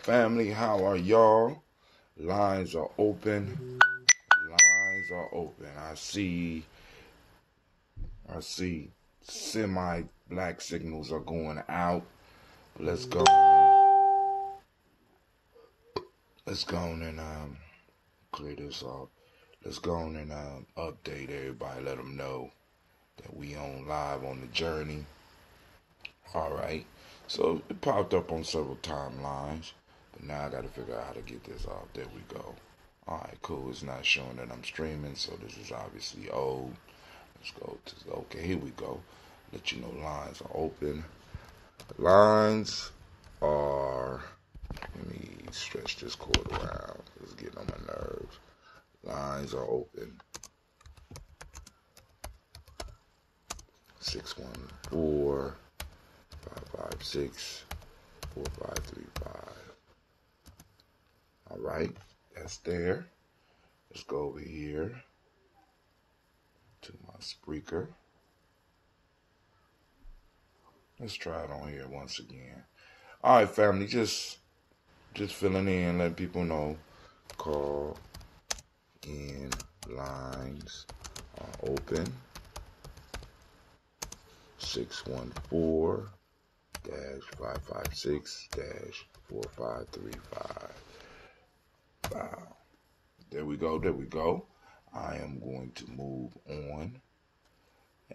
Family, how are y'all? Lines are open. Lines are open. I see semi-black signals are going out. Let's go and clear this off. Let's go on and update everybody. Let them know that we on live on the journey. All right. So it popped up on several timelines, but now I got to figure out how to get this off. There we go. All right, cool. It's not showing that I'm streaming, so this is obviously old. Let's go to, okay, here we go. Let you know lines are open. Lines are, let me stretch this cord around. It's getting on my nerves. Lines are open. 614 556 4535. All right, that's there. Let's go over here to my Spreaker. Let's try it on here once again. All right, family, just filling in, letting people know. Call in lines are open. 614-556-4535. Wow. There we go. I am going to move on.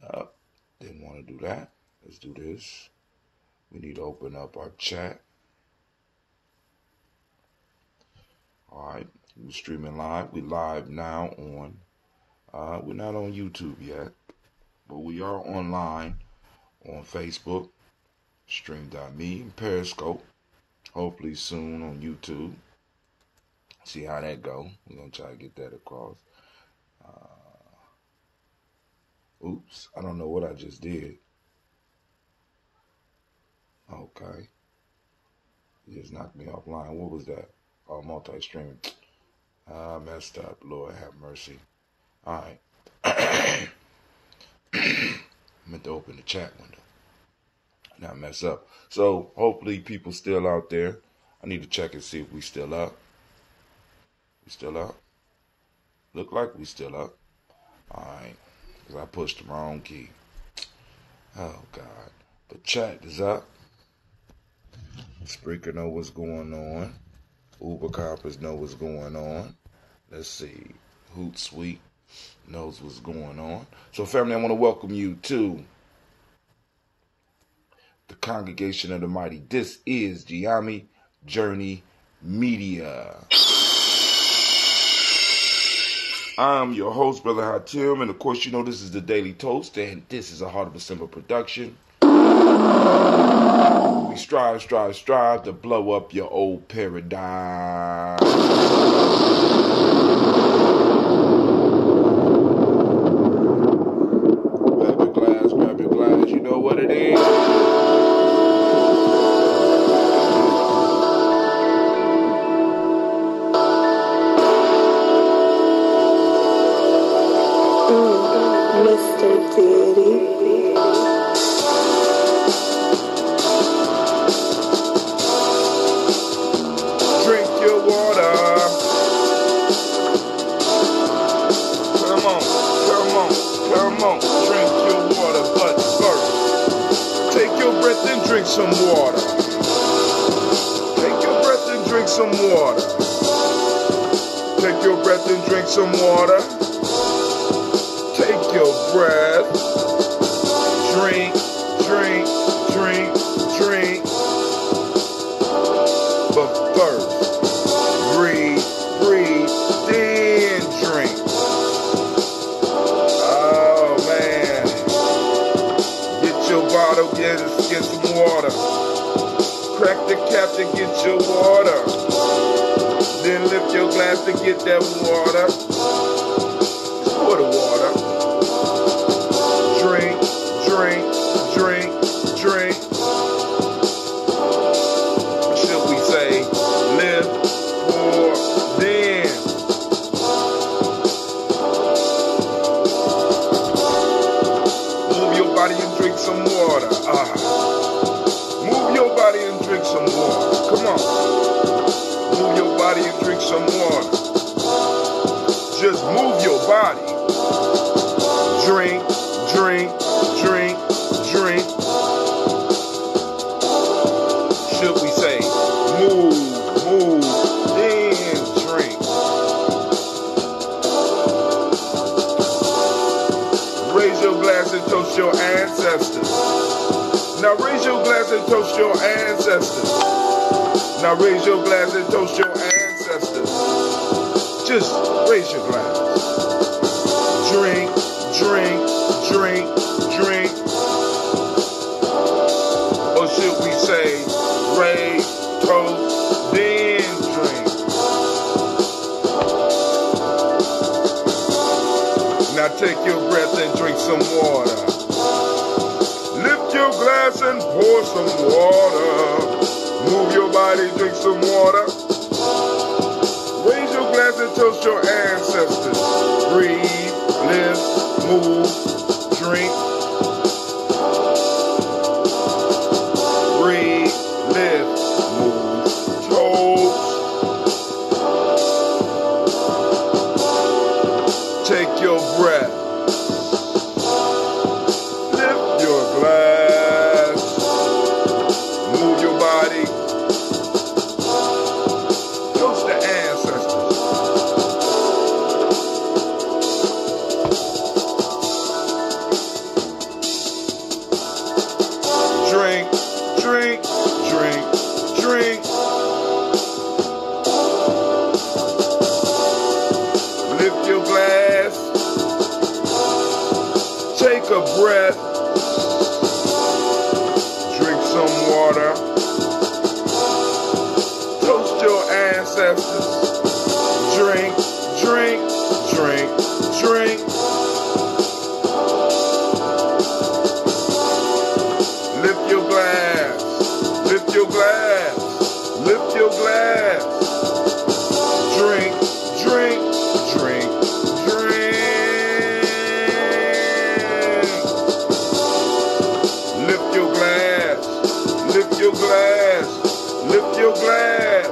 Yep. Didn't want to do that. Let's do this. We need to open up our chat. All right. We're streaming live. We're live now on, we're not on YouTube yet, but we are online on Facebook, Stream.me, and Periscope. Hopefully soon on YouTube. See how that go. We're going to try to get that across. Oops, I don't know what I just did. Okay. You just knocked me offline. What was that? Oh, multi-streaming. I messed up. Lord have mercy. All right. I meant to open the chat window. Not mess up. So hopefully people still out there. I need to check and see if we still up. We still up? Look like we still up. All right. Because I pushed the wrong key. Oh, God. But chat is up. Spreaker know what's going on. Uber Coppers know what's going on. Let's see. Hootsuite knows what's going on. So, family, I want to welcome you to the Congregation of the Mighty. This is Gye-Nyame Journey Media. I'm your host, Brother Hatim, and of course, you know this is the Daily Toast, and this is a Heart of a Simple production. We strive to blow up your old paradigm. Grab your glass, you know what it is. Mr. Diddy. Drink your water. Come on. Drink your water, but first, take your breath and drink some water. Take your breath and drink some water. Take your breath and drink some water. Take your breath. Drink. But first, breathe, then drink. Oh, man. Get your bottle, get some water. Crack the cap to get your water. Then lift your glass to get that water. Pour the water. Drink. Or should we say, live, pour, then. Move your body and drink some water. Move your body and drink some water. Come on. drink some water. Just move your body. Drink, drink, drink, drink. Should we say, move, then drink. Raise your glass and toast your ancestors. Now raise your glass and toast your ancestors. Now raise your glass and toast your ancestors. Just raise your glass. Drink, drink, drink, drink. Or should we say, raise, toast, then drink. Now take your breath and drink some water. Lift your glass and pour some water. Move your body, drink some water. Raise your glass and toast your ancestors. Breathe, live, move, drink. Breathe, live, move, toast. Take your breath. Lift your glass. Move your body. Toast the ancestors. Drink, drink, drink, drink. Lift your glass. Take a breath. Drink some water. Toast your ancestors. Drink, drink, drink, drink. Lift your glass. Lift your glass. Lift your glass. Drink, drink, drink, drink. Lift your glass. Lift your glass. Lift your glass.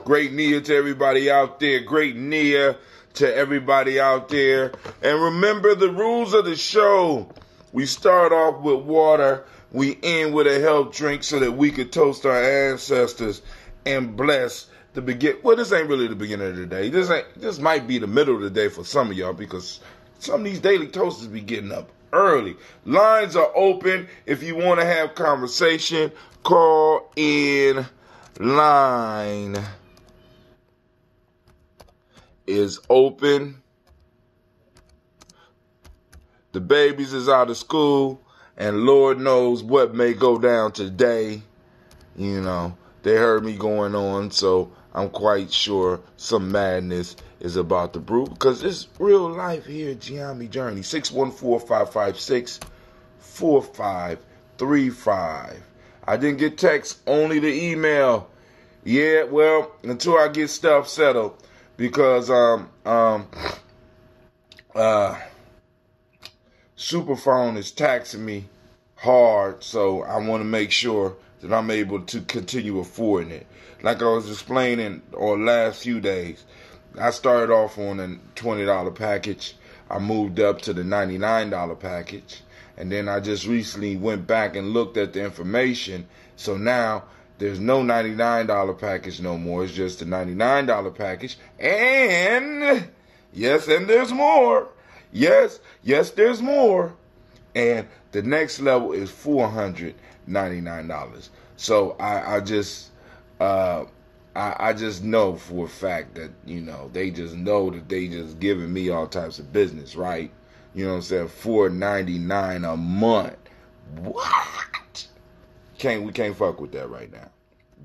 Great Nia to everybody out there. Great Nia to everybody out there. And remember the rules of the show. We start off with water. We end with a health drink so that we could toast our ancestors and bless the begin. Well, this ain't really the beginning of the day. This might be the middle of the day for some of y'all because some of these daily toasters be getting up early. Lines are open. If you want to have conversation, call in. Line is open. The babies is out of school, and Lord knows what may go down today. You know, they heard me going on, so I'm quite sure some madness is about to brew because it's real life here at Gye-Nyame Journey. 614-556-4535. I didn't get text, only the email. Yeah, well, until I get stuff settled. Because Superphone is taxing me hard, so I want to make sure that I'm able to continue affording it. Like I was explaining on last few days, I started off on a $20 package. I moved up to the $99 package, and then I just recently went back and looked at the information. So now there's no $99 package no more. It's just the $99 package. And yes, and there's more. Yes, there's more. And the next level is $499. So I just know for a fact that, you know, they just know that they just giving me all types of business, right? You know what I'm saying? $499 a month. What? We can't fuck with that right now.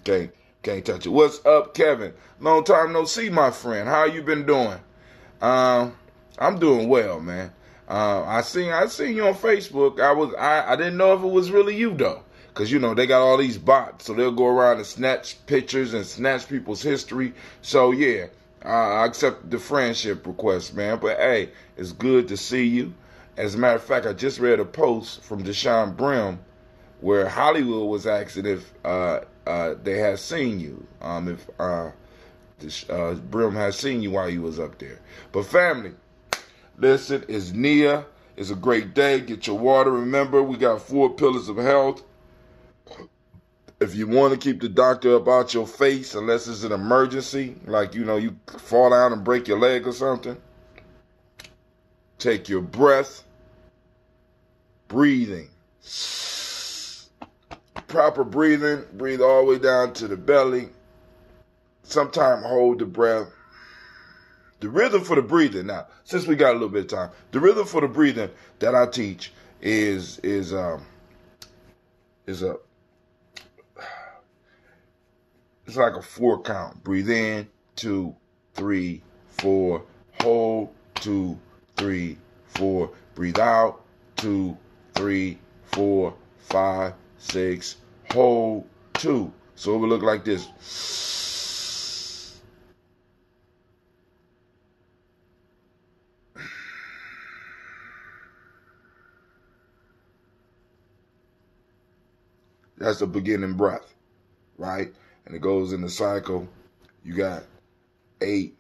Can't touch it. What's up, Kevin? Long time no see, my friend. How you been doing? I'm doing well, man. I seen you on Facebook. I didn't know if it was really you though. Because, you know, they got all these bots. So they'll go around and snatch pictures and snatch people's history. So, yeah, I accept the friendship request, man. But, hey, it's good to see you. As a matter of fact, I just read a post from Deshaun Brim where Hollywood was asking if they had seen you. If Brim has seen you while you was up there. But, family, listen, it's Nia. It's a great day. Get your water. Remember, we got 4 pillars of health. If you want to keep the doctor about your face, unless it's an emergency, like, you know, you fall down and break your leg or something, take your breath, breathing. Proper breathing. Breathe all the way down to the belly. Sometimes hold the breath. The rhythm for the breathing, now, since we got a little bit of time, the rhythm for the breathing that I teach is it's like a 4 count. Breathe in, 2, 3, 4. Hold, 2, 3, 4. Breathe out, 2, 3, 4, 5, 6. Hold, 2. So it will look like this. That's the beginning breath, right? And it goes in the cycle. You got 8,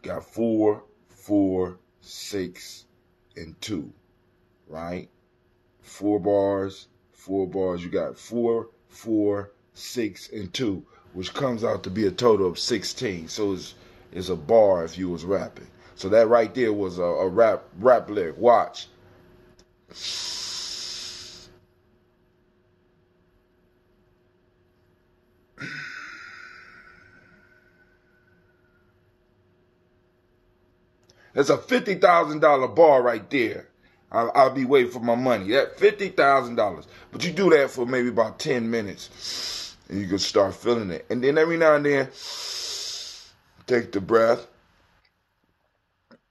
got 4, 4, 6, and 2, right? 4 bars, 4 bars. You got 4, 4, 6, and 2, which comes out to be a total of 16. So it's a bar if you was rapping. So that right there was a rap lyric. Watch. That's a $50,000 bar right there. I'll be waiting for my money. That $50,000. But you do that for maybe about 10 minutes, and you can start feeling it. And then every now and then, take the breath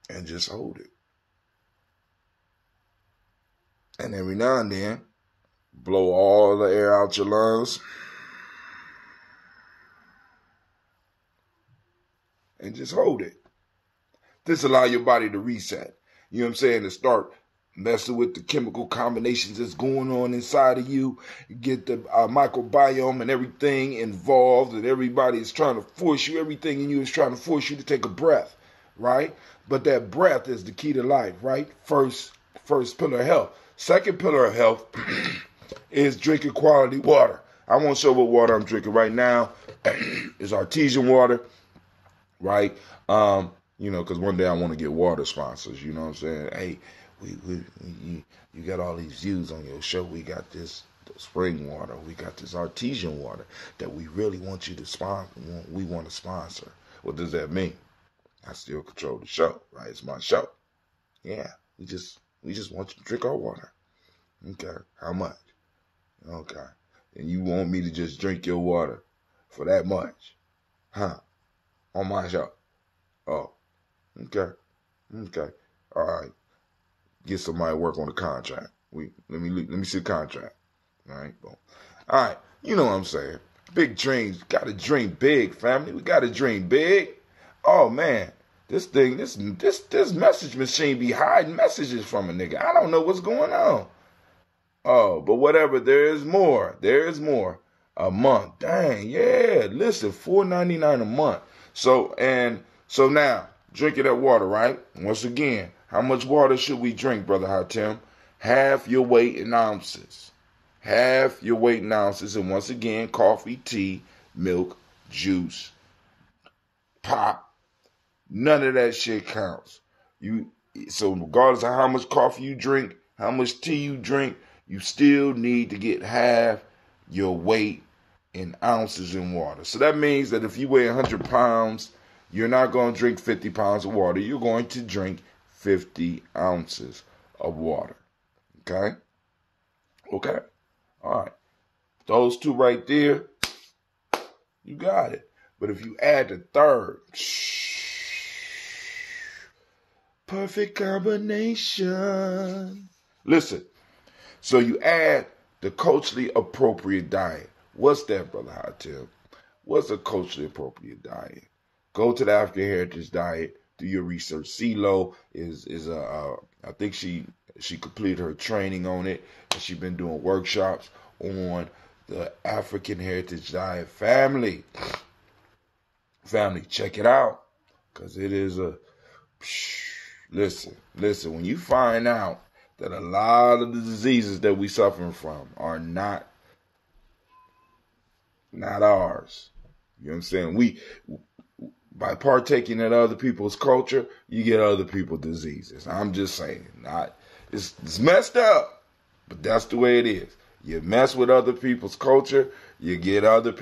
and just hold it. And every now and then, blow all the air out your lungs. And just hold it. This allows your body to reset. You know what I'm saying? To start messing with the chemical combinations that's going on inside of you. Get the microbiome and everything involved. And everybody is trying to force you. Everything in you is trying to force you to take a breath. Right? But that breath is the key to life. Right? First pillar of health. Second pillar of health is drinking quality water. I won't show what water I'm drinking right now. It's artesian water. Right? You know, because one day I want to get water sponsors. You know what I'm saying? Hey, you got all these views on your show. We got this spring water. We got this artesian water that we really want you to sponsor. We want to sponsor. What does that mean? I still control the show, right? It's my show. Yeah, we just want you to drink our water. Okay, how much? Okay, and you want me to just drink your water for that much, huh? On my show. Oh, okay. All right. Get somebody to work on the contract. Let me see the contract. All right, boom. All right, you know what I'm saying. Big dreams. Gotta dream big, family. We gotta dream big. Oh man, this message machine be hiding messages from a nigga. I don't know what's going on. Oh, but whatever. There is more. A month. Dang, yeah. Listen, $4.99 a month. So now, drinking that water, right? Once again, how much water should we drink, Brother Hatem? Half your weight in ounces. Half your weight in ounces. And once again, coffee, tea, milk, juice, pop. None of that shit counts. So regardless of how much coffee you drink, how much tea you drink, you still need to get half your weight in ounces in water. So that means that if you weigh 100 pounds, you're not going to drink 50 pounds of water. You're going to drink 50 ounces of water. Okay? Okay? All right. Those two right there, you got it. But if you add the third, perfect combination. Listen, so you add The culturally appropriate diet. What's that, Brother Hatim? What's a culturally appropriate diet? Go to the African Heritage Diet. Do your research. CeeLo is I think she completed her training on it, and she's been doing workshops on the African Heritage Diet. Family, check it out, because it is a listen. When you find out that a lot of the diseases that we suffering from are not ours, you know what I'm saying? We, by partaking in other people's culture, you get other people's diseases. I'm just saying, it's messed up, but that's the way it is. You mess with other people's culture, you get other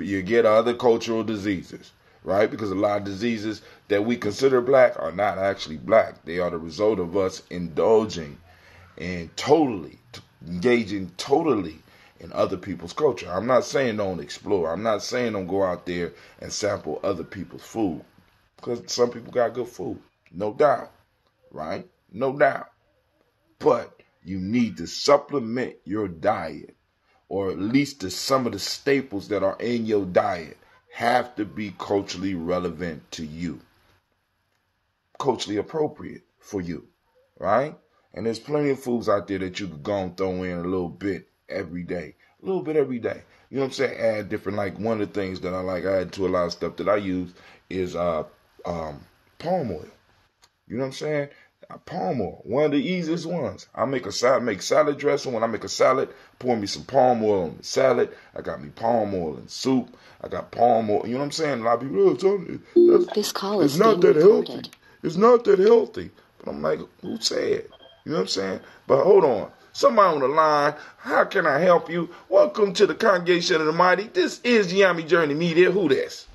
cultural diseases, right? Because a lot of diseases that we consider black are not actually black. They are the result of us indulging and engaging totally in other people's culture. I'm not saying don't explore. I'm not saying don't go out there and sample other people's food, because some people got good food, no doubt, right? No doubt. But you need to supplement your diet, or at least some of the staples that are in your diet have to be culturally relevant to you, culturally appropriate for you, right? And there's plenty of foods out there that you could go and throw in a little bit every day. You know what I'm saying? Add different, like one of the things that I like add to a lot of stuff that I use is palm oil. You know what I'm saying? Palm oil, one of the easiest ones. I make salad dressing. When I make a salad, pour me some palm oil on the salad. I got me palm oil in soup. I got palm oil. You know what I'm saying? A lot of people, this call is not being that recorded. healthy. It's not that healthy. But I'm like, who said? You know what I'm saying? But hold on. Somebody on the line, how can I help you? Welcome to the Congregation of the Mighty. This is Gye-Nyame Journey Media. Who this?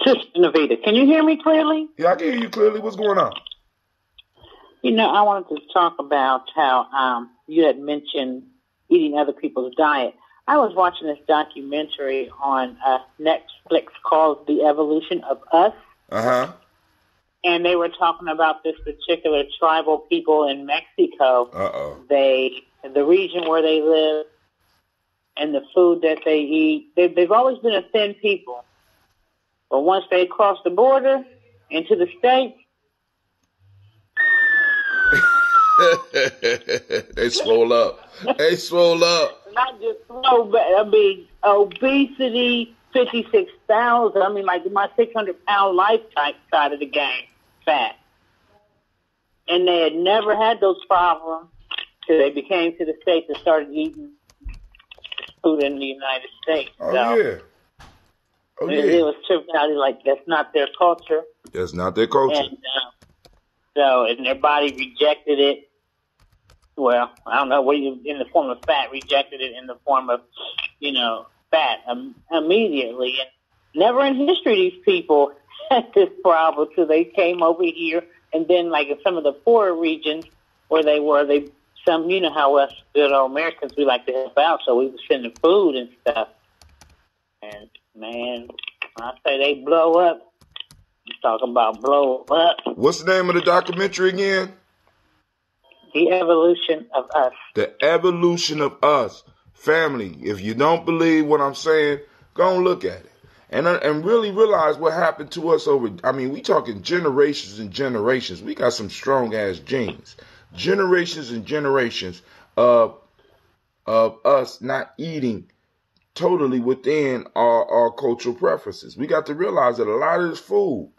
Sister Navita, can you hear me clearly? Yeah, I can hear you clearly. What's going on? You know, I wanted to talk about how you had mentioned eating other people's diet. I was watching this documentary on Netflix called The Evolution of Us. Uh-huh. And they were talking about this particular tribal people in Mexico. Uh-oh. The region where they live and the food that they eat. They've always been a thin people. But once they cross the border into the States, they swole up. Not just slow, but I mean, obesity, 56,000. I mean, like my 600-pound life type side of the game, fat. And they had never had those problems till they came to the States and started eating food in the United States. Oh, so, yeah. Oh, yeah. It was tripping out. Like, that's not their culture. That's not their culture. And their body rejected it. Well, I don't know, in the form of fat, rejected it in the form of, fat immediately. And never in history these people had this problem till they came over here. And then, like, in some of the poorer regions where they were, you know how us good old Americans, we like to help out, so we were sending food and stuff. And, man, when I say they blow up, I'm talking about blow up. What's the name of the documentary again? The Evolution of Us. The Evolution of Us. Family, if you don't believe what I'm saying, go and look at it. And really realize what happened to us we talking generations and generations. We got some strong-ass genes. Generations and generations of us not eating totally within our cultural preferences. We got to realize that a lot of this food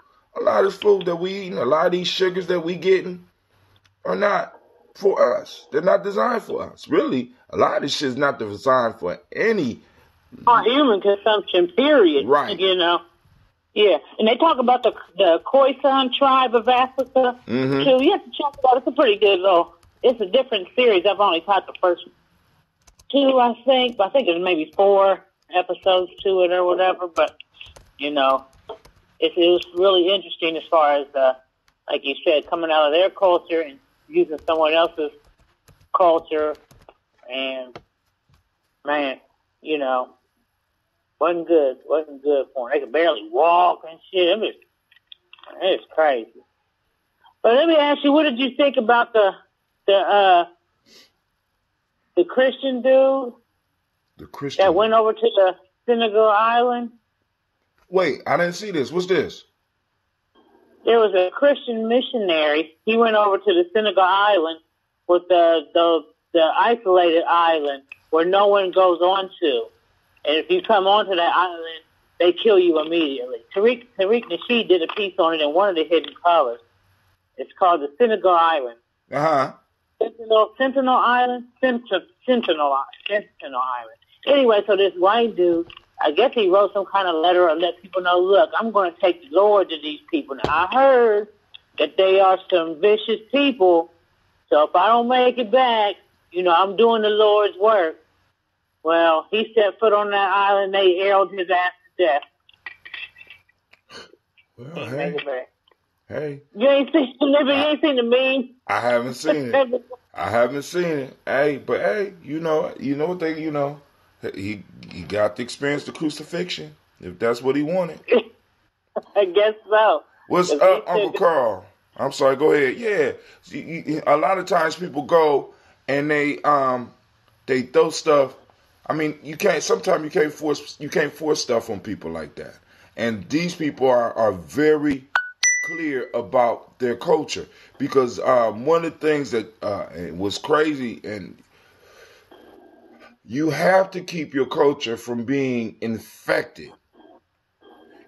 that we eating, a lot of these sugars that we getting are not for us. They're not designed for us. Really, a lot of this shit is not designed for any human consumption, period. Right. Yeah. And they talk about the Khoisan tribe of Africa, too. You have to check it out. It's a pretty good it's a different series. I've only caught the first two, I think. I think there's maybe 4 episodes to it or whatever. But, it was really interesting as far as, like you said, coming out of their culture and using someone else's culture. And, man, wasn't good for them. They could barely walk and shit. It's crazy. But let me ask you, what did you think about the The Christian dude The Christian that went over to the Senegal Island. Wait, I didn't see this. What's this? There was a Christian missionary. He went over to the Senegal Island with the isolated island where no one goes on to. And if you come onto that island, they kill you immediately. Tariq Nasheed did a piece on it in one of the hidden colors. It's called the Senegal Island. Uh-huh. Sentinel Island? Sentinel Island. Anyway, so this white dude, I guess he wrote some kind of letter and let people know, look, I'm going to take the Lord to these people. Now, I heard that they are some vicious people, so if I don't make it back, I'm doing the Lord's work. Well, he set foot on that island, they airled his ass to death. Well, hey. You ain't seen the meme? I haven't seen it. I haven't seen it. Hey, but hey, you know what they, he got to experience the crucifixion, if that's what he wanted. I guess so. What's up, Uncle Carl? I'm sorry, go ahead. Yeah. A lot of times people go and they throw stuff. I mean, sometimes you can't force stuff on people like that. And these people are very clear about their culture, because one of the things that was crazy, and you have to keep your culture from being infected,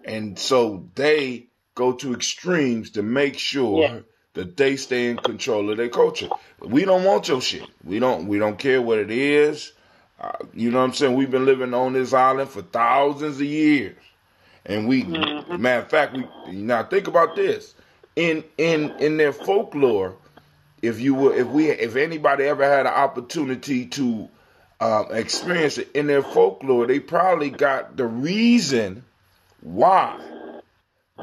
and so they go to extremes to make sure that they stay in control of their culture. We don't want your shit. We don't care what it is. You know what I'm saying? We've been living on this island for thousands of years. And matter of fact, now think about this. In their folklore, if anybody ever had an opportunity to experience it in their folklore, they probably got the reason why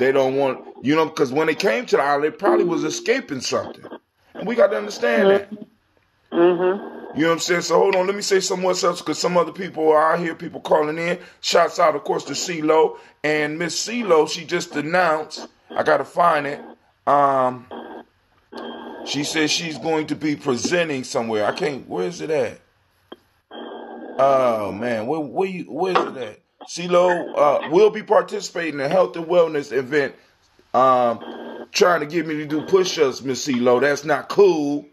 they don't want, because when they came to the island, it probably was escaping something. And we got to understand that. Mm-hmm. You know what I'm saying? So hold on, let me say some more stuff, because some other people are out here, people calling in. Shouts out, of course, to CeeLo. And Miss CeeLo, she just announced, I got to find it. She says she's going to be presenting somewhere. Where is it at? Oh, man, where is it at? CeeLo will be participating in a health and wellness event, trying to get me to do push-ups, Miss CeeLo. That's not cool.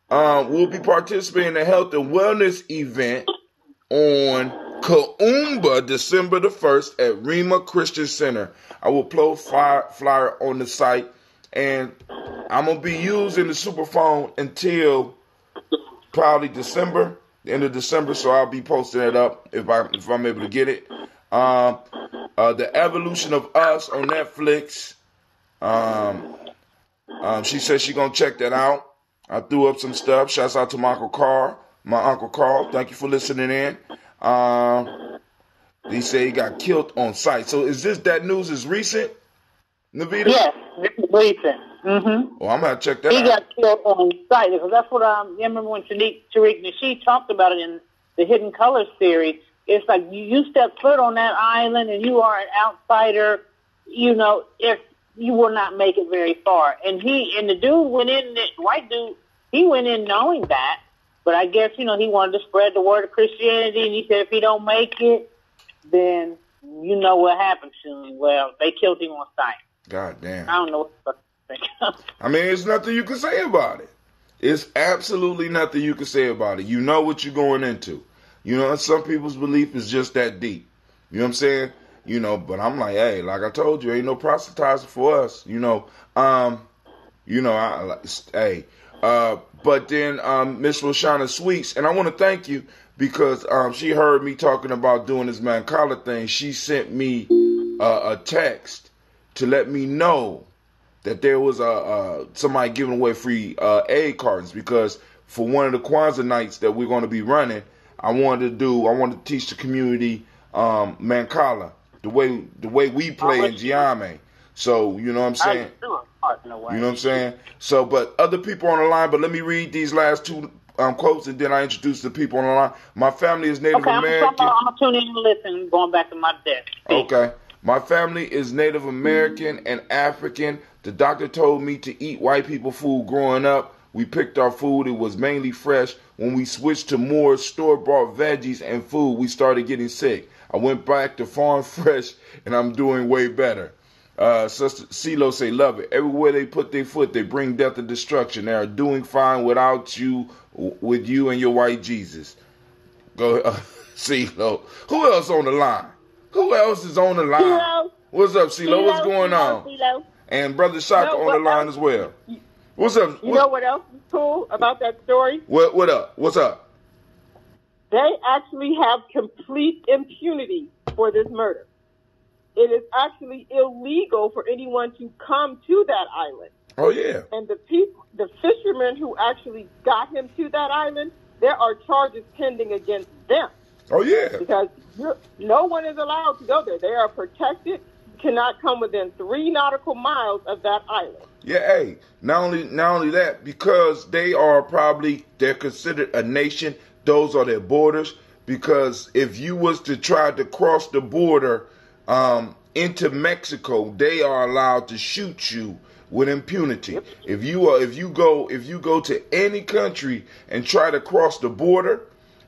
We'll be participating in a health and wellness event on Kaumba, December the 1st at Rema Christian Center. I will post flyer on the site, and I'm going to be using the superphone until probably December, the end of December, so I'll be posting it up if I'm able to get it. The Evolution of Us on Netflix. She says she's going to check that out. I threw up some stuff. Shouts out to my Uncle Carl. Thank you for listening in. He said he got killed on site. So that news is recent, Navita? Yes, it's recent. Mm-hmm. Oh, I'm going to check that out. He got killed on site, because that's what I remember when Tariq Nasheed talked about it in the Hidden Colors series. It's like you step foot on that island and you are an outsider, if you will not make it very far. And the dude went in, the white dude, he went in knowing that, but I guess, he wanted to spread the word of Christianity, and he said if he don't make it, then you know what happened to him. Well, they killed him on site. God damn. I don't know what to think. I mean, there's nothing you can say about it. It's absolutely nothing you can say about it. You know what you're going into. Some people's belief is just that deep. You know what I'm saying? But I'm like, hey, like I told you, ain't no proselytizing for us. But then Miss Roshana Sweets, and I want to thank you, because she heard me talking about doing this Mancala thing. She sent me a text to let me know that there was somebody giving away free egg cartons, because for one of the Kwanzaa nights that we're going to be running, I wanted to teach the community Mancala, the way we play in Gye-Nyame. So, you know what I'm saying? You know what I'm saying? So, but other people on the line, but let me read these last two quotes, and then I introduce the people on the line. My family is Native American. I'm going to tune in and listen, going back to my desk. Okay. My family is Native American and African. The doctor told me to eat white people food growing up, We picked our food. It was mainly fresh. When we switched to more store-bought veggies and food, we started getting sick. I went back to farm fresh, and I'm doing way better. Sister CeeLo say, love it. Everywhere they put their foot, they bring death and destruction. They are doing fine without you, with you and your white Jesus. Go, CeeLo. Who else on the line? Who else is on the line? CeeLo. What's up, CeeLo? What's going on? CeeLo. And Brother Shaka on the line as well. What's up? You know what else is cool about that story? What up? What's up? They actually have complete impunity for this murder. It is actually illegal for anyone to come to that island. Oh, yeah. And the fishermen who actually got him to that island, there are charges pending against them. Oh, yeah. Because no one is allowed to go there. They are protected. You cannot come within 3 nautical miles of that island. Yeah, hey, not only that, because they're considered a nation, those are their borders, because if you was to try to cross the border into Mexico, they are allowed to shoot you with impunity. Yep. If you go to any country and try to cross the border,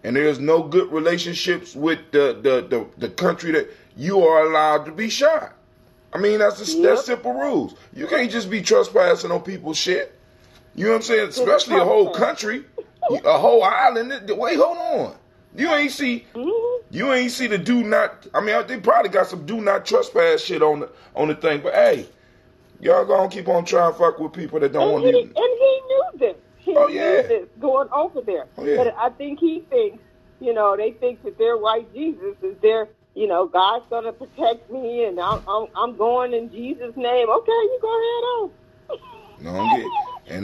and there's no good relationships with the country, that you are allowed to be shot. I mean, that's simple rules. You can't just be trespassing on people's shit. You know what I'm saying? Especially a whole country, a whole island. Wait, hold on. You ain't see the do not. I mean, they probably got some do not trespass shit on the thing. But hey, y'all gonna keep on trying to fuck with people that don't want to. And he knew this. He knew this going over there. Oh, yeah. But I think he thinks, they think that their white Jesus is their. God's gonna protect me, and I'm going in Jesus' name. Okay, you go ahead on. No, I'm getting, and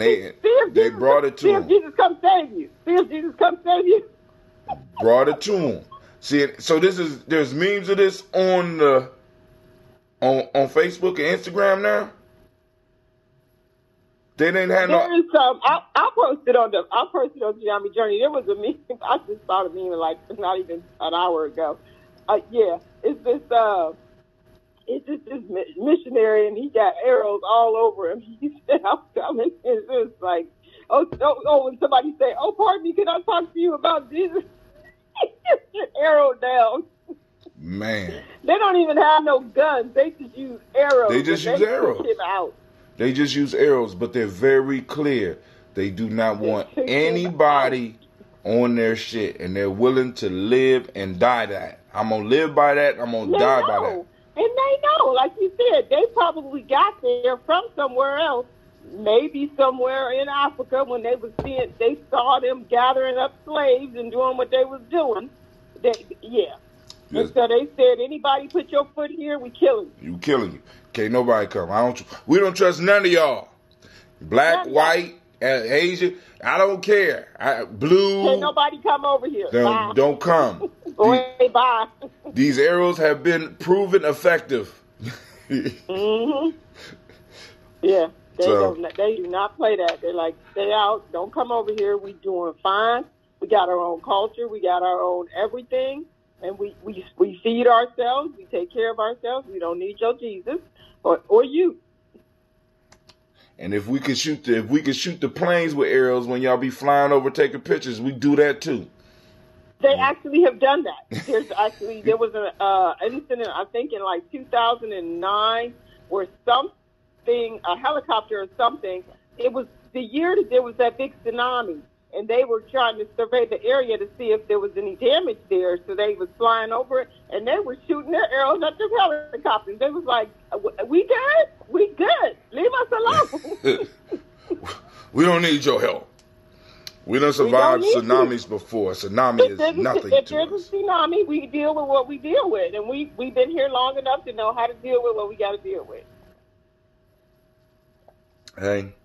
they brought it to him. See if Jesus come save you. See if Jesus come save you. Brought it to him. See, so there's memes of this on Facebook and Instagram now. They didn't have There is some. I posted on Gye-Nyame Journey. There was a meme. I just saw the meme like not even an hour ago. It's just this missionary, and he got arrows all over him. He said, "I'm coming." It's just like, when somebody say, "Oh, pardon me, can I talk to you about Jesus?" Arrow down. Man, they don't even have no guns. They just use arrows. They just use arrows. Him out. They just use arrows, but they're very clear. They do not want anybody on their shit, and they're willing to live and die that. I'm going to live by that. I'm going to die by that. And they know, like you said, they probably got there from somewhere else, maybe somewhere in Africa when they saw them gathering up slaves and doing what they was doing. Yes. And so they said, anybody put your foot here, we killing you. You killing you. Can't nobody come. We don't trust none of y'all. Black, white, Asian, I don't care. Blue. Can't nobody come over here. Don't come. Bye. These arrows have been proven effective. Mm-hmm. Yeah. They do not play that. They're like, stay out. Don't come over here. We doing fine. We got our own culture. We got our own everything. And we feed ourselves. We take care of ourselves. We don't need your Jesus or you. And if we could shoot the planes with arrows when y'all be flying over taking pictures, we do that too. They actually have done that. There was an incident, I think in like 2009, where a helicopter or something, it was the year that there was that big tsunami, and they were trying to survey the area to see if there was any damage there. So they was flying over it, and they were shooting their arrows at the helicopters. They was like, we good? We good. Leave us alone. We don't need your help. We done survived tsunamis before. Tsunami is nothing to us. If there's a tsunami, we deal with what we deal with. And we've been here long enough to know how to deal with what we got to deal with. Hey.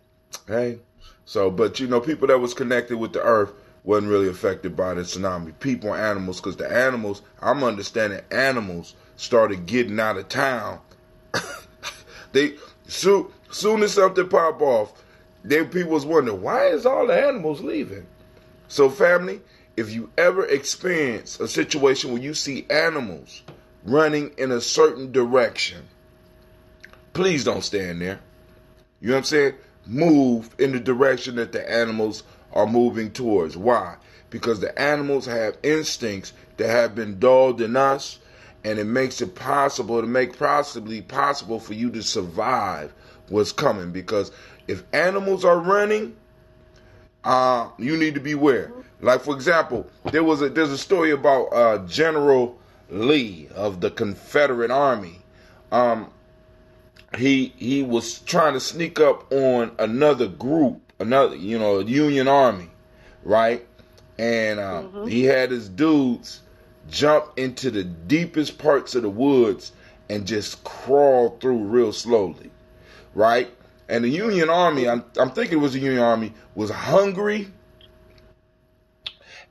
So, but people that was connected with the earth wasn't really affected by the tsunami. People and animals, because the animals, I'm understanding animals started getting out of town. Soon as something pop off, people was wondering, why is all the animals leaving? So family, if you ever experience a situation where you see animals running in a certain direction, please don't stand there. You know what I'm saying? move in the direction that the animals are moving towards. Why? Because the animals have instincts that have been dulled in us, and it makes it possible to make possibly possible for you to survive what's coming. Because if animals are running, you need to beware. Like, for example, there's a story about General Lee of the Confederate Army. He was trying to sneak up on another group, Union Army, right? And he had his dudes jump into the deepest parts of the woods and just crawl through real slowly, right? And the Union Army, I'm thinking it was the Union Army, was hungry.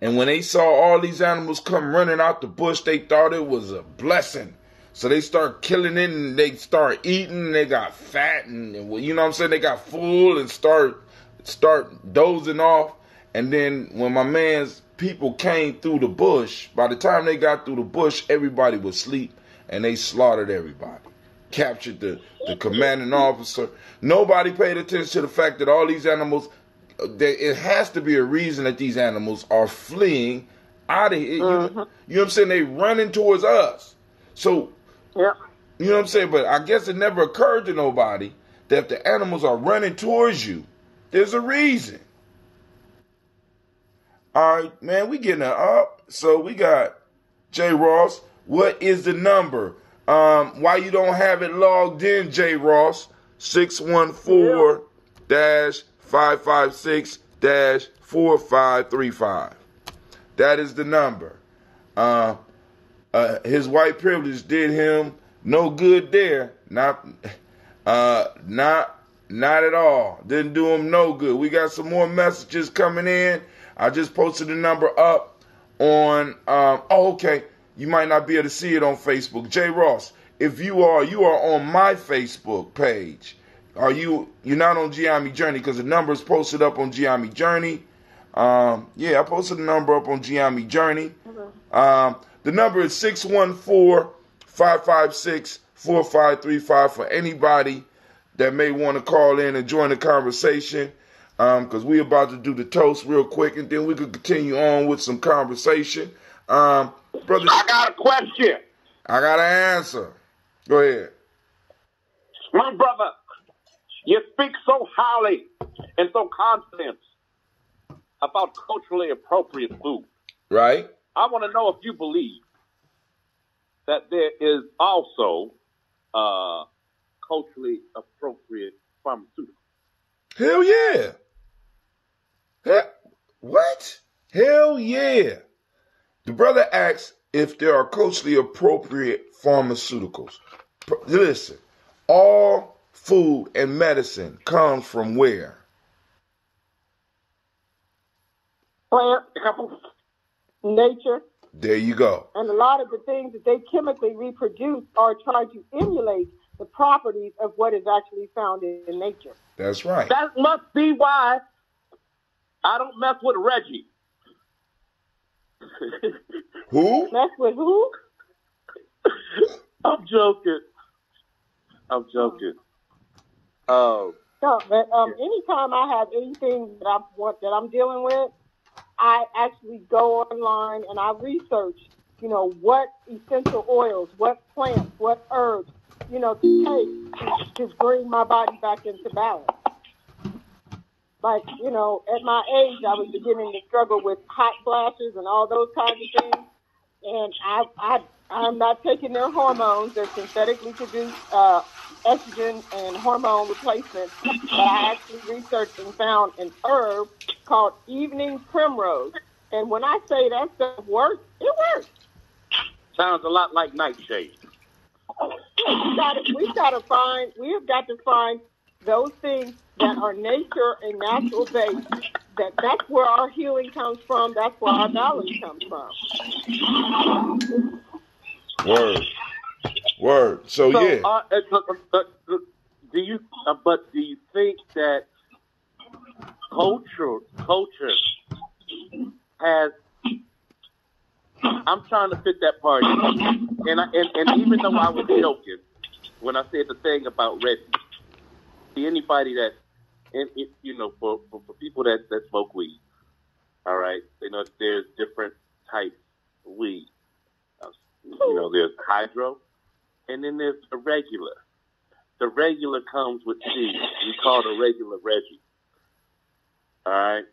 And when they saw all these animals come running out the bush, they thought it was a blessing. So they start killing it, and they start eating, and they got fat, and you know what I'm saying? They got full and start dozing off. And then when my man's people came through the bush, by the time they got through the bush, everybody was asleep, and they slaughtered everybody. Captured the commanding officer. Nobody paid attention to the fact that all these animals, it has to be a reason that these animals are fleeing out of here. You know what I'm saying? They running towards us. So, you know what I'm saying? But I guess it never occurred to nobody that if the animals are running towards you, there's a reason. All right, man, we getting it up. So we got J. Ross. What is the number? Why you don't have it logged in, J. Ross? 614-556-4535. That is the number. His white privilege did him no good there. Not at all. Didn't do him no good. We got some more messages coming in. I just posted the number up on, okay. You might not be able to see it on Facebook. J. Ross, if you are on my Facebook page. You're not on Gye-Nyame Journey, because the number is posted up on Gye-Nyame Journey. I posted the number up on Gye-Nyame Journey. The number is 614-556-4535 for anybody that may want to call in and join the conversation. Because we're about to do the toast real quick, and then we could continue on with some conversation. Brother, I got a question. I got an answer. Go ahead. My brother, you speak so highly and so confident about culturally appropriate food. Right. I want to know if you believe that there is also culturally appropriate pharmaceuticals. Hell yeah. What? Hell yeah. The brother asks if there are culturally appropriate pharmaceuticals. Listen, all food and medicine comes from where? Plant, nature. There you go. And a lot of the things that they chemically reproduce are trying to emulate the properties of what is actually found in nature. That's right. That must be why I don't mess with Reggie. Who? Mess with who? I'm joking. No, but anytime I have anything that I'm dealing with, I actually go online and I research, what essential oils, what plants, what herbs, to take to bring my body back into balance. Like, at my age, I was beginning to struggle with hot flashes and all those kinds of things. And I'm not taking their hormones. They're synthetically produced estrogen and hormone replacements. But I actually researched and found an herb called evening primrose. And when I say that stuff works, it works. Sounds a lot like nightshade. We have got to find those things that are nature and natural based. That's where our healing comes from. That's where our balance comes from. Word. So yeah. Do you think that culture has? I'm trying to fit that part in, and even though I was joking when I said the thing about Reggie, anybody that and it, for people that smoke weed, all right, they know there's different types of weed. There's hydro, and then there's the regular. The regular comes with seeds. We call the regular Reggie. All right,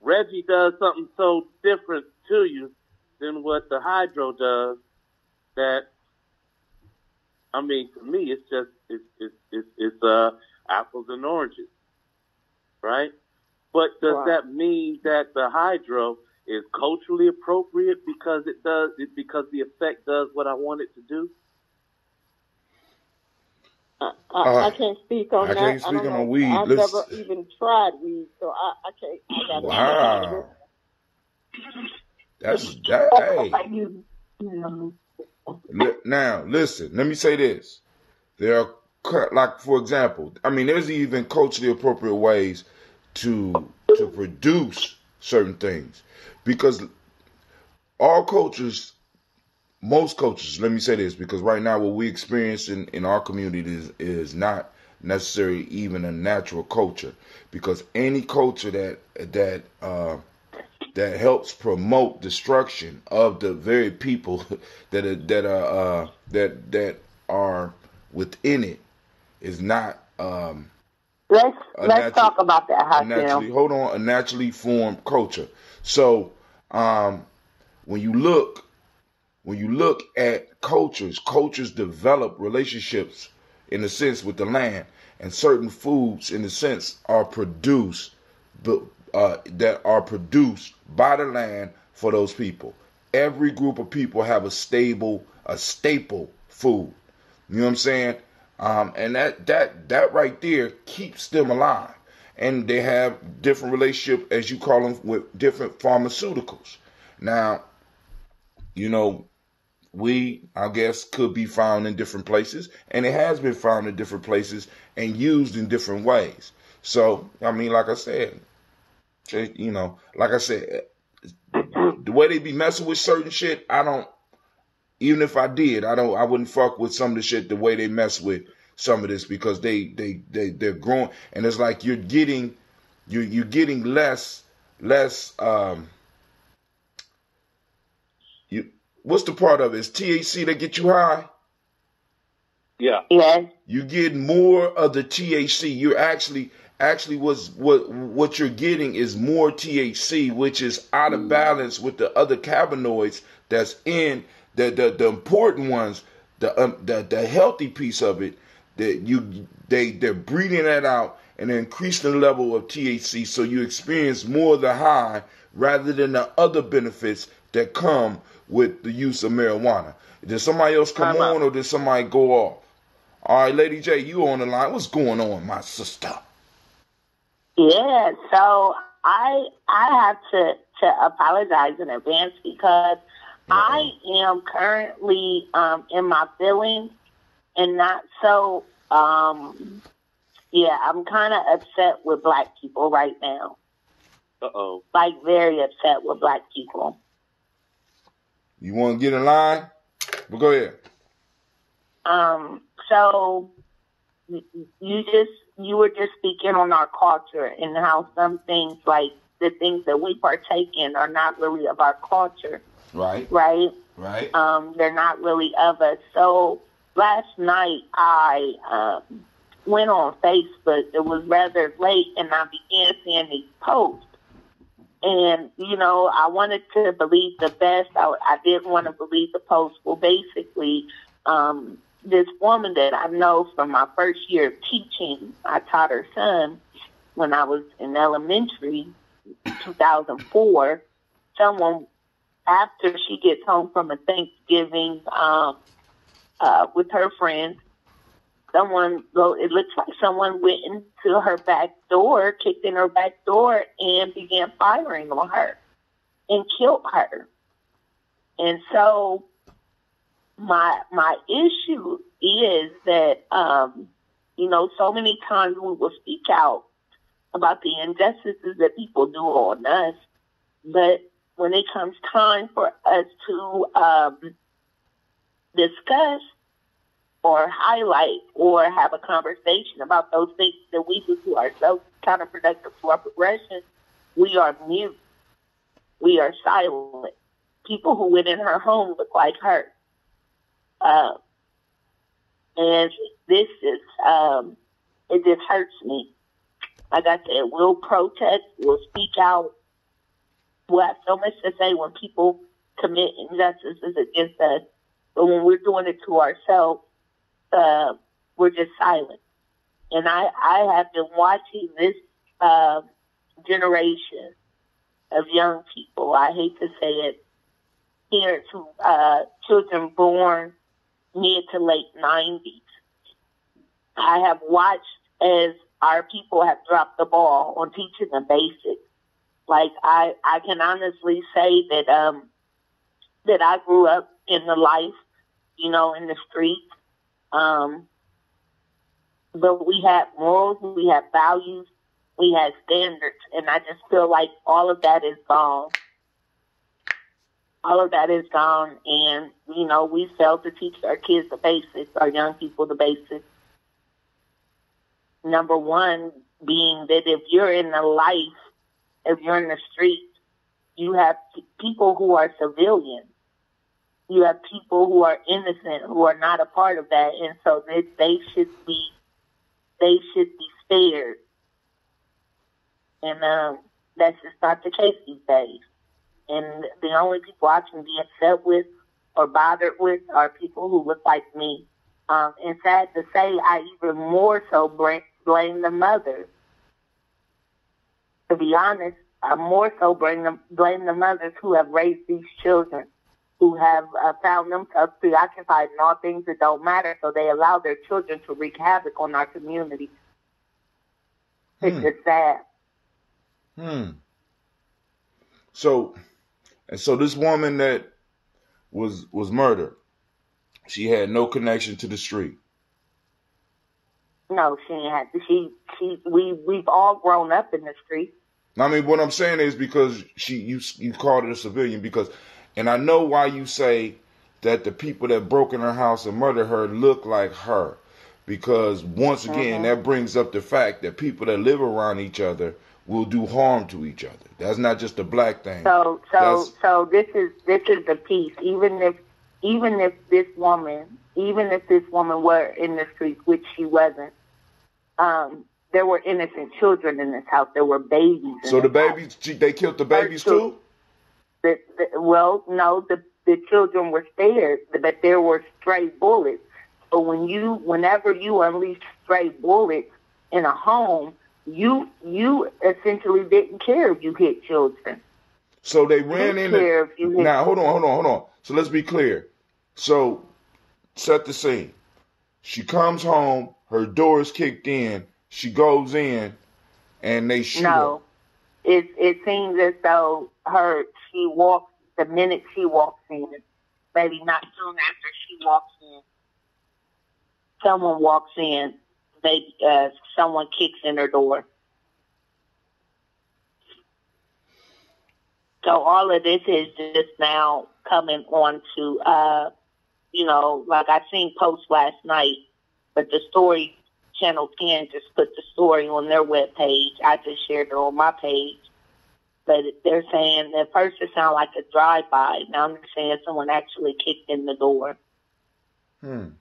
Reggie does something so different to you than what the hydro does. That, I mean, to me, it's just it's apples and oranges, right? But does that mean that the hydro is culturally appropriate because because the effect does what I want it to do? I can't speak on that. I can't speak on weed. I've never even tried weed, so I can't. Wow. Hey. Now, listen, let me say this. There are, like, for example, I mean, there's even culturally appropriate ways to produce certain things. Because all cultures, most cultures, let me say this, because right now what we experience in our community is not necessarily even a natural culture. Because any culture that helps promote destruction of the very people that are within it is not let's talk about that. A naturally formed culture. So when you look at cultures develop relationships in a sense with the land, and certain foods in a sense are produced that are produced by the land for those people. Every group of people have a staple food. You know what I'm saying? And that right there keeps them alive. And they have different relationship, as you call them, with different pharmaceuticals. Now, weed, I guess, could be found in different places, and it has been found in different places and used in different ways. So, I mean, like I said, the way they be messing with certain shit, even if I did, I wouldn't fuck with some of the shit the way they mess with some of this, because they're growing, and it's like you're getting less what's the part of it? It's THC that get you high? Yeah. You get more of the THC. You're actually what you're getting is more THC, which is out of balance with the other cannabinoids that's in the important ones, the healthy piece of it, that they're breeding that out and increasing the level of THC, so you experience more of the high rather than the other benefits that come with the use of marijuana. Did somebody else come on, or did somebody go off? All right, Lady J, you on the line. What's going on, my sister? Yeah, so I have to apologize in advance because I am currently in my feelings and not so. I'm kind of upset with Black people right now. Like, very upset with Black people. You want to get in line? Well, go ahead. So you were just speaking on our culture and how some things, like the things that we partake in, are not really of our culture. Right. They're not really of us. So last night I went on Facebook. It was rather late, and I began seeing these posts. And, I wanted to believe the best. I didn't want to believe the post. Well, basically, this woman that I know from my first year of teaching, I taught her son when I was in elementary, 2004. Someone, after she gets home from a Thanksgiving with her friends, it looks like someone went into her back door, kicked in her back door, and began firing on her and killed her. And so my issue is that, so many times we will speak out about the injustices that people do on us, but when it comes time for us to discuss or highlight or have a conversation about those things that we do to ourselves counterproductive to our progression, we are mute. We are silent. People who went in her home look like her. And this is, it just hurts me. Like I said, we'll protest, we'll speak out. We'll have so much to say when people commit injustices against us. But when we're doing it to ourselves, we're just silent. And I have been watching this generation of young people, I hate to say it, here to children born mid to late 90s. I have watched as our people have dropped the ball on teaching the basics. Like, I can honestly say that that I grew up in the life, in the streets. But we had morals, we had values, we had standards, and I just feel like all of that is gone. All of that is gone, and, we failed to teach our kids the basics, our young people the basics. Number one being that if you're in the life, if you're in the streets, you have people who are civilians. You have people who are innocent, who are not a part of that, and so they should be spared. And that's just not the case these days. And the only people I can be upset with or bothered with are people who look like me. And sad to say, I even more so blame the mothers. To be honest, I more so blame the mothers who have raised these children, who have found themselves preoccupied in all things that don't matter, so they allow their children to wreak havoc on our community. It's just sad. So this woman that was murdered, she had no connection to the street. No, she had. We've all grown up in the street. I mean, what I'm saying is because you called her a civilian and I know why you say that the people that broke in her house and murdered her look like her, because once again that brings up the fact that people that live around each other will do harm to each other. That's not just a black thing. So this is the piece. Even if this woman were in the streets, which she wasn't, there were innocent children in this house. There were babies. So the babies, they killed the babies too? No, the children were spared, but there were stray bullets. So whenever you unleash stray bullets in a home, you essentially didn't care if you hit children. So they ran in. Now hold on. So let's be clear. So set the scene. She comes home, her door is kicked in, she goes in, and they shoot her. It seems as though the minute she walks in, maybe not soon after she walks in, someone walks in, someone kicks in her door. So all of this is just now coming on to, like I seen posts last night, but the story, Channel 10 just put the story on their webpage. I just shared it on my page. But they're saying at first it sounded like a drive-by. Now they're saying someone actually kicked in the door. And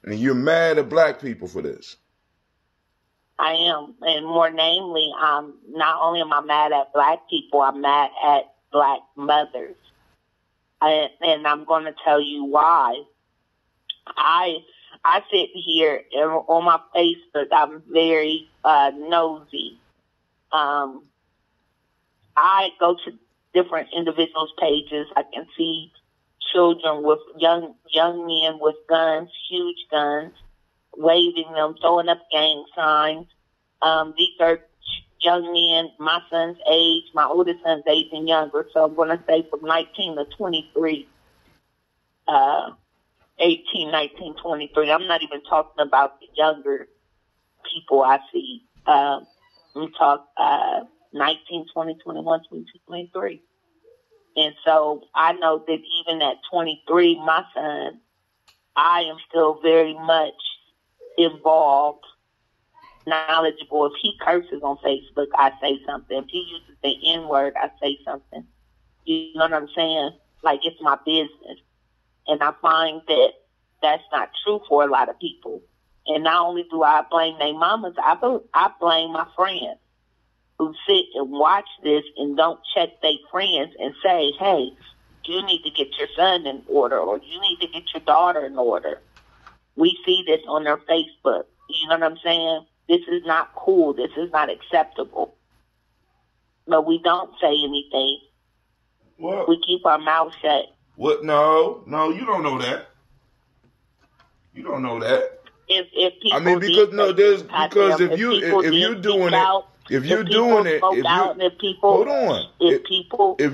you're mad at black people for this? I am. And more namely, not only am I mad at black people, I'm mad at black mothers. And I'm going to tell you why. I sit here on my Facebook. I'm very nosy. I go to different individuals' pages. I can see children with young men with guns, huge guns, waving them, throwing up gang signs. These are young men, my son's age, my oldest son's age and younger. So I'm going to say from 19 to 23, 18, 19, 23. I'm not even talking about the younger people I see. We talk 19, 20, 21, 22, 23. And so I know that even at 23, my son, I am still very much involved knowledgeable. If he curses on Facebook, I say something. If he uses the N-word, I say something. You know what I'm saying? Like, it's my business. And I find that that's not true for a lot of people. And not only do I blame their mamas, I blame my friends who sit and watch this and don't check their friends and say, hey, you need to get your son in order, or you need to get your daughter in order. We see this on their Facebook. You know what I'm saying? This is not cool. This is not acceptable. But we don't say anything. What? We keep our mouth shut. What? No, you don't know that. You don't know that. If people, I mean, because no, there's because if you're doing it, if you're doing it, if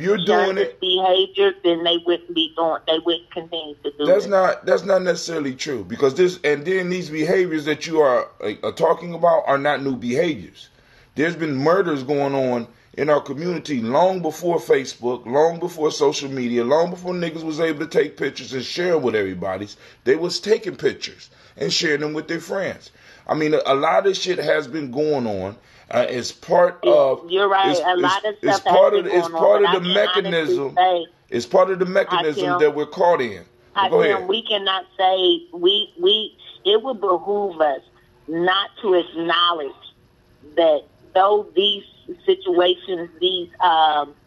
you're doing it, behavior, then they wouldn't be doing. They wouldn't continue to do. That's not necessarily true, because this and then these behaviors that you are talking about are not new behaviors. There's been murders going on in our community long before Facebook, long before social media, long before niggas was able to take pictures and share them with everybody. They was taking pictures and sharing them with their friends. I mean, a lot of this shit has been going on. It's part of. You're right. A lot of stuff it's part of the mechanism. It's part of the mechanism that we're caught in. Go ahead. We cannot say we. It would behoove us not to acknowledge that though these situations, these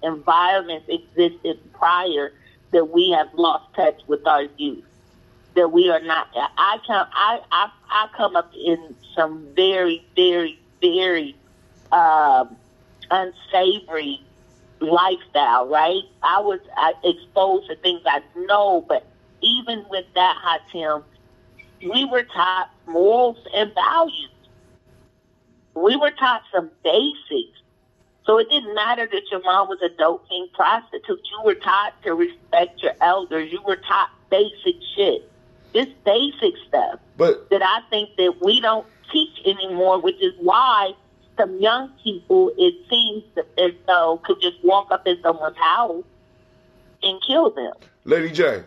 environments existed prior, that we have lost touch with our youth. That we are not. I come up in some very, very, very unsavory lifestyle. Right? I was exposed to things I know, but even with that, Hatim, we were taught morals and values. We were taught some basics. So it didn't matter that your mom was a dope king prostitute. You were taught to respect your elders. You were taught basic shit. This basic stuff that I think that we don't teach anymore, which is why some young people, it seems as though, could just walk up in someone's house and kill them. Lady J,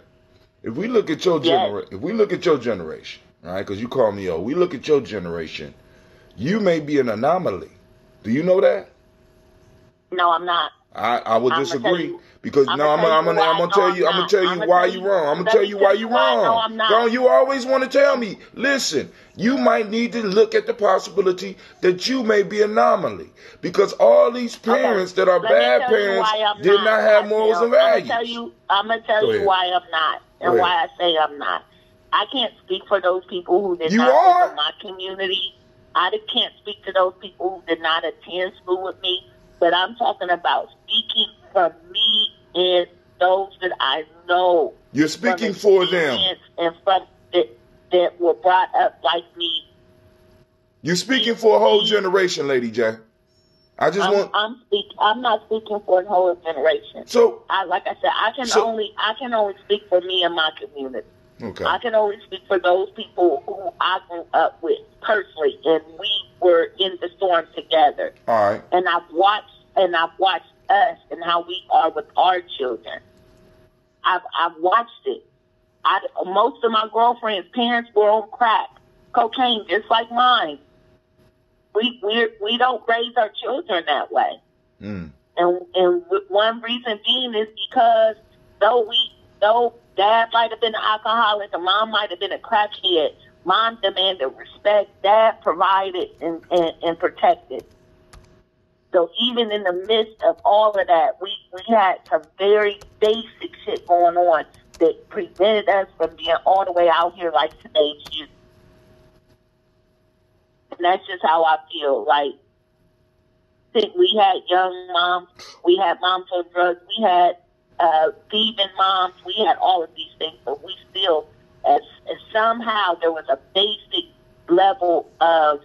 if we look at your generation, all right, because you call me old, we look at your generation, you may be an anomaly. Do you know that? No, I'm not. I would disagree, because I'm gonna tell you why you're wrong. I'm gonna tell you why you're wrong. Don't you always want to tell me? Listen, you might need to look at the possibility that you may be an anomaly, because all these parents that are bad parents did not have morals and values. I'm gonna tell you why I'm not, and why I say I'm not. I can't speak for those people who did not live in my community. I can't speak to those people who did not attend school with me. But I'm talking about speaking from me and those that I know. You're speaking for them. And from that were brought up like me. You're speaking for a whole generation, Lady J. I'm not speaking for a whole generation. So, like I said, I can only speak for me and my community. Okay. I can only speak for those people who I grew up with personally, and we were in the storm together. All right. And I've watched us and how we are with our children. I've watched it. Most of my girlfriends' parents were on crack, cocaine, just like mine. We don't raise our children that way. Mm. And one reason being is because though dad might have been an alcoholic and mom might have been a crackhead, mom demanded respect, dad provided and protected. So even in the midst of all of that, we had some very basic shit going on that prevented us from being all the way out here like today's youth. And that's just how I feel. Like, we had young moms, we had moms on drugs, we had thieving moms, we had all of these things, but we still, as somehow there was a basic level of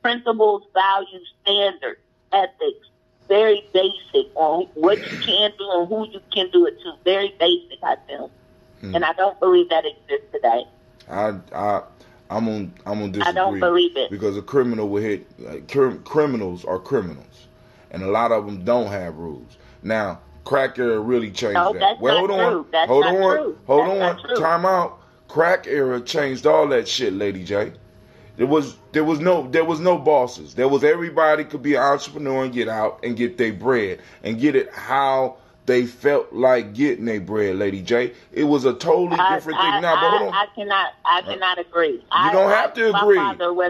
principles, values, standards, ethics, very basic on what you can do and who you can do it to. Very basic, I feel. And I don't believe that exists today. I'm gonna disagree. I don't believe it, because a criminal will hit. Criminals are criminals, and a lot of them don't have rules. Now, crack era really changed that. That's well, hold on. Time out. Crack era changed all that shit, Lady J. There was no bosses. There was everybody could be an entrepreneur and get out and get their bread and get it how they felt like getting their bread, Lady J. It was a totally different thing. Now, but hold on. I cannot agree. You don't have to agree.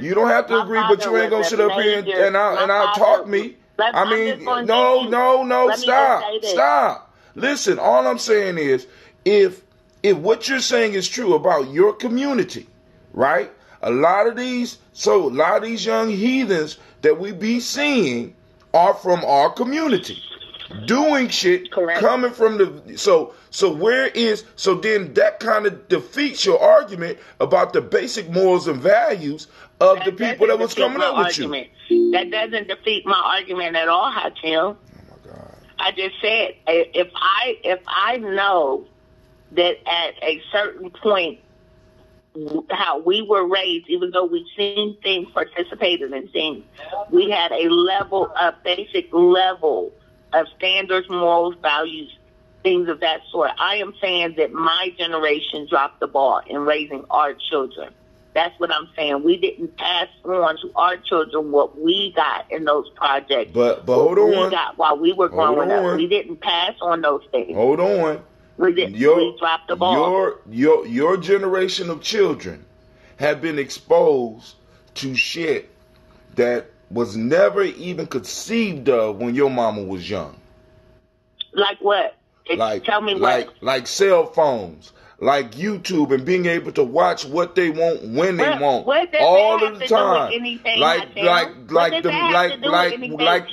You don't have to agree, but you ain't gonna sit up here and I'll talk me. I mean, no, stop. Listen, all I'm saying is, if what you're saying is true about your community, right? A lot of these young heathens that we be seeing are from our community, doing shit. Correct. Coming from the so then that kind of defeats your argument about the basic morals and values of the people that was coming up with you. That doesn't defeat my argument at all, Hatim. Oh my God! I just said if I know that at a certain point, how we were raised, even though we've seen things, participated in things, we had a basic level of standards, morals, values, things of that sort. I am saying that my generation dropped the ball in raising our children. That's what I'm saying. We didn't pass on to our children what we got in those projects. But hold on. We got while we were growing up. We didn't pass on those things. Hold on. We dropped the ball. Your generation of children have been exposed to shit that was never even conceived of when your mama was young. Like what? Tell me what. Like cell phones, like YouTube, and being able to watch what they want when they want, all of the time. Like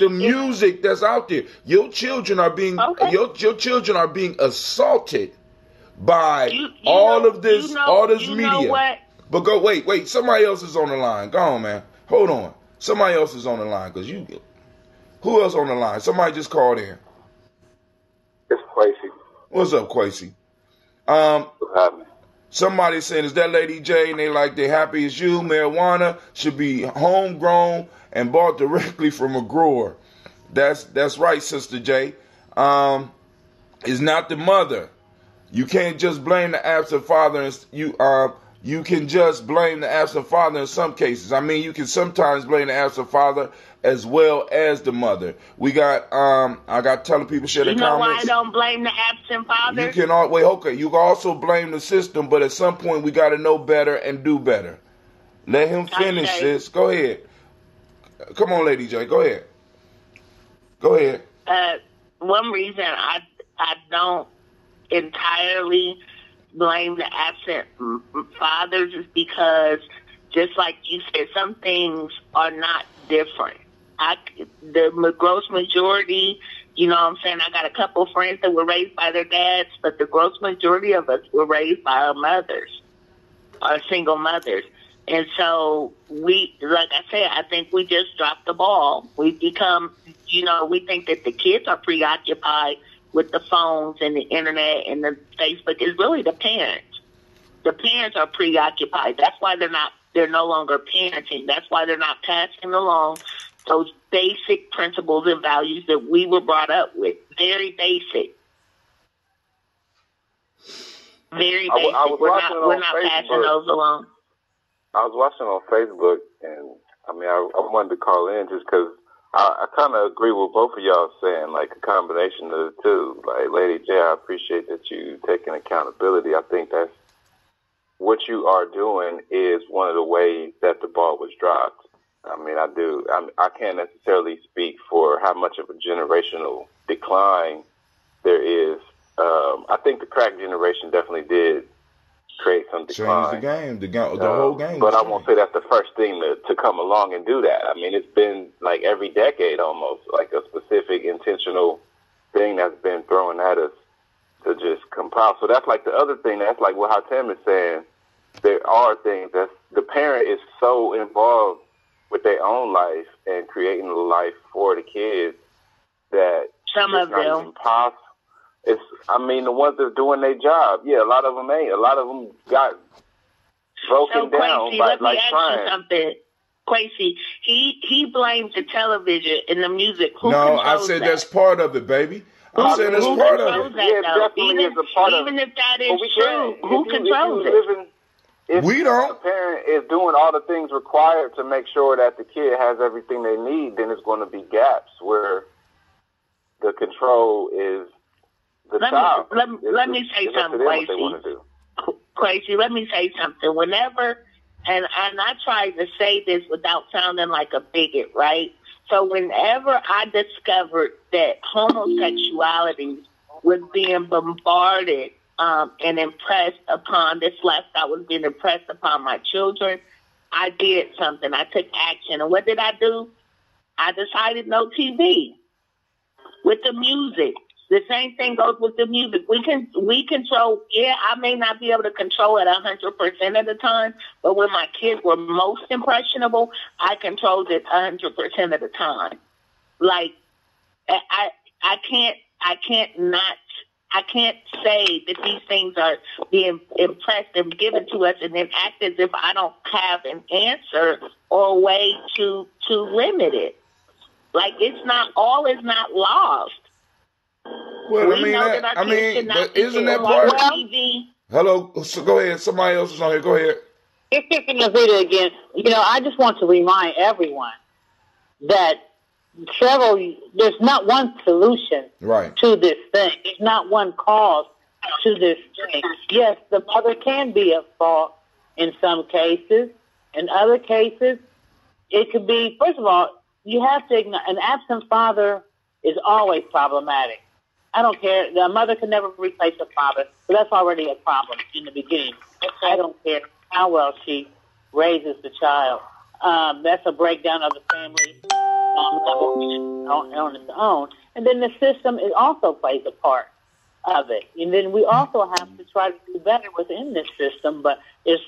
the music that's out there. Your children are being your children are being assaulted by all this media. What? But go wait. Somebody else is on the line. Go on, man. Hold on. Somebody else is on the line who else on the line? Somebody just called in. It's Quasi. What's up, Quasi? Somebody saying, is that Lady J? And they happy as you. Marijuana should be homegrown and bought directly from a grower. That's right, Sister J. It's not the mother. You can't just blame the absent father. You can just blame the absent father in some cases. I mean, you can sometimes blame the absent father as well as the mother. We got, I got telling people share their comments. You know why I don't blame the absent father? You can you can also blame the system, but at some point we got to know better and do better. Let him finish this. Go ahead. Come on, Lady J. Go ahead. One reason I don't entirely blame the absent fathers is because, just like you said, some things are not different. The gross majority, you know what I'm saying? I got a couple friends that were raised by their dads, but the gross majority of us were raised by our mothers, our single mothers. And so like I said, I think we just dropped the ball. We've become, we think that the kids are preoccupied with the phones and the internet and the Facebook. It's really the parents. The parents are preoccupied. That's why they're no longer parenting. That's why they're not passing along those basic principles and values that we were brought up with. Very basic. Very basic. We're not passing those along. I was watching on Facebook, and I wanted to call in just because I kind of agree with both of y'all saying, like, a combination of the two. Like, Lady J, I appreciate that you taking accountability. I think that's what you are doing is one of the ways that the ball was dropped. I do. I can't necessarily speak for how much of a generational decline there is. I think the crack generation definitely did create some decline. Change the whole game. But I won't say that's the first thing to come along and do that. I mean, it's been like every decade almost, like a specific intentional thing that's been thrown at us to just compile. So that's like the other thing. That's like what Hatem is saying. There are things that the parent is so involved with their own life and creating a life for the kids that some of them even possible. It's, the ones that are doing their job, yeah, a lot of them ain't. A lot of them got broken down by let me ask you something. Quasi, he blames the television and the music. Who no, I said that's part of it, baby. I'm saying that's part of it. Even if that is true, who controls it? if we don't. the parent is doing all the things required to make sure that the kid has everything they need, then it's going to be gaps where the control is the child. Let me say something, Crazy. Let me say something. Whenever, and I try to say this without sounding like a bigot, right? So whenever I discovered that homosexuality was being bombarded and impressed upon this lifestyle was being impressed upon my children, I did something. I took action. And what did I do? I decided no TV. With the music, the same thing goes with the music. We control. Yeah, I may not be able to control it 100% of the time, but when my kids were most impressionable, I controlled it 100% of the time. Like I can't say that these things are being impressed and given to us and then act as if I don't have an answer or a way to limit it. Like it's not lost. Well, We know that our kids should not be isn't that part? TV. Hello, so go ahead. Somebody else is on here. Go ahead. It's kicking the video again. I just want to remind everyone that there's not one solution to this thing. There's not one cause to this thing. Yes, the mother can be at fault in some cases. In other cases, it could be, first of all, you have to ignore, an absent father is always problematic. I don't care. The mother can never replace the father, so that's already a problem in the beginning. I don't care how well she raises the child. That's a breakdown of the family on its own. And then the system also plays a part of it. And then we also have to try to do better within this system, but there's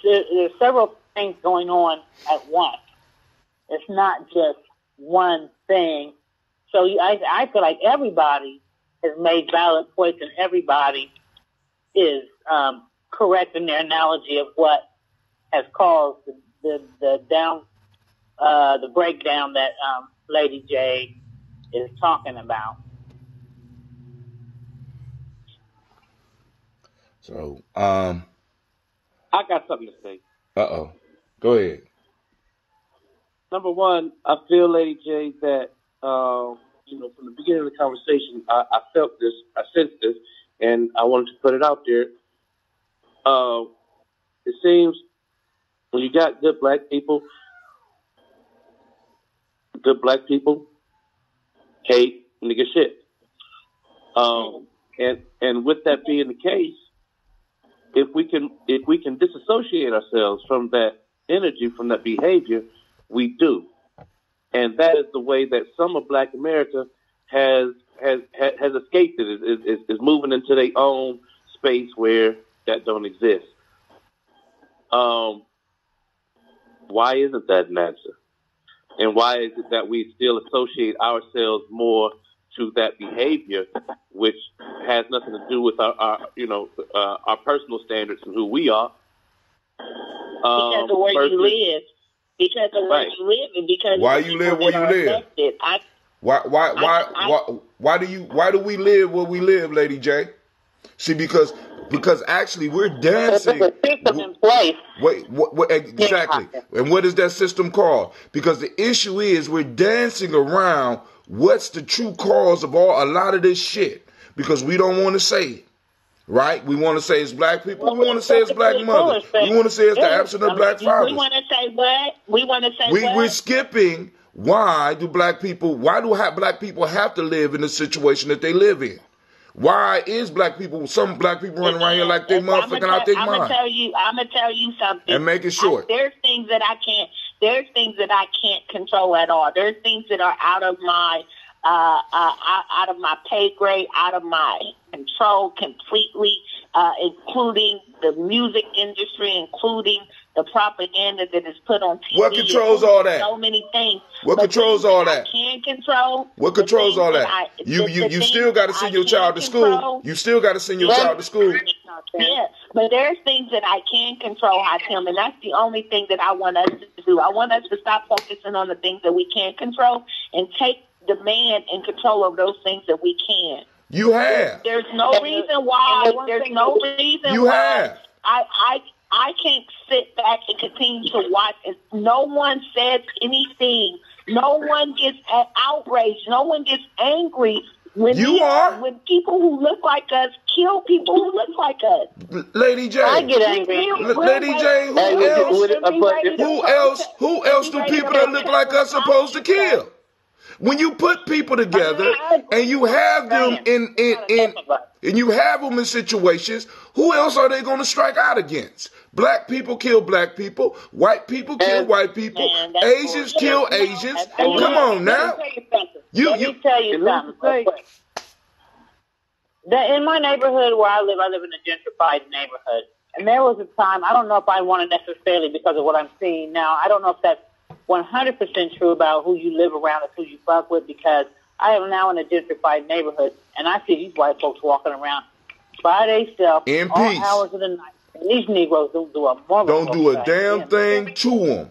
several things going on at once. It's not just one thing. So I feel like everybody has made valid points and everybody is correct in their analogy of what has caused the breakdown that Lady J is talking about. So, I got something to say. Go ahead. Number one, I feel, Lady J, that from the beginning of the conversation, I felt this, I sensed this, and I wanted to put it out there. It seems when you got good black people hate nigga shit. And with that being the case, if we can disassociate ourselves from that energy, from that behavior, we do. And that is the way that some of Black America has escaped it, is moving into their own space where that don't exist. Why isn't that an answer? And why is it that we still associate ourselves more to that behavior, which has nothing to do with our personal standards and who we are? Because of where you live. Because of where you live, and because why you live where you live? Why do we live where we live, Lady J? See, because actually we're dancing. There's a system in place. Wait, exactly. And what is that system called? Because the issue is we're dancing around what's the true cause of a lot of this shit. Because we don't want to say it. Right? We want to say it's black people. We want to say it's black mothers. We want to say it's the absence of black fathers. We want to say what? We're skipping why do black people have to live in the situation that they live in? Why is some black people running around here like they motherfucking out their mind? I'm gonna tell you something. And make it short. There's things that I can't control at all. There's things that are out of my pay grade, out of my control completely, including the music industry, including the propaganda that is put on TV. What controls all that? So many things. What controls all that? I can't control. What controls all that? You still got to send your child to school. You still got to send your child to school. Yeah, but there's things that I can control, Hatim, and that's the only thing that I want us to do. I want us to stop focusing on the things that we can't control and take demand and control of those things that we can. You have. There's no reason why. There's no reason you why. have. I can't sit back and continue to watch and no one says anything. No one gets outraged. No one gets angry when people who look like us kill people who look like us. Lady J. I get angry. Lady J, who else do people that look like us supposed to kill? When you put people together and you have them in situations, who else are they going to strike out against? Black people kill black people. White people kill white people. Asians kill Asians. Come on now. Let me tell you something. In my neighborhood where I live in a gentrified neighborhood. And there was a time, I don't know if I want to necessarily because of what I'm seeing now. I don't know if that's 100% true about who you live around and who you fuck with, because I am now in a gentrified neighborhood and I see these white folks walking around by themselves all hours of the night. And these Negroes don't do a damn thing to them.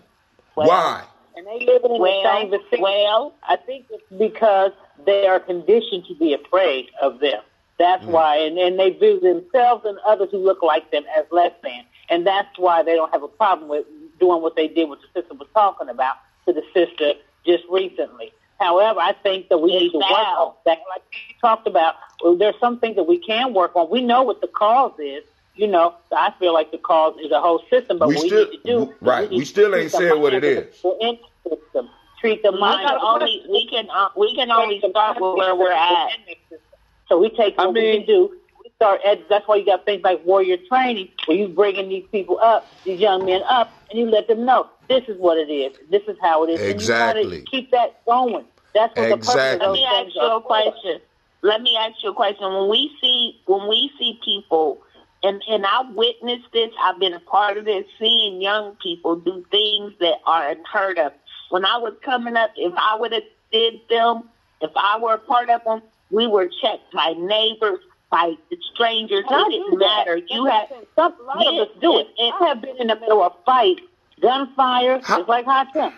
Why? And they live in the same vicinity. Well, I think it's because they are conditioned to be afraid of them. That's why, and they view themselves and others who look like them as less than. And that's why they don't have a problem with doing what they did, what the sister was talking about to the sister just recently. However, I think that we need to work on that. Like you talked about, there's some things that we can work on. We know what the cause is. You know, I feel like the cause is a whole system, but what we need to do... Right, we still ain't said what it is. Treat the mind... We can only start with where we're at. So we take what we can do. We start that's why you got things like warrior training, where you bringing these people up, these young men up, and you let them know this is what it is. This is how it is. Exactly. And you keep that going. That's what the purpose of those things are. Let me ask you a question. When we see people, and I've witnessed this, I've been a part of this, seeing young people do things that are unheard of. When I was coming up, if I would have did them, if I were a part of them, we were checked by neighbors, by strangers. It didn't matter. You had some of us do it. I have been in the middle of fights, gunfire, it's like hot temp,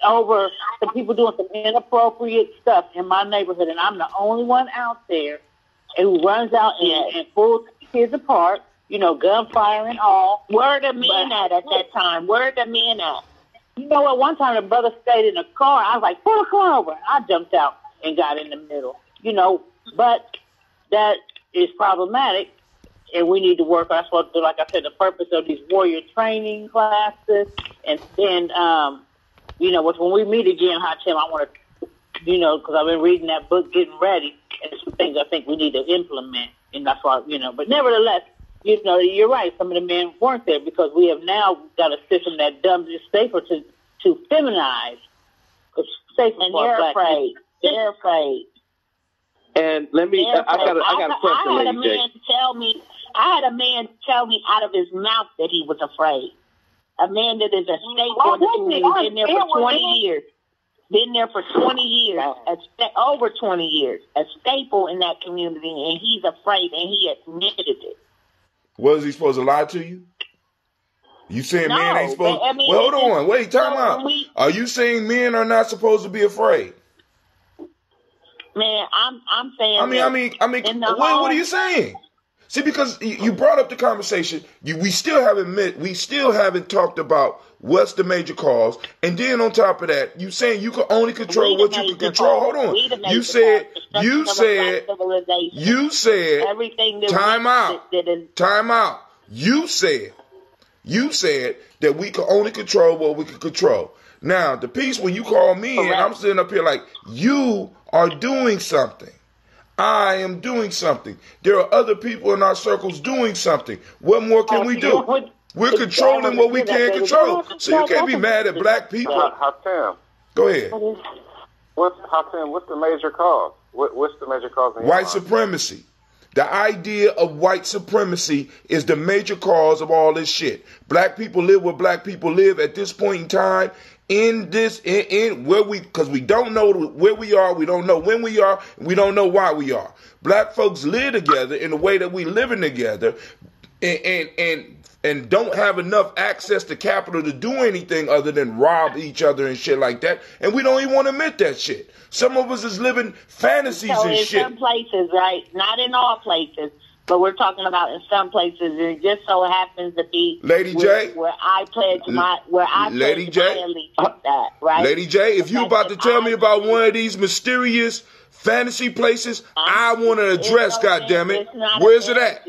over some people doing some inappropriate stuff in my neighborhood, and I'm the only one out there who runs out and pulls kids apart. You know, gunfire and all. Where the men at that time? Where the men at? You know what? One time the brother stayed in a car. I was like, pull the car over. I jumped out and got in the middle. You know, but that is problematic, and we need to work. That's what, like I said, the purpose of these warrior training classes. And then, you know, when we meet again, Hatem, I want to, you know, because I've been reading that book, Getting Ready, and some things I think we need to implement. And that's why, you know, but nevertheless, you know, you're right. Some of the men weren't there because we have now got a system that dumbs it safer to feminize. It's safer for black people. They're afraid. And let me, I got a question, Lady J. I had a man tell me out of his mouth that he was afraid. A man that is a staple in the community, been there for 20 years. Been there for 20 years, over 20 years, a staple in that community, and he's afraid, and he admitted it. Was he supposed to lie to you? You saying men ain't supposed to... Well, hold on. Wait, time out. Are you saying men are not supposed to be afraid? Man, I'm saying. What are you saying? See, because you brought up the conversation, we still haven't talked about what's the major cause, and then on top of that, you saying you can only control what you can control. Hold on. You said. Time out. You said that we can only control what we can control. Now, the piece when you call me and I'm sitting up here like, you are doing something. I am doing something. There are other people in our circles doing something. What more can we do? We're controlling what we can't control. So you can't be mad at black people. Hatem. Go ahead. What's the major cause? What's the major cause in your White mind? supremacy. The idea of white supremacy is the major cause of all this shit. Black people live where black people live at this point in time. Because we don't know where we are, we don't know when we are, we don't know why we are. Black folks live together in the way that we living together, and don't have enough access to capital to do anything other than rob each other and shit like that. And we don't even want to admit that shit. Some of us is living fantasies and shit. In some places, right? Not in all places. But we're talking about in some places, it just so happens to be Lady J, where I pledge my allegiance that, right? Lady J, if you about to tell me about one of these mysterious fantasy places, I want to address, goddammit. Where's it at?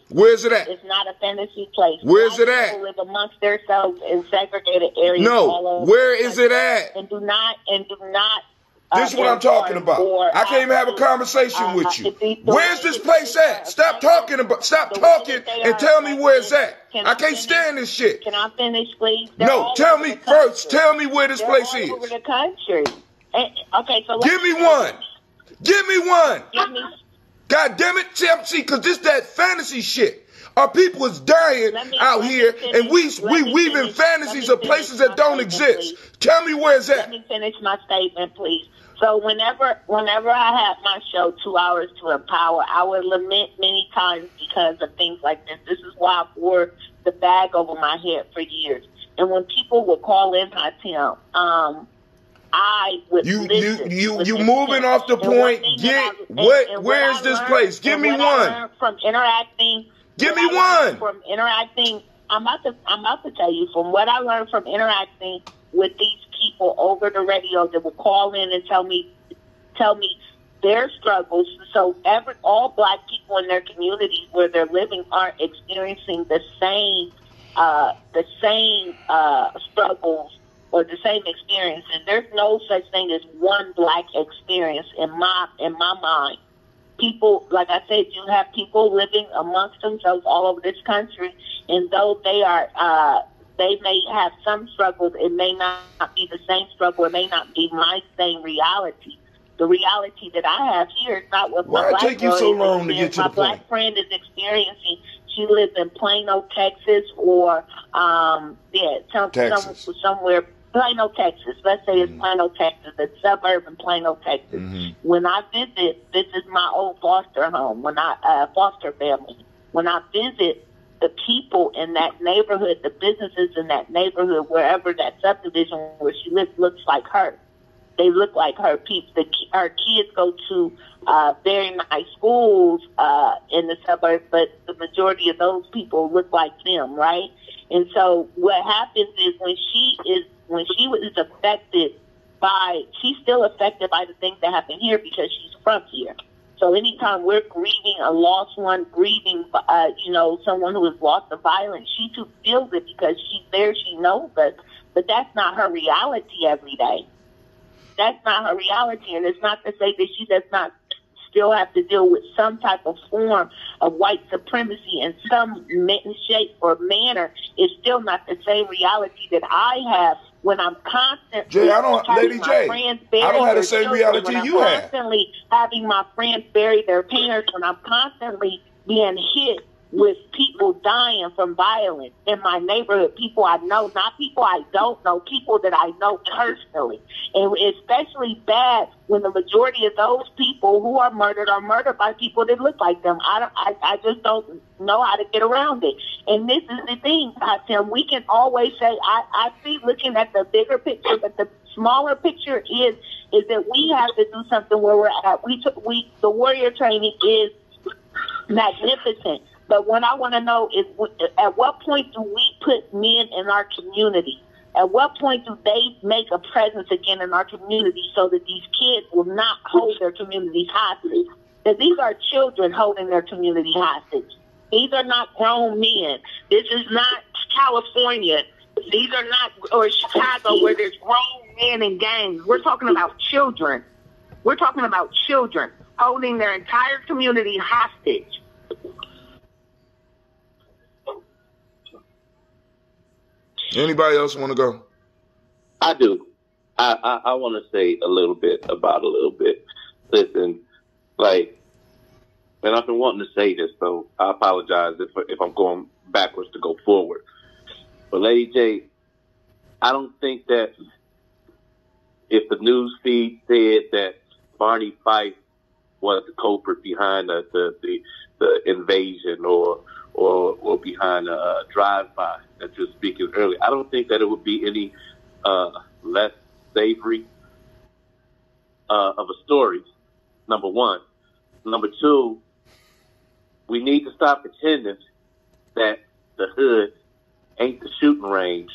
Where's it at? It's not a fantasy place. Where's it at? People live amongst themselves in segregated areas. No, where is it at? And do not. This is what I'm talking about. I can't even have a conversation with you. Where's this place at? Stop talking and tell me where it's at. I can't stand this shit. Can I finish, please? No, tell me first. Tell me where this place is. Over the country. Okay, so give me one. Give me one. God damn it. See, because this that fantasy shit. Our people is dying out here, and we weaving fantasies of places that don't exist. Tell me where it's at. Let me finish my statement, please. So whenever I have my show, 2 Hours to Empower, I would lament many times because of things like this. This is why I wore the bag over my head for years. And when people would call in, I would listen. You moving off the point. Where is this place? Give me one. From interacting. Give me one. From interacting, I'm about to tell you from what I learned from interacting with these people over the radio that will call in and tell me their struggles. So all black people in their communities where they're living aren't experiencing the same struggles or the same experiences. There's no such thing as one black experience in my mind. People, like I said, you have people living amongst themselves all over this country, and though they may have some struggles, it may not be the same struggle. It may not be my same reality. The reality that I have here is not what my black black friend is experiencing. She lives in Plano, Texas, or somewhere. Plano, Texas. Let's say it's Plano, Texas, the suburb in Plano, Texas. Mm-hmm. When I visit, this is my old foster home, foster family. When I visit, the people in that neighborhood, the businesses in that neighborhood, wherever that subdivision where she lives, looks like her. They look like her. Her kids go to very nice schools in the suburbs, but the majority of those people look like them, right? And so what happens is when she was affected she's still affected by the things that happen here because she's from here. So anytime we're grieving a lost one, grieving, someone who has lost to violence, she too feels it because she's there, she knows us. But that's not her reality every day. That's not her reality. And it's not to say that she does not still have to deal with some type of form of white supremacy in some shape or manner. It's still not the same reality that I have when I'm constantly I don't have the same reality you have. Constantly having my friends bury their parents, when I'm constantly being hit with people dying from violence in my neighborhood, people I know, not people I don't know, people that I know personally. And especially bad when the majority of those people who are murdered by people that look like them. I just don't know how to get around it. And this is the thing, Tim. We can always say, I see looking at the bigger picture, but the smaller picture is that we have to do something where we're at. The warrior training is magnificent. But what I want to know is, at what point do we put men in our community? At what point do they make a presence again in our community so that these kids will not hold their communities hostage? That these are children holding their community hostage. These are not grown men. This is not California. These are not, or Chicago, where there's grown men in gangs. We're talking about children. We're talking about children holding their entire community hostage. Anybody else want to go? I do. I want to say a little bit. Listen, and I've been wanting to say this, so I apologize if I'm going backwards to go forward. But Lady J, I don't think that if the news feed said that Barney Fife was the culprit behind the invasion or behind a drive-by that you're speaking earlier, I don't think that it would be any less savory of a story, number one. Number two, we need to stop pretending that the hood ain't the shooting range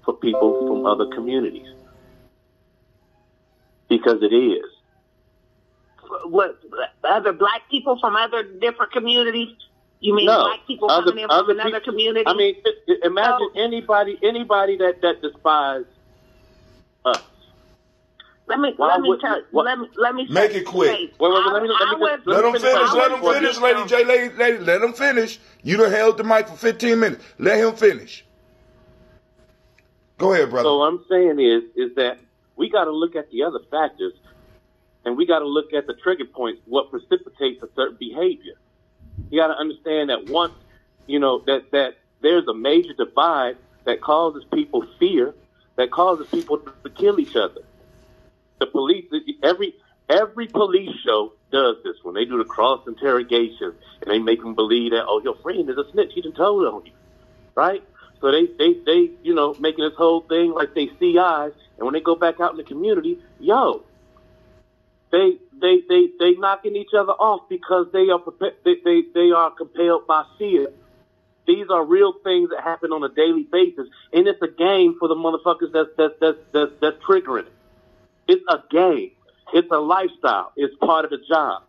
for people from other communities. Because it is. What, other black people from other different communities? You mean black people coming in from another community? I mean, imagine anybody that despises us. Let me make it quick. Let them finish, Lady J. Lady, let them finish. You done held the mic for 15 minutes. Let him finish. Go ahead, brother. So what I'm saying is that we got to look at the other factors, and we got to look at the trigger points, what precipitates a certain behavior. You got to understand that once, that there's a major divide that causes people fear, that causes people to kill each other. The police, every police show does this when they do the cross interrogation and they make them believe that, oh, your friend is a snitch, he done told on you, right? So they making this whole thing like they CIs, and when they go back out in the community, they knocking each other off because they are compelled by fear. These are real things that happen on a daily basis, and it's a game for the motherfuckers that's triggering it. It's a game. It's a lifestyle. It's part of the job.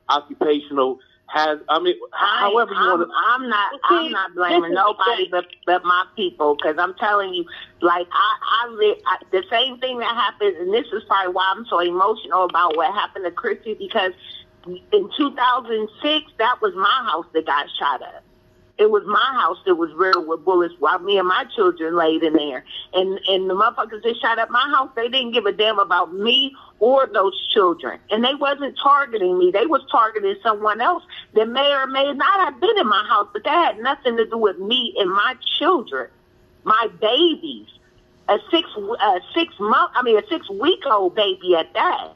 Occupational however you want to. I'm not blaming nobody but my people, because I'm telling you, like the same thing that happened, and this is probably why I'm so emotional about what happened to Chrissy, because in 2006, that was my house that got shot up. It was my house that was riddled with bullets while me and my children laid in there. And the motherfuckers that shot up my house, they didn't give a damn about me or those children. And they wasn't targeting me. They was targeting someone else that may or may not have been in my house, but that had nothing to do with me and my children, my babies, a 6-week-old baby at that.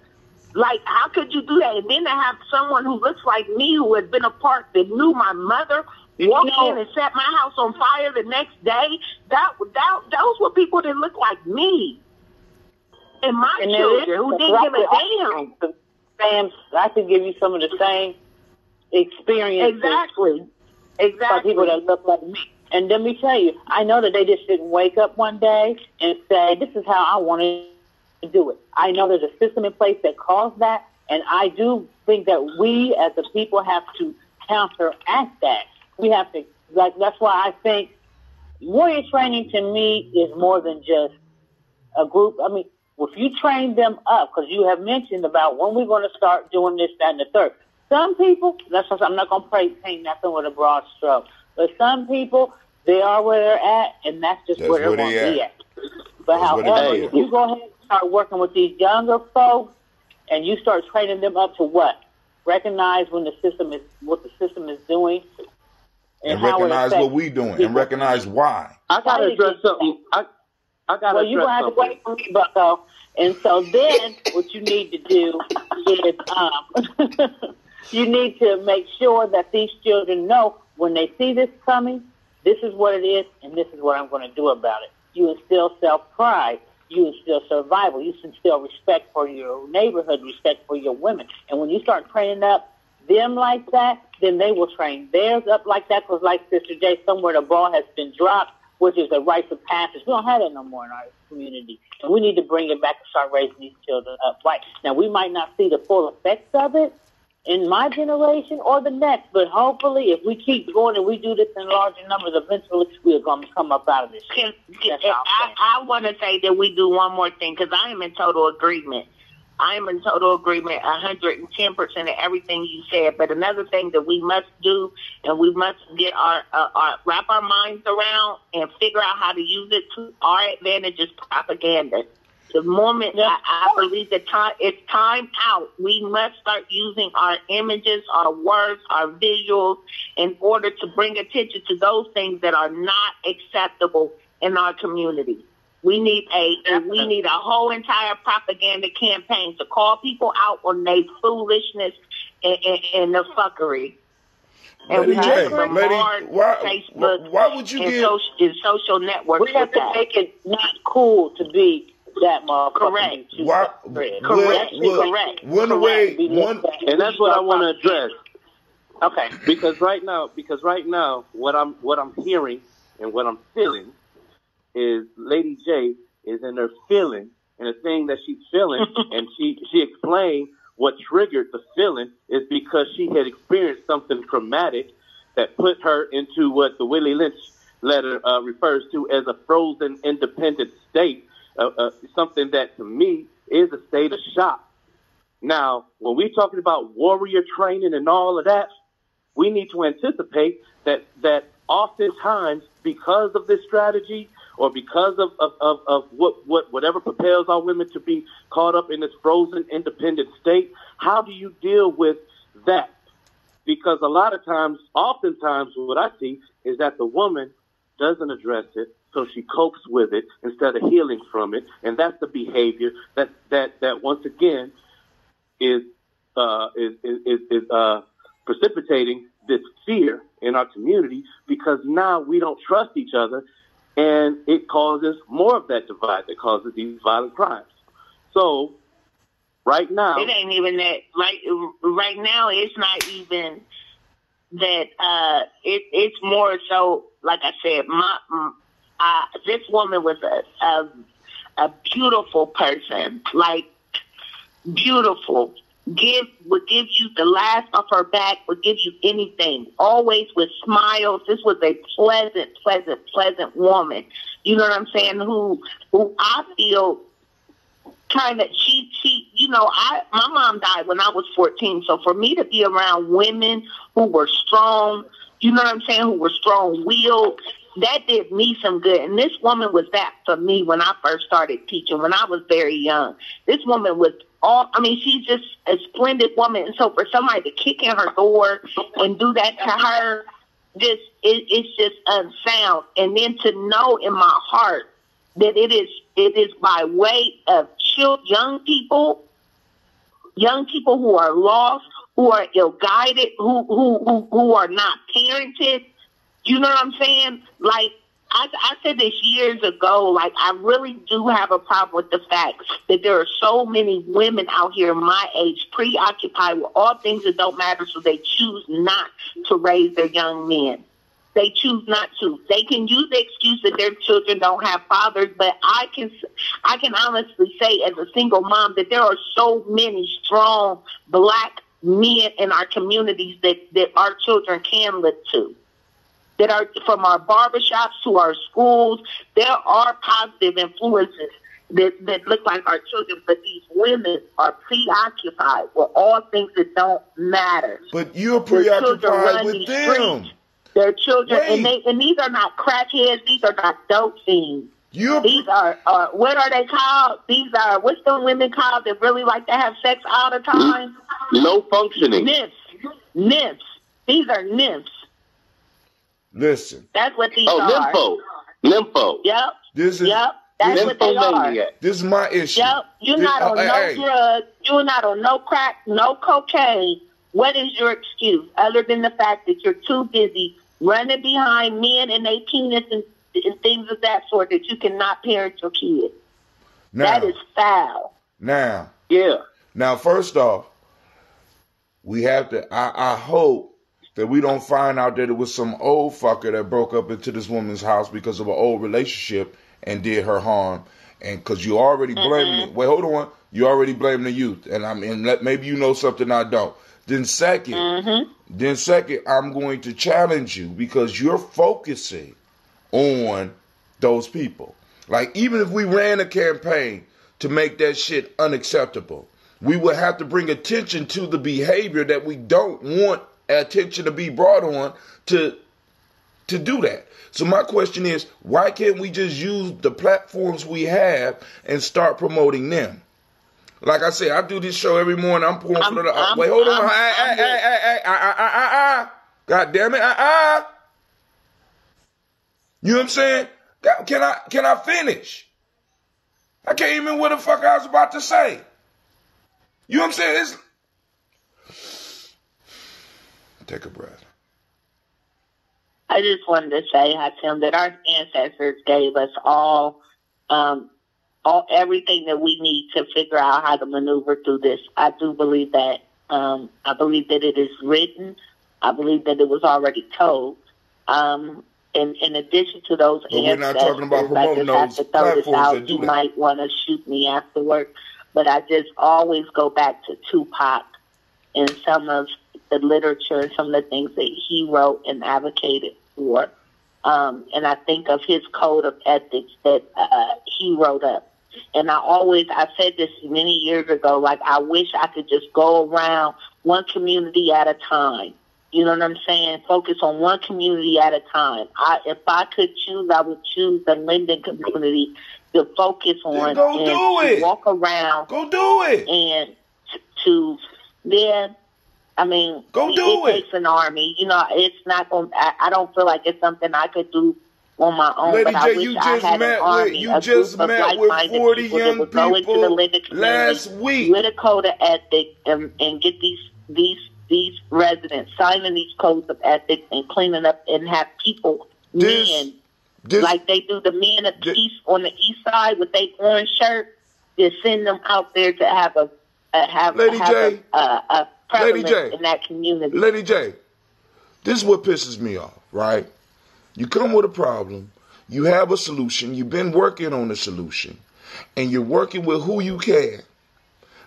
Like, how could you do that? And then to have someone who looks like me, who has been a part, that knew my mother, walk in and set my house on fire the next day. Those were people that looked like me and my children who didn't give a damn. Sam, I could give you some of the same experiences. Exactly. By people that look like me. And let me tell you, I know that they just didn't wake up one day and say, this is how I want to do it. I know there's a system in place that caused that, and I do think that we as a people have to counteract that. We have to, that's why I think warrior training to me is more than just a group. I mean, if you train them up, because you have mentioned about when we're going to start doing this, that, and the third. Some people, I'm not going to paint nothing with a broad stroke, but some people, they are where they're at, and that's just where they want to be at. But however, if you go ahead and start working with these younger folks, and you start training them up to what? Recognize when what the system is doing. And recognize what we doing, and recognize why. I gotta address something. Well, you're gonna have to wait for me, Bucko. And so then, what you need to do is, you need to make sure that these children know when they see this coming, this is what it is, and this is what I'm going to do about it. You instill self-pride. You instill survival. You instill respect for your neighborhood, respect for your women. And when you start training up them like that, then they will train theirs up like that. Because like Sister J, somewhere the ball has been dropped, which is a rite of passage. We don't have that no more in our community. And we need to bring it back and start raising these children up right. Now, we might not see the full effects of it in my generation or the next, but hopefully if we keep going and we do this in larger numbers, eventually we're going to come up out of this. I want to say that we do one more thing, because I am in total agreement. I am in total agreement, 110% of everything you said. But another thing that we must do, and we must get our wrap our minds around and figure out how to use it to our advantage, is propaganda. The moment I believe that it's time out, we must start using our images, our words, our visuals in order to bring attention to those things that are not acceptable in our community. We need a whole entire propaganda campaign to call people out on their foolishness and the fuckery. And Lady J, why would you give social networks? We have to make it not cool to be that motherfucker. Correct. Correct. And that's what I want to address. Okay. Because right now, what I'm hearing and what I'm feeling is Lady J is in her feeling, and the thing that she's feeling, and she explained what triggered the feeling is because she had experienced something traumatic that put her into what the Willie Lynch letter refers to as a frozen independent state, something that to me is a state of shock. Now, when we're talking about warrior training and all of that, we need to anticipate that oftentimes because of this strategy or because of whatever propels our women to be caught up in this frozen independent state, how do you deal with that? Because oftentimes what I see is that the woman doesn't address it, so she copes with it instead of healing from it, and that's the behavior that once again is precipitating this fear in our community, because now we don't trust each other, and it causes more of that divide that causes these violent crimes. So right now, it ain't even that. Right now, it's not even that. It's more so. Like I said, this woman was a beautiful person, like beautiful. Would give you the last off her back, would give you anything, always with smiles. This was a pleasant woman. You know what I'm saying? Who I feel kind of, my mom died when I was 14. So for me to be around women who were strong, you know what I'm saying, who were strong-willed, that did me some good. And this woman was that for me when I first started teaching, when I was very young. This woman was she's just a splendid woman. And so for somebody to kick in her door and do that to her, it's just unsound. And then to know in my heart that it is by way of young people who are lost, who are ill-guided, who are not parented. You know what I'm saying? Like, I said this years ago, like, I really do have a problem with the fact that there are so many women out here my age preoccupied with all things that don't matter, so they choose not to raise their young men. They choose not to. They can use the excuse that their children don't have fathers, but I can honestly say as a single mom that there are so many strong black men in our communities that our children can look to. That are from our barbershops to our schools. There are positive influences that look like our children, but these women are preoccupied with all things that don't matter. But you're preoccupied with them. Their children, and these are not crackheads. These are not dope fiends. These are what are they called? These are, what's the women called that really like to have sex all the time? Low functioning. Nymphs. These are nymphs. Listen. That's what these are. Nympho. Yep. That's what they are. This is my issue. Yep. You're not on no drugs. You're not on no crack, no cocaine. What is your excuse other than the fact that you're too busy running behind men and their penis and things of that sort that you cannot parent your kids? That is foul. Now, first off, we have to, I hope that we don't find out that it was some old fucker that broke up into this woman's house because of an old relationship and did her harm. And because you already blaming it. Wait, hold on. You already blaming the youth. And maybe you know something I don't. Then second, I'm going to challenge you because you're focusing on those people. Like, even if we ran a campaign to make that shit unacceptable, we would have to bring attention to the behavior that we don't want attention to be brought on to do that. So my question is, why can't we just use the platforms we have and start promoting them? Like I said, I do this show every morning. I'm pouring for the... Wait, hold on. God damn it. You know what I'm saying? Can I finish? I can't even what the fuck I was about to say. You know what I'm saying? Take a breath. I just wanted to say, Hatim, that our ancestors gave us all everything that we need to figure out how to maneuver through this. I do believe that. I believe that it is written. I believe that it was already told. In addition to those but we're not talking about promoting those platforms that do that. You might want to shoot me afterward, but I just always go back to Tupac and some of the literature and some of the things that he wrote and advocated for. And I think of his code of ethics that he wrote up. And I said this many years ago, like I wish I could just go around one community at a time. You know what I'm saying? Focus on one community at a time. If I could choose, I would choose the Linden community to focus on and walk around. Go do it. And go do it. It takes an army. You know, it's not going. I don't feel like it's something I could do on my own. Lady but I J, wish you I had an army. You just met with 40 young people last week with a code of ethics and get these residents signing these codes of ethics and cleaning up and have people, men, like they do the men at the east, on the east side with their orange shirt, just send them out there to have a prevalence in that community. Lady J, this is what pisses me off, right? You come with a problem, you have a solution, you've been working on a solution, and you're working with who you can.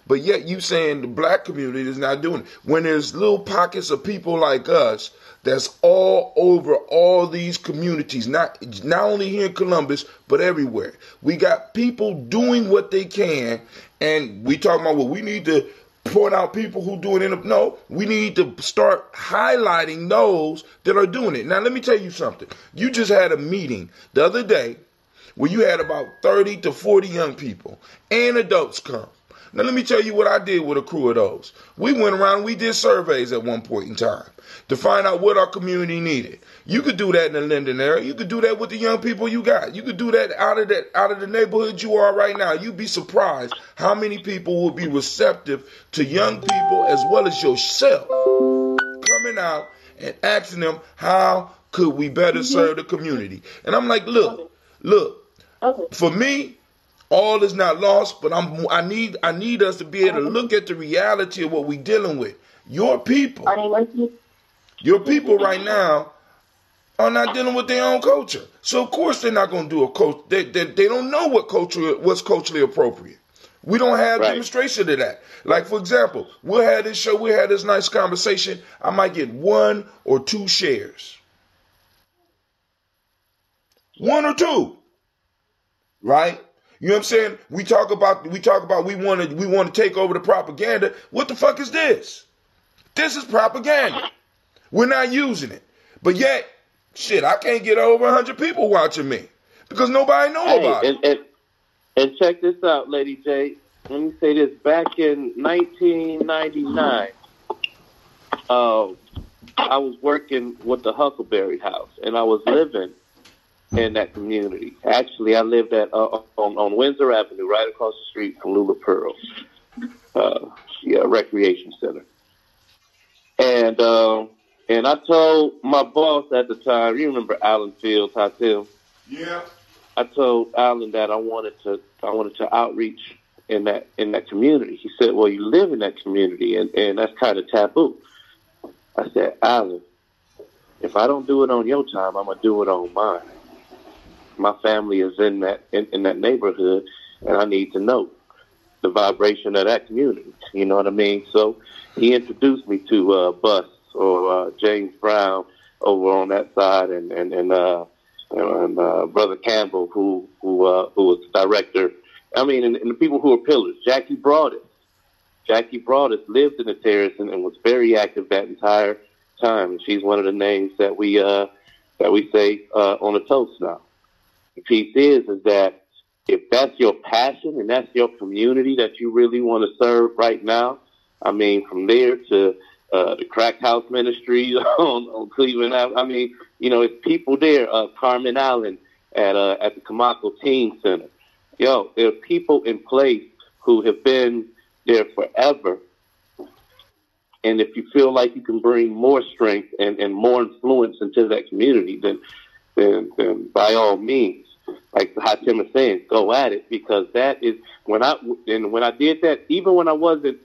But yet you saying the black community is not doing it. When there's little pockets of people like us that's all over all these communities, not only here in Columbus, but everywhere. We got people doing what they can, and we talking about, well, we need to point out people who do it. No, we need to start highlighting those that are doing it. Now, let me tell you something. You just had a meeting the other day where you had about 30 to 40 young people and adults come. Now, let me tell you what I did with a crew of those. We went around and we did surveys at one point in time to find out what our community needed. You could do that in the Linden area. You could do that with the young people you got. You could do that out of the neighborhood you are right now. You'd be surprised how many people will be receptive to young people as well as yourself coming out and asking them, how could we better serve the community? And I'm like, look, for me, all is not lost, but I need us to be able to look at the reality of what we're dealing with. Your people right now are not dealing with their own culture. So of course they're not going to do a culture. They don't know what's culturally appropriate. We don't have demonstration of that. Like, for example, we'll have this show, we'll have this nice conversation. I might get 1 or 2 shares. 1 or 2. Right? You know what I'm saying? We talk about we want to take over the propaganda. What the fuck is this? This is propaganda. We're not using it. But yet, shit, I can't get over 100 people watching me because nobody know about it. And check this out, Lady J. Let me say this. Back in 1999, I was working with the Huckleberry House, and I was living in that community. Actually, I lived on Windsor Avenue, right across the street from Lula Pearl, recreation center. And I told my boss at the time, you remember Alan Fields, Tim? Yeah. I told Alan that I wanted to outreach in that community. He said, "Well, you live in that community, and that's kind of taboo." I said, "Alan, if I don't do it on your time, I'm gonna do it on mine. My family is in that neighborhood, and I need to know the vibration of that community." You know what I mean? So he introduced me to Bus or James Brown over on that side, and Brother Campbell, who was the director. I mean, and the people who were pillars. Jackie Broadus lived in the terrace and was very active that entire time. And she's one of the names that we say on the toast now. The piece is that if that's your passion and that's your community that you really want to serve right now, I mean, from there to the Crack House Ministry on Cleveland Avenue. I mean, you know, it's people there. Carmen Allen at the Camacco Teen Center. Yo, there are people in place who have been there forever. And if you feel like you can bring more strength and more influence into that community, then by all means, like how Tim is saying, go at it, because that is when I did that, even when I wasn't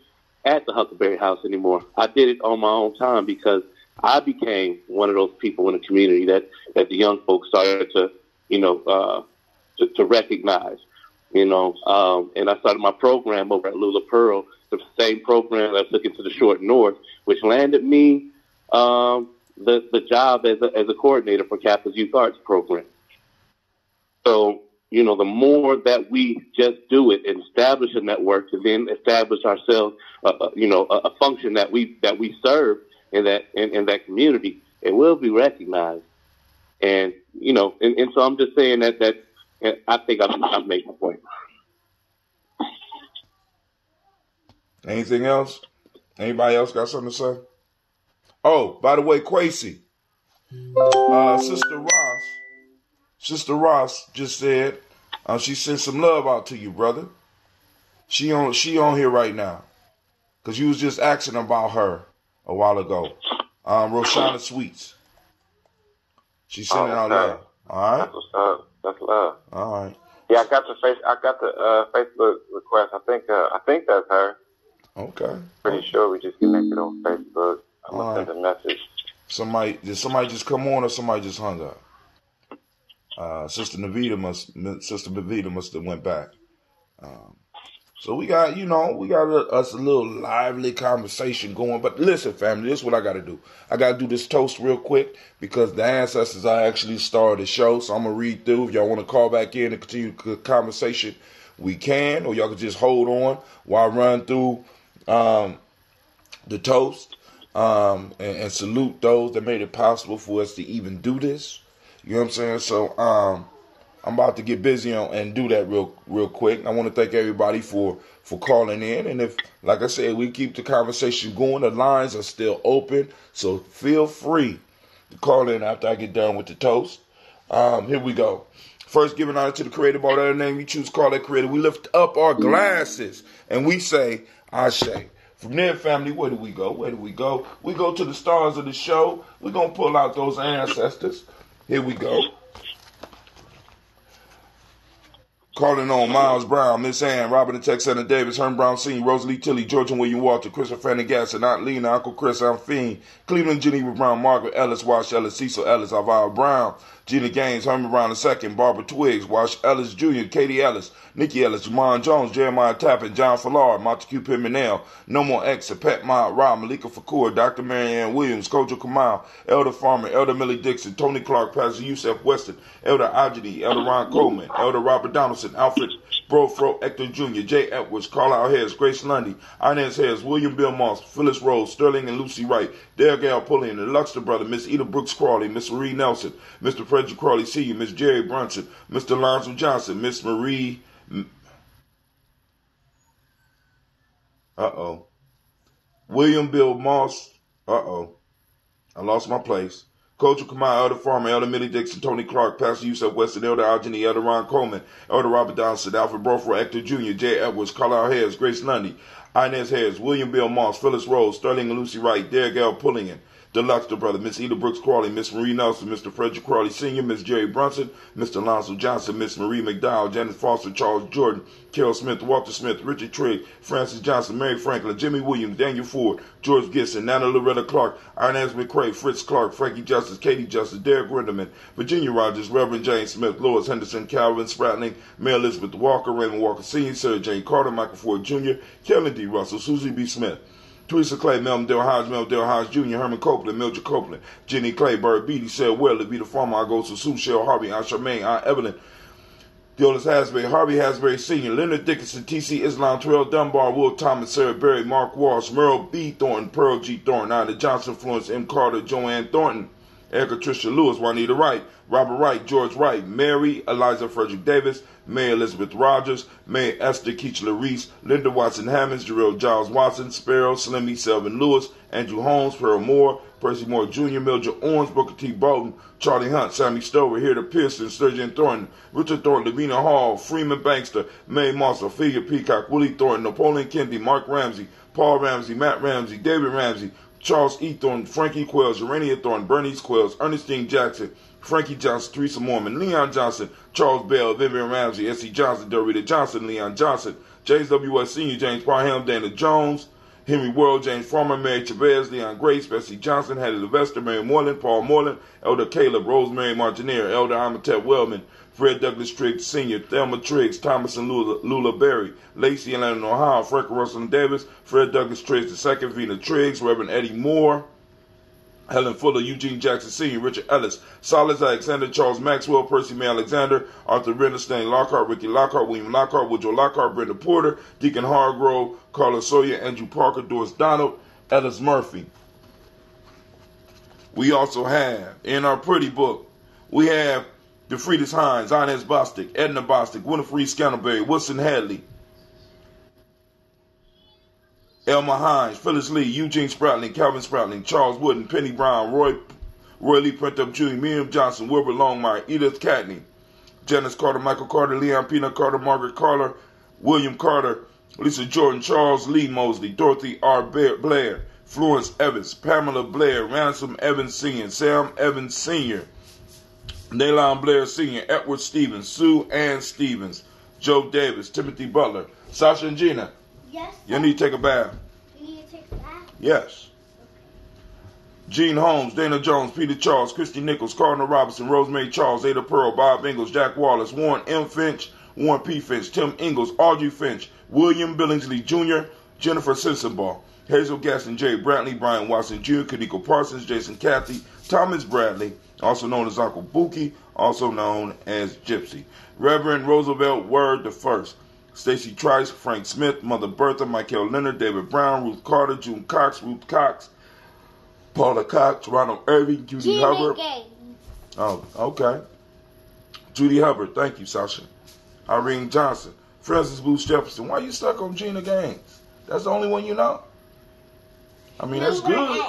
at the Huckleberry House anymore, I did it on my own time because I became one of those people in the community that the young folks started to, to recognize, and I started my program over at Lula Pearl, the same program that I took into the Short North, which landed me the job as a coordinator for Kappa's Youth Arts program. So, the more that we just do it and establish a network and then establish ourselves, a function that we serve in that community, it will be recognized. And, and so I'm just saying that I think I've made my point. Anything else? Anybody else got something to say? Oh, by the way, Quasi, Sister Ross just said she sent some love out to you, brother. She on here right now, cause you was just asking about her a while ago. Roshana Sweets. She sent out love. All right. That's love. All right. Yeah, I got the Facebook request. I think that's her. Okay. Pretty sure we just connected on Facebook. I'm gonna send a message. Did somebody just come on or somebody just hung up? Sister Navita must have went back. So we got us a little lively conversation going. But listen, family, this is what I got to do. I got to do this toast real quick because the ancestors I actually started the show. So I'm going to read through. If y'all want to call back in and continue the conversation, we can. Or y'all can just hold on while I run through the toast and salute those that made it possible for us to even do this. You know what I'm saying? So I'm about to get busy and do that real quick. I want to thank everybody for calling in. And if, like I said, we keep the conversation going, the lines are still open. So feel free to call in after I get done with the toast. Here we go. First, giving honor to the Creator, by whatever name you choose to call that Creator. We lift up our glasses and we say, Ashe. From there, family, where do we go? We go to the stars of the show. We're going to pull out those ancestors. Here we go. Calling on Miles Brown, Miss Ann, Robert and Texana Davis, Herm Brown Sr., Rosalie Tilly, George and William Walter, Christopher Fannegasson, Aunt Lena, Uncle Chris, Aunt Fiend, Cleveland Geneva Brown, Margaret Ellis, Wash Ellis, Cecil Ellis, Alvaro Brown, Gina Gaines, Herman Brown II, Barbara Twiggs, Wash Ellis Jr., Katie Ellis, Nikki Ellis, Jamon Jones, Jeremiah Tappan, John Fallard, Montague Pimenel, No More X, Pet Ma, Rob, Malika Fakur, Dr. Marianne Williams, Kojo Kamal, Elder Farmer, Elder Millie Dixon, Tony Clark, Pastor Yusef Weston, Elder Ajidi, Elder Ron Coleman, Elder Robert Donaldson, Alfred Brofro, Hector Jr., Jay Edwards, Carlisle Harris, Grace Lundy, Inez Harris, William Bill Moss, Phyllis Rose, Sterling and Lucy Wright, Dale Gale Pullian, the Luxter brother, Miss Eda Brooks Crawley, Miss Marie Nelson, Mr. Frederick Crawley Sr., Miss Jerry Brunson, Mr. Lonzo Johnson, Miss Marie... William Bill Moss... I lost my place. Coach Kamal, Elder Farmer, Elder Millie Dixon, Tony Clark, Pastor Yusef Weston, Elder Algeny, Elder Ron Coleman, Elder Robert Donaldson, Alfred Brofro, Hector Jr., Jay Edwards, Carlisle Harris, Grace Lundy, Inez Harris, William Bill Moss, Phyllis Rose, Sterling and Lucy Wright, Dare Gale Pullian, the Luxter brother, Miss Eda Brooks Crawley, Miss Marie Nelson, Mr. Frederick Crawley Sr., Miss Jerry Brunson, Mr. Lonzo Johnson, Miss Marie McDowell, Janet Foster, Charles Jordan, Carol Smith, Walter Smith, Richard Trigg, Francis Johnson, Mary Franklin, Jimmy Williams, Daniel Ford, George Gibson, Nana Loretta Clark, Inez McCrae, Fritz Clark, Frankie Justice, Katie Justice, Derek Rinderman, Virginia Rogers, Reverend James Smith, Lois Henderson, Calvin Spratling, Mary Elizabeth Walker, Raymond Walker Sr., Sarah Jane Carter, Michael Ford Jr., Kellen D. Russell, Susie B. Smith, Teresa Clay, Melvin Dale Hodge Jr., Herman Copeland, Mildred Copeland, Jenny Clay, Bird Beatty, Sarah Weller, Vita Farmer, I go to Sue, Cheryl Harvey, Aunt Charmaine, Aunt Evelyn, Deolis Hasbury, Harvey Hasbury Sr., Leonard Dickinson, T.C. Islam, Terrell Dunbar, Will Thomas, Sarah Berry, Mark Walsh, Merle B. Thornton, Pearl G. Thornton, Ida Johnson, Florence M. Carter, Joanne Thornton, Erica Tricia Lewis, Juanita Wright, Robert Wright, George Wright, Mary Eliza Frederick Davis, May Elizabeth Rogers, May Esther Keechler Reese, Linda Watson Hammonds, Jarrell Giles Watson, Sparrow, Slimmy, Selvin Lewis, Andrew Holmes, Pearl Moore, Percy Moore Jr., Mildred Owens, Booker T. Bolton, Charlie Hunt, Sammy Stover, Hilda Pearson, Sturgeon Thornton, Richard Thornton, Lavina Hall, Freeman Bankster, Mae Moss, Ophelia Peacock, Willie Thornton, Napoleon Kennedy, Mark Ramsey, Paul Ramsey, Matt Ramsey, David Ramsey, Charles E. Thornton, Frankie Quells, Urania Thornton, Bernice Quells, Ernestine Jackson, Frankie Johnson, Teresa Mormon, Leon Johnson, Charles Bell, Vivian Ramsey, S.C. Johnson, Dorita Johnson, Leon Johnson, James W.S. Sr., James Parham, Dana Jones, Henry Worrell, James Farmer, Mary Chavez, Leon Grace, Bessie Johnson, Hattie Levester, Mary Moreland, Paul Moreland, Elder Caleb, Rosemary Martineer, Elder Amatep Wellman, Fred Douglas Triggs Sr., Thelma Triggs, Thomas and Lula Berry, Lacey and Lennon Ohio, Frank Russell and Davis, Fred Douglas Triggs II, Vina Triggs, Reverend Eddie Moore, Helen Fuller, Eugene Jackson Sr., Richard Ellis, Silas Alexander, Charles Maxwell, Percy May Alexander, Arthur Renner, Stanley Lockhart, Ricky Lockhart, William Lockhart, Woodrow Lockhart, Brenda Porter, Deacon Hargrove, Carla Sawyer, Andrew Parker, Doris Donald, Ellis Murphy. We also have, in our pretty book, we have DeFriedis Hines, Inez Bostic, Edna Bostic, Winifred Scantleberry, Wilson Hadley, Elma Hines, Phyllis Lee, Eugene Spratling, Calvin Spratling, Charles Wooden, Penny Brown, Roy Lee Printup Jr., Miriam Johnson, Wilbur Longmire, Edith Catney, Janice Carter, Michael Carter, Leon Peanut Carter, Margaret Carter, William Carter, Lisa Jordan, Charles Lee Mosley, Dorothy R. Blair, Florence Evans, Pamela Blair, Ransom Evans Sr., Sam Evans Sr., Naylon Blair Sr., Edward Stevens, Sue Ann Stevens, Joe Davis, Timothy Butler, Sasha and Gina. Yes. You need to take a bath. You need to take a bath? Yes. Gene Holmes, Dana Jones, Peter Charles, Christy Nichols, Cardinal Robinson, Rosemary Charles, Ada Pearl, Bob Ingalls, Jack Wallace, Warren M. Finch, Warren P. Finch, Tim Ingalls, Audrey Finch, William Billingsley Jr., Jennifer Sensenbaugh, Hazel Gaston J., Bradley, Brian Watson Jr., Kaniko Parsons, Jason Cathy, Thomas Bradley, also known as Uncle Buki, also known as Gypsy, Reverend Roosevelt Word I, Stacy Trice, Frank Smith, Mother Bertha, Michael Leonard, David Brown, Ruth Carter, June Cox, Ruth Cox, Paula Cox, Ronald Irving, Judy Hubbard. Oh, okay. Judy Hubbard, thank you, Sasha. Irene Johnson, Francis Booth Jefferson. Why are you stuck on Gina Gaines? That's the only one you know? I mean, that's good.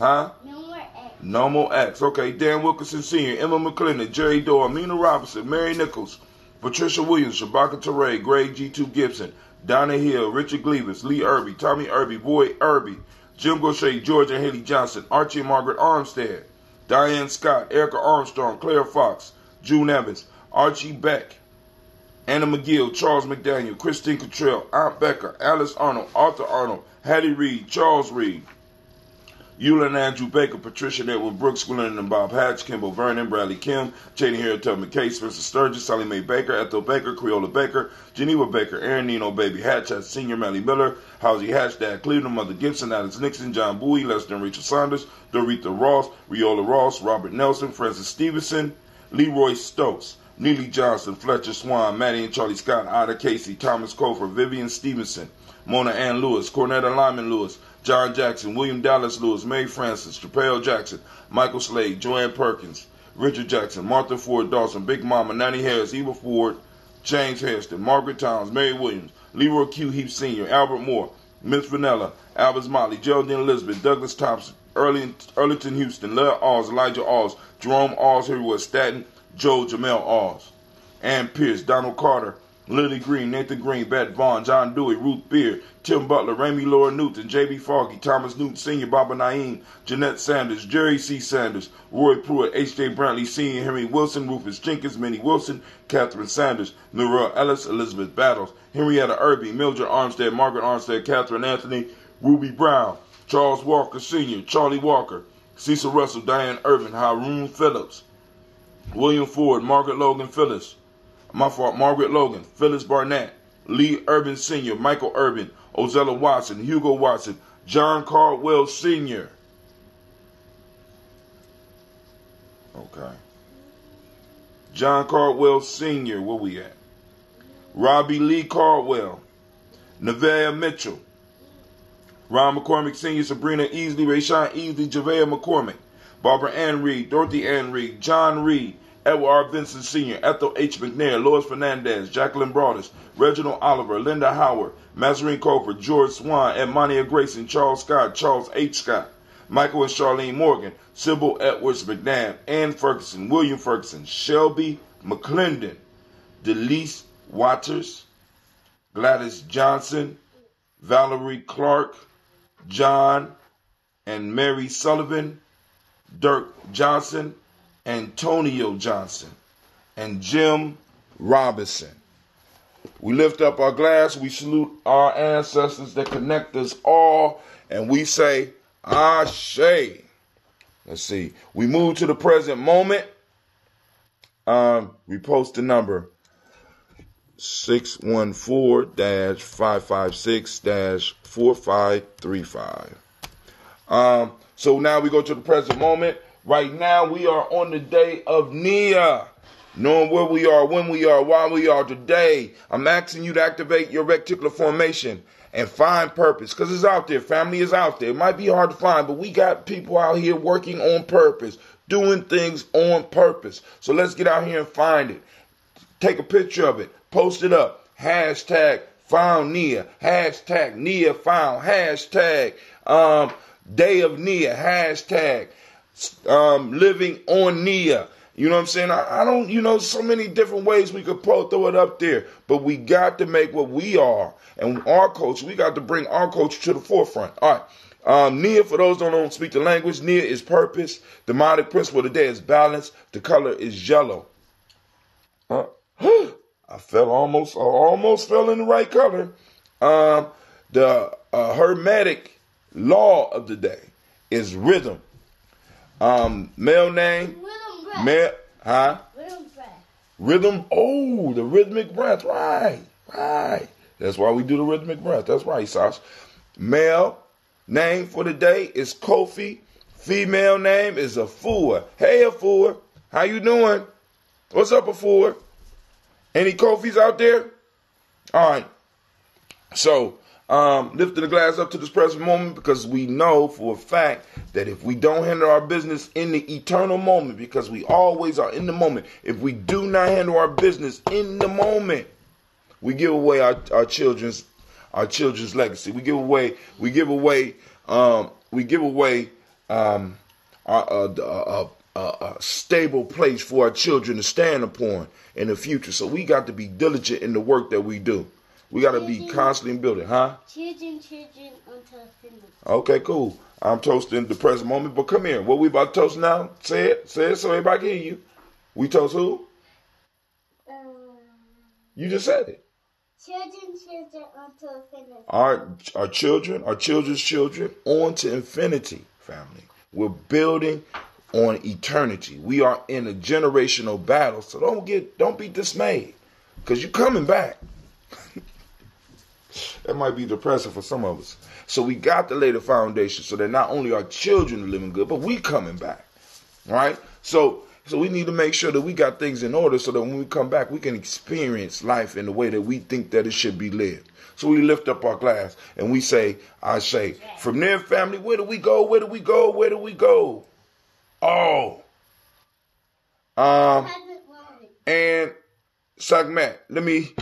Huh? No more X. No more X. Okay, Dan Wilkinson Sr., Emma McClendon, Jerry Doyle, Mina Robinson, Mary Nichols, Patricia Williams, Shabaka Teray, Greg G2 Gibson, Donna Hill, Richard Gleavis, Lee Irby, Tommy Irby, Boyd Irby, Jim Gaucher, George and Haley Johnson, Archie and Margaret Armstead, Diane Scott, Erica Armstrong, Claire Fox, June Evans, Archie Beck, Anna McGill, Charles McDaniel, Christine Cottrell, Aunt Becca, Alice Arnold, Arthur Arnold, Hattie Reed, Charles Reed, Eula and Andrew Baker, Patricia Edward Brooks, Gwendolyn and Bob Hatch, Kimball Vernon, Bradley Kim, Cheney Harriet Tubman McKay, Spencer Sturgis, Sally Mae Baker, Ethel Baker, Creola Baker, Geneva Baker, Aaron Nino, Baby Hatch, Senior, Mally Miller, Housie Hatch, Dad Cleveland, Mother Gibson, Alex Nixon, John Bowie, Lester and Rachel Saunders, Dorita Ross, Riola Ross, Robert Nelson, Francis Stevenson, Leroy Stokes, Neely Johnson, Fletcher Swan, Maddie and Charlie Scott, Ida Casey, Thomas Cofer, Vivian Stevenson, Mona Ann Lewis, Cornetta Lyman Lewis, John Jackson, William Dallas Lewis, Mary Francis, Chappelle Jackson, Michael Slade, Joanne Perkins, Richard Jackson, Martha Ford Dawson, Big Mama, Nanny Harris, Eva Ford, James Hairston, Margaret Towns, Mary Williams, Leroy Q. Heath Sr., Albert Moore, Miss Vanilla, Albert Motley, Geraldine Elizabeth, Douglas Thompson, Erlington Houston, Leah Alls, Elijah Alls, Jerome Alls, Harry West Staten, Joe Jamel Alls, Ann Pierce, Donald Carter, Lily Green, Nathan Green, Bet Vaughn, John Dewey, Ruth Beard, Tim Butler, Ramey Laura Newton, J.B. Foggy, Thomas Newton Sr., Baba Naeem, Jeanette Sanders, Jerry C. Sanders, Roy Pruitt, H.J. Brantley Sr., Henry Wilson, Rufus Jenkins, Minnie Wilson, Catherine Sanders, Norel Ellis, Elizabeth Battles, Henrietta Irby, Mildred Armstead, Margaret Armstead, Catherine Anthony, Ruby Brown, Charles Walker Sr., Charlie Walker, Cecil Russell, Diane Irvin, Haroon Phillips, William Ford, Margaret Logan Phyllis, Margaret Logan, Phyllis Barnett, Lee Urban Sr., Michael Urban, Ozella Watson, Hugo Watson, John Caldwell Sr. Okay. John Caldwell Sr., where we at? Robbie Lee Caldwell, Nevaeh Mitchell, Ron McCormick Sr., Sabrina Easley, Rayshawn Easley, Javea McCormick, Barbara Ann Reed, Dorothy Ann Reed, John Reed, Edward R. Vincent Sr., Ethel H. McNair, Lois Fernandez, Jacqueline Broadus, Reginald Oliver, Linda Howard, Mazarine Cofer, George Swan, Edmonia Grayson, Charles Scott, Charles H. Scott, Michael and Charlene Morgan, Sybil Edwards McNabb, Ann Ferguson, William Ferguson, Shelby McClendon, Delise Waters, Gladys Johnson, Valerie Clark, John and Mary Sullivan, Dirk Johnson, Antonio Johnson, and Jim Robinson. We lift up our glass. We salute our ancestors that connect us all. And we say, Ashe. Let's see. We move to the present moment. We post the number 614-556-4535. So now we go to the present moment. Right now we are on the day of Nia. Knowing where we are, when we are, why we are today. I'm asking you to activate your reticular formation and find purpose. Because it's out there. Family is out there. It might be hard to find, but we got people out here working on purpose. Doing things on purpose. So let's get out here and find it. Take a picture of it. Post it up. Hashtag found Nia. Hashtag Nia found. Hashtag day of Nia. Hashtag living on Nia. You know what I'm saying? I don't, so many different ways we could throw it up there. But we got to make what we are and our culture, we got to bring our culture to the forefront. All right. Nia, for those who don't speak the language, Nia is purpose. The demonic principle of the day is balance. The color is yellow. I almost fell in the right color. The hermetic law of the day is rhythm. Male name. Rhythm breath. Rhythm. Oh, the rhythmic breath. Right. That's why we do the rhythmic breath. That's right, Sash. Male name for the day is Kofi. Female name is Afua. Hey, Afua. How you doing? What's up, Afua? Any Kofis out there? All right. So, lifting the glass up to this present moment because we know for a fact that if we don't handle our business in the eternal moment, because we always are in the moment, if we do not handle our business in the moment, we give away our children's legacy. We give away a stable place for our children to stand upon in the future. So we got to be diligent in the work that we do. We got to be constantly building, huh? Children unto infinity. Okay, cool. I'm toasting the present moment, but come here. What we about to toast now? Say it so everybody can hear you. We toast who? You just said it. Children unto infinity. Our children's children, on to infinity, family. We're building on eternity. We are in a generational battle, so don't be dismayed, because you're coming back. That might be depressing for some of us. So we got to lay the foundation so that not only our children are living good, but we coming back, right? So we need to make sure that we got things in order so that when we come back, we can experience life in the way that we think that it should be lived. So we lift up our glass and we say, Ashe. From there, family, where do we go? Where do we go? Where do we go? Oh. And Sagmat, let me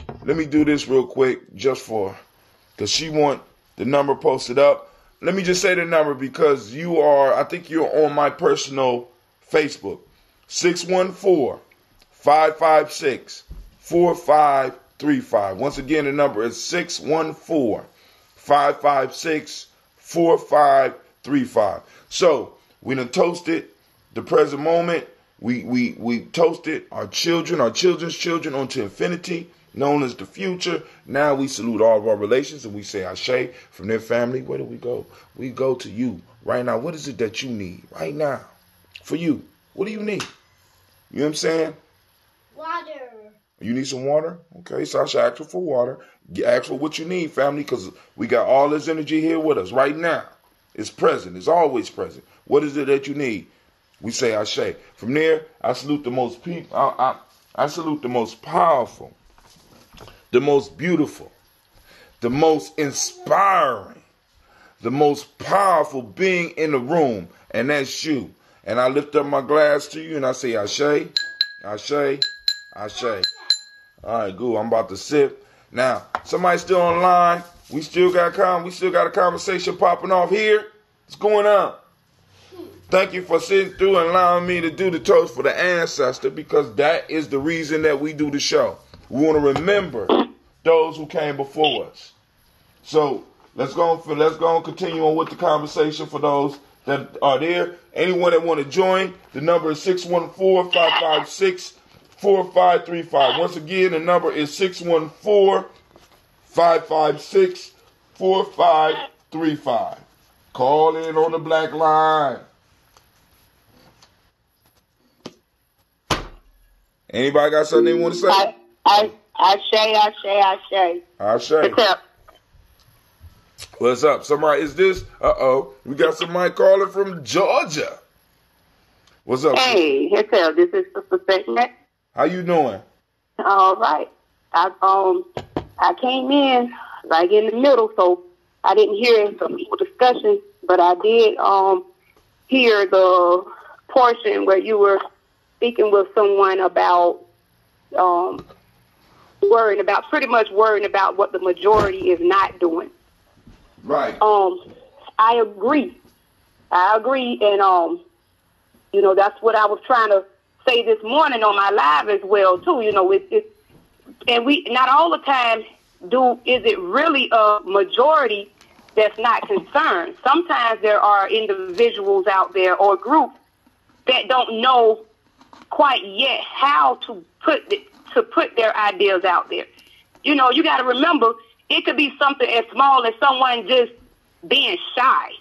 do this real quick just because she want the number posted up. Let me just say the number because I think you're on my personal Facebook. 614-556-4535. Once again, the number is 614-556-4535. So we done toasted the present moment. We toasted our children, our children's children onto infinity, known as the future. Now we salute all of our relations and we say Ashe. From their family, where do we go? We go to you right now. What is it that you need right now for you? What do you need? You know what I'm saying? Water. You need some water? Okay, Sasha, ask her for water. Ask for what you need, family, because we got all this energy here with us right now. It's present. It's always present. What is it that you need? We say Ashe. From there, I salute the most people. I salute the most powerful, the most beautiful, the most inspiring, the most powerful being in the room, and that's you. And I lift up my glass to you and I say Ashe, Ashe, Ashe. All right, good. I'm about to sip. Now, somebody still online? We still got a conversation popping off here. What's going on? Thank you for sitting through and allowing me to do the toast for the ancestor, because that is the reason that we do the show. We want to remember those who came before us. So let's go and continue on with the conversation for those that are there. Anyone that want to join, the number is 614-556-4535. 614-556-4535. Once again, the number is 614-556-4535. Call in on the black line. Anybody got something they want to say? I say. What's up? Somebody, is this? We got somebody calling from Georgia. What's up? Hey, this is Sister Segment. How you doing? All right. I came in like in the middle, so I didn't hear some people discussion, but I did hear the portion where you were speaking with someone about worrying about what the majority is not doing. Right. I agree, and that's what I was trying to say this morning on my live as well too. And we not all the time is it really a majority that's not concerned. Sometimes there are individuals out there or groups that don't know quite yet how to put their ideas out there. You got to remember, it could be something as small as someone just being shy,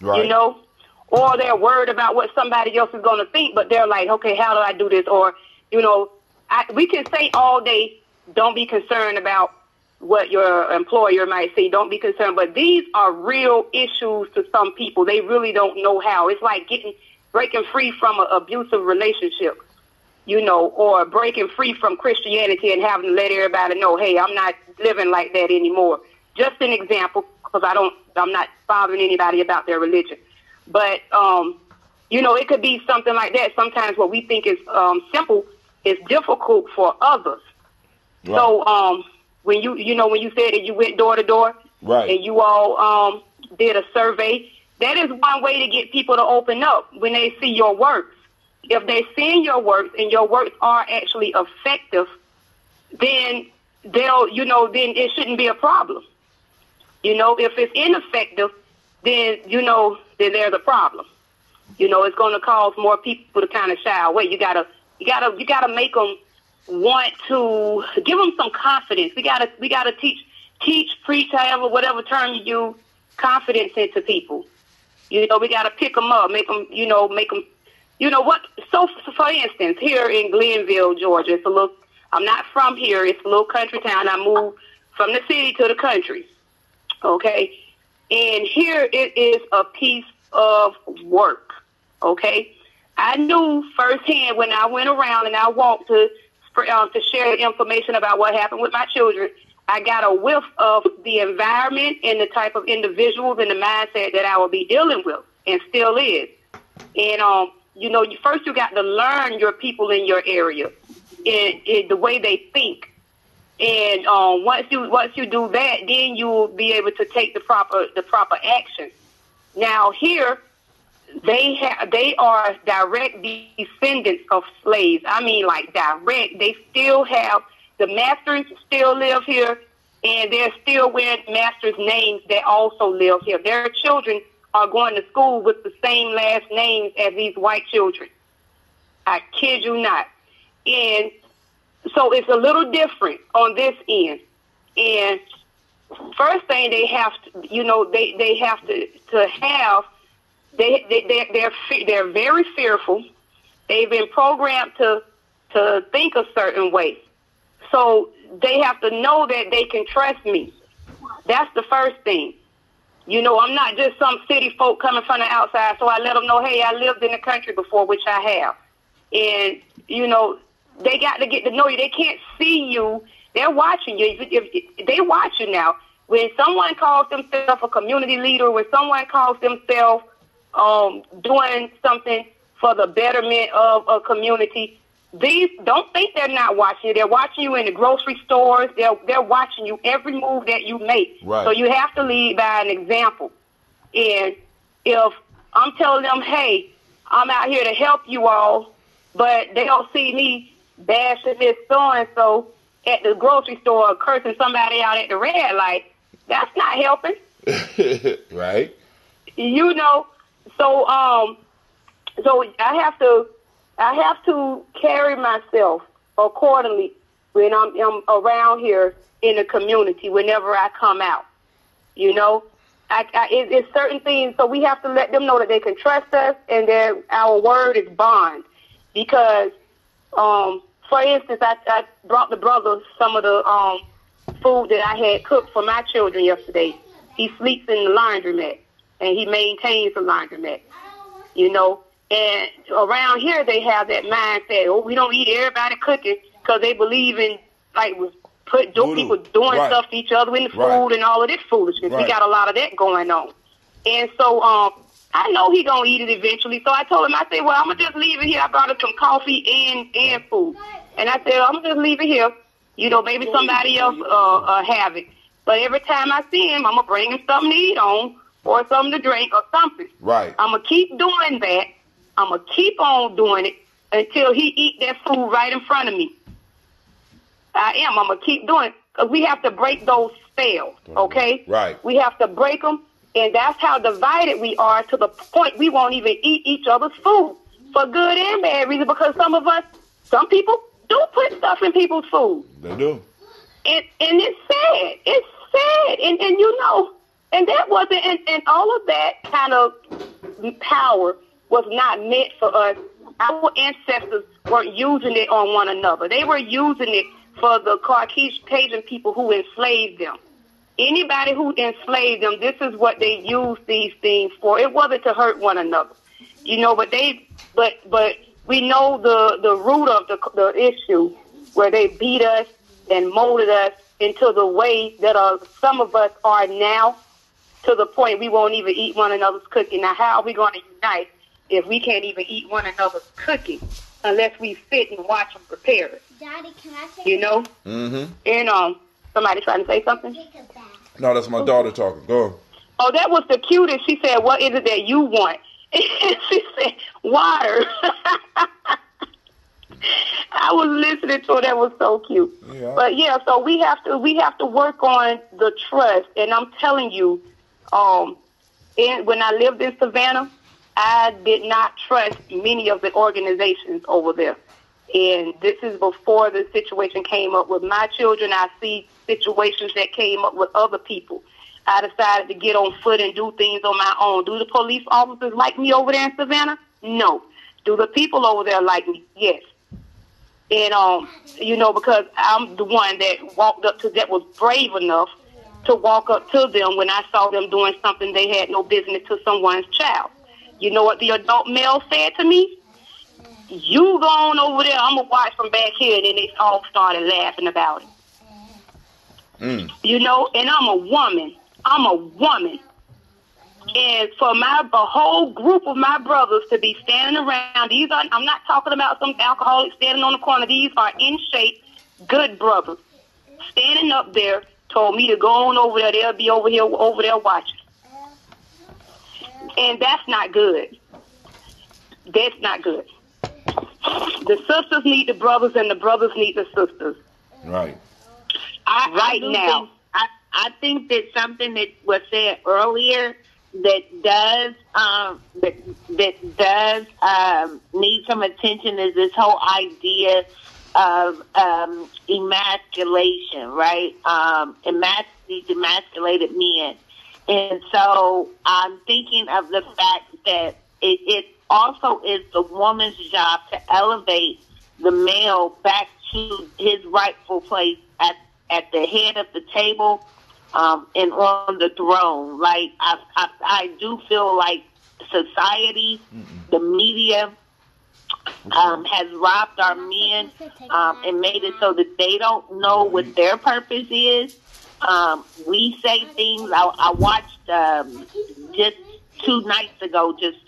right. Or they're worried about what somebody else is going to think, but they're like, okay, how do I do this? Or, we can say all day, don't be concerned about what your employer might say. Don't be concerned. But these are real issues to some people. They really don't know how. It's like breaking free from an abusive relationship, or breaking free from Christianity and having to let everybody know, hey, I'm not living like that anymore. Just an example, because I'm not bothering anybody about their religion. But, it could be something like that. Sometimes what we think is simple is difficult for others. Right. So when you said that you went door to door, right, and you all did a survey, that is one way to get people to open up when they see your works. If they're seeing your works and your works are actually effective, then then it shouldn't be a problem. If it's ineffective, then there's a problem. It's going to cause more people to kind of shy away. You gotta make them want to, give them some confidence. We gotta teach, preach, however, whatever term you use, confidence into people. We gotta pick them up, make them. So for instance, here in Glenville, Georgia, I'm not from here. It's a little country town. I moved from the city to the country. Okay. And here it is a piece of work. Okay. I knew firsthand when I went around and I walked to share information about what happened with my children. I got a whiff of the environment and the type of individuals and the mindset that I will be dealing with, and still is. And, first you got to learn your people in your area and the way they think. And once you do that, then you will be able to take the proper action. Now here, they are direct descendants of slaves. I mean, like direct. They still have the masters still live here, and they're still wearing masters' names that also live here. Their children are going to school with the same last names as these white children. I kid you not. And so it's a little different on this end. And first thing they have to, they have to have, they're very fearful. They've been programmed to think a certain way. So they have to know that they can trust me. That's the first thing. I'm not just some city folk coming from the outside, so I let them know, hey, I lived in the country before, which I have. And, they got to get to know you. They can't see you. They're watching you. If they watch you now. When someone calls themselves a community leader, when someone calls themselves doing something for the betterment of a community, these don't think they're not watching you. They're watching you in the grocery stores. They're watching you every move that you make. Right. So you have to lead by an example. And if I'm telling them, hey, I'm out here to help you all, but they don't see me bashing this so-and-so at the grocery store or cursing somebody out at the red light, that's not helping. Right. So I have to I have to carry myself accordingly when I'm around here in the community whenever I come out. You know, it's certain things, so we have to let them know that they can trust us and that our word is bond. Because, for instance, I brought the brother some of the food that I had cooked for my children yesterday. He sleeps in the laundromat, and he maintains the laundromat, you know. And around here, they have that mindset, oh, we don't eat everybody cooking, because they believe in, like, people doing stuff to each other in the food and all of this foolishness. We got a lot of that going on. And so I know he going to eat it eventually. So I told him, I said, well, I'm going to just leave it here. I brought him some coffee and food. And I said, I'm going to just leave it here. You know, maybe somebody else have it. But every time I see him, I'm going to bring him something to eat on or something to drink or something. Right. I'm going to keep doing that. I'm going to keep on doing it until he eat that food right in front of me. I'm going to keep doing it because we have to break those spells, okay? Right. We have to break them, and that's how divided we are to the point we won't even eat each other's food for good and bad reason, because some people do put stuff in people's food. They do. And it's sad. It's sad. And you know, and that wasn't, and all of that kind of power was not meant for us. Our ancestors weren't using it on one another. They were using it for the Caucasian people who enslaved them. Anybody who enslaved them, this is what they used these things for. It wasn't to hurt one another, you know. But we know the root of the issue, where they beat us and molded us into the way that some of us are now, to the point we won't even eat one another's cooking. Now, how are we going to unite if we can't even eat one another's cooking unless we sit and watch them prepare it? Daddy, can I take you know? Mm-hmm. And somebody trying to say something? No, that's my daughter talking. Go on. Oh, that was the cutest. She said, what is it that you want? She said, water. I was listening to her. That was so cute. Yeah. But yeah, so we have to work on the trust. And I'm telling you, when I lived in Savannah, I did not trust many of the organizations over there. And this is before the situation came up with my children. I see situations that came up with other people. I decided to get on foot and do things on my own. Do the police officers like me over there in Savannah? No. Do the people over there like me? Yes. And, you know, because I'm the one that was brave enough to walk up to them when I saw them doing something they had no business to someone's child. You know what the adult male said to me? You go on over there, I'm going to watch from back here. And then they all started laughing about it. You know, and I'm a woman. And for a whole group of my brothers to be standing around, I'm not talking about some alcoholics standing on the corner. These are in shape, good brothers. Standing up there, told me to go on over there. They'll be over there watching. And that's not good. That's not good. The sisters need the brothers, and the brothers need the sisters. Right. I think that something that was said earlier that does need some attention is this whole idea of emasculation, right? These emasculated men. And so I'm thinking of the fact that it also is the woman's job to elevate the male back to his rightful place at the head of the table and on the throne. Like I do feel like society, the media, has robbed our men and made it so that they don't know what their purpose is. We say things. I watched just 2 nights ago, just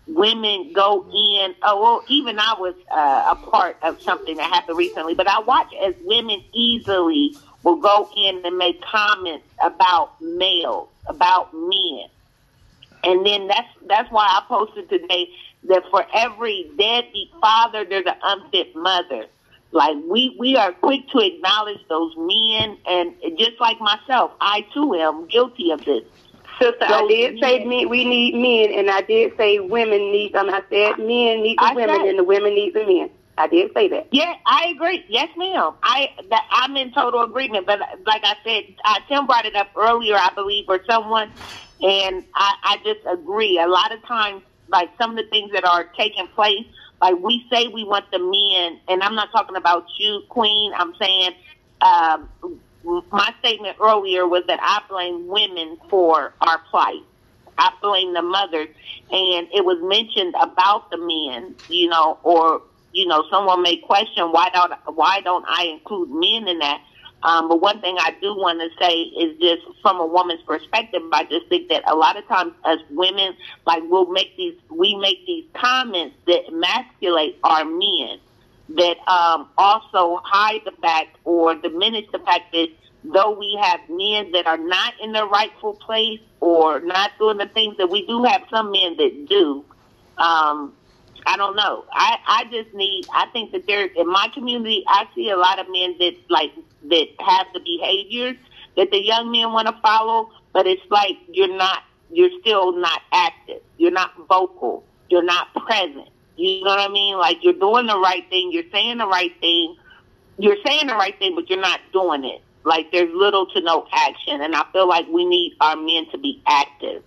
women go in. Oh, well, even I was a part of something that happened recently, but I watch as women easily will go in and make comments about males, about men. And then that's why I posted today that for every deadbeat father, there's an unfit mother. Like, we are quick to acknowledge those men, and just like myself, I too am guilty of this. Sister, I did say we need men, and I did say women need them. I said men need the women, and the women need the men. I did say that. Yeah, I agree. Yes, ma'am. I'm in total agreement. But like I said, Tim brought it up earlier, I believe, or someone, and I just agree. A lot of times, like some of the things that are taking place, like we say we want the men, and I'm not talking about you, Queen. I'm saying my statement earlier was that I blame women for our plight. I blame the mothers, and it was mentioned about the men, or someone may question why don't I include men in that? But one thing I do want to say is just from a woman's perspective, I just think that a lot of times as women, like we make these comments that emasculate our men, that also hide the fact or diminish the fact that though we have men that are not in their rightful place or not doing the things that we do have some men that do. I don't know. I think that in my community, I see a lot of men that have the behaviors that the young men want to follow, but it's like you're still not active. You're not vocal. You're not present. You know what I mean? Like you're doing the right thing. You're saying the right thing. But you're not doing it. Like there's little to no action. And I feel like we need our men to be active.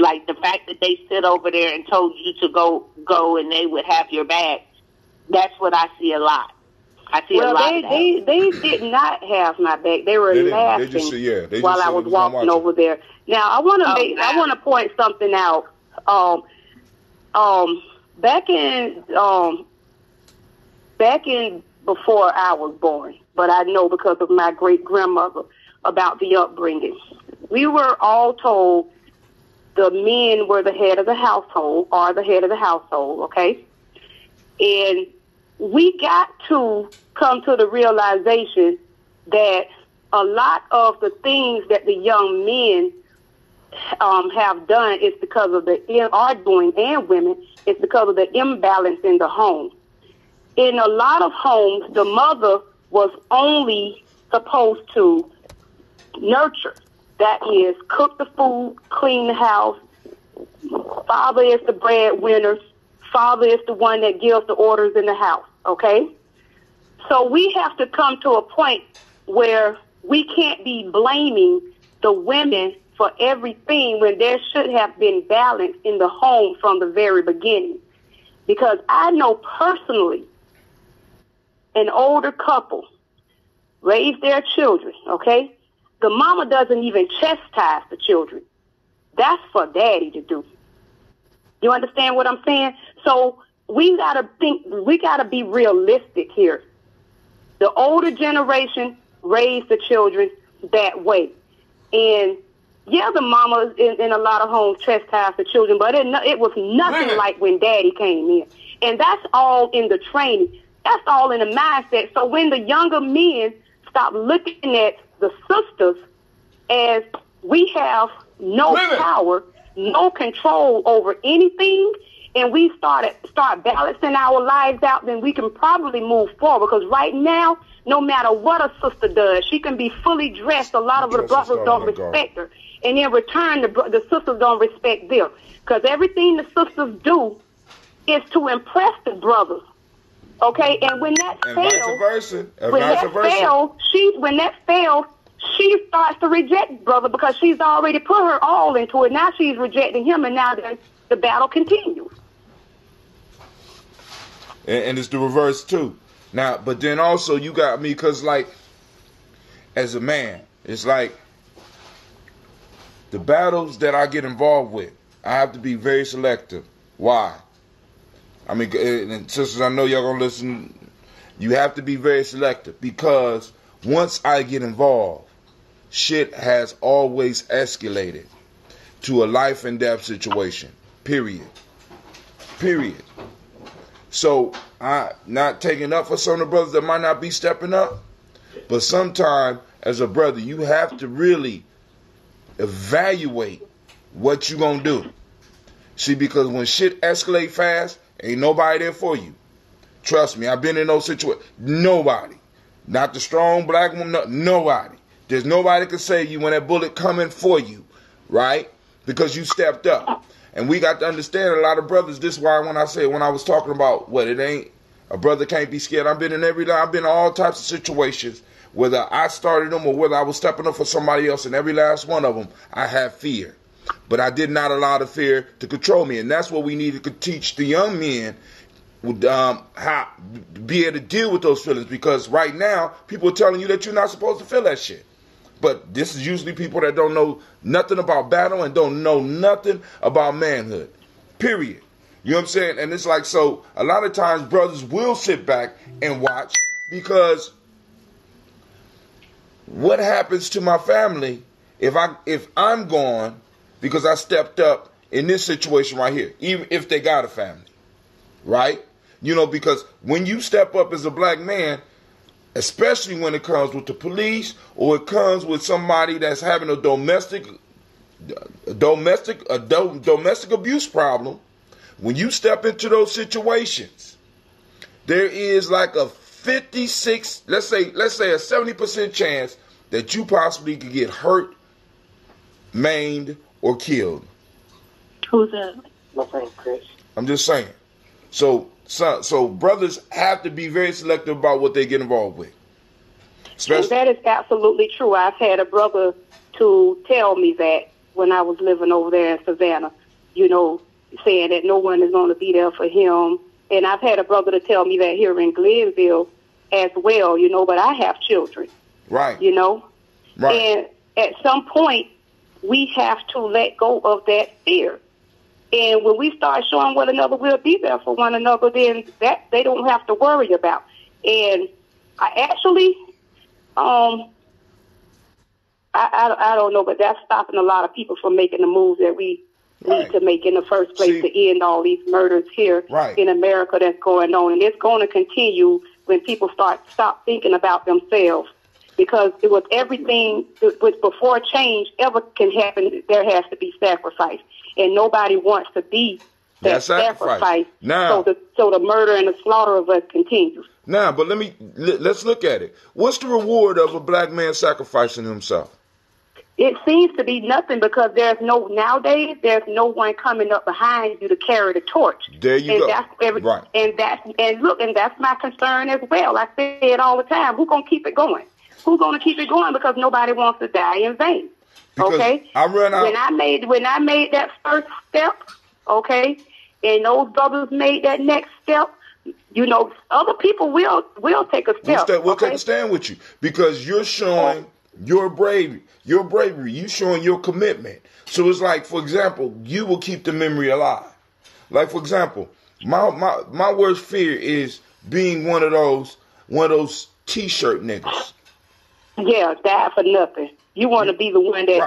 Like the fact that they sit over there and told you to go and they would have your back. That's what I see a lot. They did not have my back. They were laughing while I was walking over there. Now I want to point something out. Back in before I was born, but I know because of my great grandmother about the upbringing. We were all told the men were the head of the household, are the head of the household, okay? And we got to come to the realization that a lot of the things that the young men have done is because of are doing, and women, it's because of the imbalance in the home. In a lot of homes, the mother was only supposed to nurture. That is, cook the food, clean the house. Father is the breadwinner. Father is the one that gives the orders in the house, okay? So we have to come to a point where we can't be blaming the women for everything when there should have been balance in the home from the very beginning. Because I know personally an older couple raised their children, okay? The mama doesn't even chastise the children. That's for daddy to do. You understand what I'm saying? So we gotta be realistic here. The older generation raised the children that way. And yeah, the mamas in a lot of homes chastise the children, but it was nothing like when daddy came in. And that's all in the training. That's all in the mindset. So when the younger men stop looking at the sisters as we have no power, no control over anything, and we start balancing our lives out, then we can probably move forward. Because right now, no matter what a sister does, she can be fully dressed. A lot of the brothers don't respect her. And in return, the sisters don't respect them. Because everything the sisters do is to impress the brothers. Okay? And when that fails, she starts to reject brother because she's already put her all into it. Now she's rejecting him, and now the battle continues. And it's the reverse too. Now, but then also you got me, because like as a man, it's like the battles that I get involved with, I have to be very selective. Why? I mean, and sisters, I know y'all gonna listen. You have to be very selective, because once I get involved, shit has always escalated to a life and death situation. Period. So I not taking up for some of the brothers that might not be stepping up, but sometimes as a brother, you have to really evaluate what you gonna do. See, because when shit escalate fast, ain't nobody there for you. Trust me, I've been in those situations. Nobody. Not the strong black woman, nobody. There's nobody can save you when that bullet coming for you. right? Because you stepped up. And we got to understand a lot of brothers. This is why when I was talking about what it ain't, a brother can't be scared. I've been in all types of situations, whether I started them or whether I was stepping up for somebody else. And every last one of them, I had fear. But I did not allow the fear to control me. And that's what we need to teach the young men, how to be able to deal with those feelings. Because right now, people are telling you that you're not supposed to feel that shit. But this is usually people that don't know nothing about battle and don't know nothing about manhood. Period. You know what I'm saying? And it's like, so a lot of times brothers will sit back and watch, because what happens to my family if I'm gone because I stepped up in this situation right here, even if they got a family, right? You know, because when you step up as a black man, especially when it comes with the police or it comes with somebody that's having a domestic abuse problem, when you step into those situations, there is like a 56, let's say a 70% chance that you possibly could get hurt, maimed, or killed. Who's that? My friend Chris. I'm just saying. So brothers have to be very selective about what they get involved with. And that is absolutely true. I've had a brother to tell me that when I was living over there in Savannah, you know, saying that no one is going to be there for him. And I've had a brother to tell me that here in Glenville as well, you know, but I have children. Right. You know? Right. And at some point, we have to let go of that fear. And when we start showing one another we'll be there for one another, then that they don't have to worry about. And I actually, I don't know, but that's stopping a lot of people from making the moves that we need to make in the first place to end all these murders here in America that's going on. And it's going to continue when people stop thinking about themselves. Because it was everything, before change ever can happen, there has to be sacrifice. And nobody wants to be that sacrifice. Now, so the murder and the slaughter of us continues. Now, but let's look at it. What's the reward of a black man sacrificing himself? It seems to be nothing, because nowadays there's no one coming up behind you to carry the torch. There you go. Right. And that's my concern as well. I say it all the time. Who's gonna keep it going? Who's gonna keep it going? Because nobody wants to die in vain. Because okay. When I made that first step, okay, and those brothers made that next step, you know, other people will take a step. We'll take a stand with you, because you're showing your bravery. You showing your commitment. So it's like, for example, you will keep the memory alive. Like, for example, my worst fear is being one of those T-shirt niggas. Yeah, die for nothing. You want to be the one that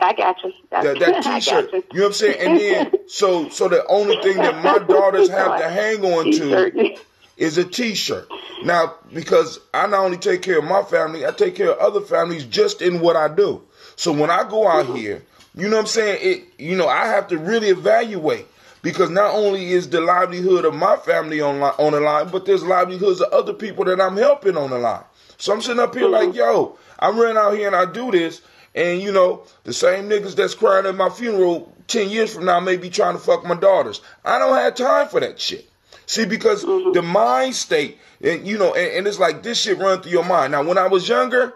I got you. That T-shirt. You know what I'm saying? And then so the only thing that my daughters have to hang on to is a T-shirt. Now, because I not only take care of my family, I take care of other families just in what I do. So when I go out here, you know what I'm saying? I have to really evaluate, because not only is the livelihood of my family on the line, but there's livelihoods of other people that I'm helping on the line. So I'm sitting up here like, yo, I'm running out here and I do this, and you know, the same niggas that's crying at my funeral 10 years from now may be trying to fuck my daughters. I don't have time for that shit. See, because the mind state, and you know, and it's like this shit run through your mind. Now, when I was younger,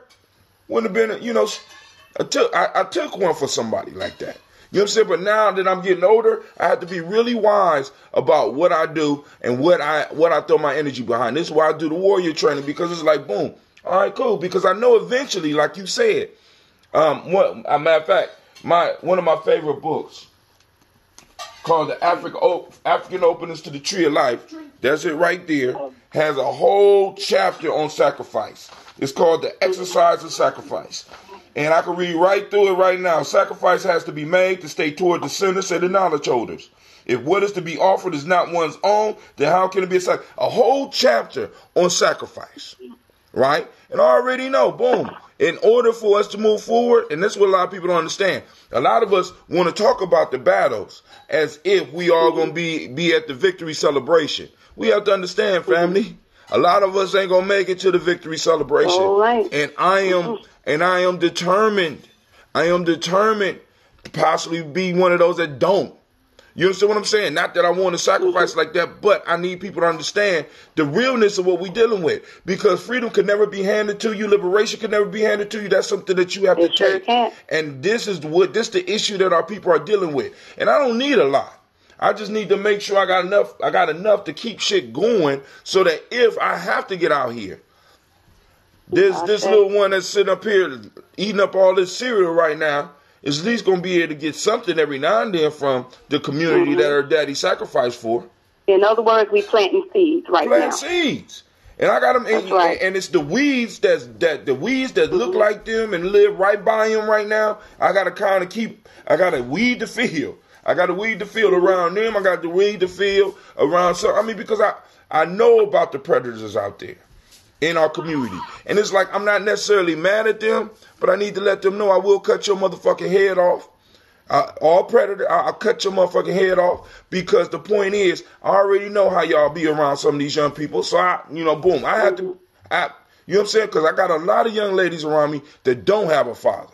wouldn't have been, you know, I took one for somebody like that. You know what I'm saying? But now that I'm getting older, I have to be really wise about what I do and what I throw my energy behind. This is why I do the warrior training, because it's like, boom, all right, cool. Because I know eventually, like you said, matter of fact, one of my favorite books called The African Openings to the Tree of Life, that's it right there, has a whole chapter on sacrifice. It's called The Exercise of Sacrifice. And I can read right through it right now. Sacrifice has to be made to stay toward the center, say the knowledge holders. If what is to be offered is not one's own, then how can it be a sacrifice? A whole chapter on sacrifice, right? And I already know, boom, in order for us to move forward, and this is what a lot of people don't understand, a lot of us want to talk about the battles as if we are going to be at the victory celebration. We have to understand, family, a lot of us ain't going to make it to the victory celebration. All right. And I am determined possibly be one of those that don't. You understand what I'm saying? Not that I want to sacrifice like that, but I need people to understand the realness of what we're dealing with. Because freedom can never be handed to you. Liberation can never be handed to you. That's something that you have to take. And this is the issue that our people are dealing with. And I don't need a lot. I just need to make sure I got enough to keep shit going so that if I have to get out here, this little one that's sitting up here eating up all this cereal right now is at least going to be able to get something every now and then from the community that her daddy sacrificed for. In other words, we planting seeds now. Plant seeds. And I got them, and it's the weeds that look like them and live right by them right now. I got to weed the field. I got to weed the field around them. I got to weed the field around because I know about the predators out there in our community. And it's like, I'm not necessarily mad at them, but I need to let them know I will cut your motherfucking head off. All predator, I'll cut your motherfucking head off, because the point is, I already know how y'all be around some of these young people. So boom, I have to, you know what I'm saying? Because I got a lot of young ladies around me that don't have a father.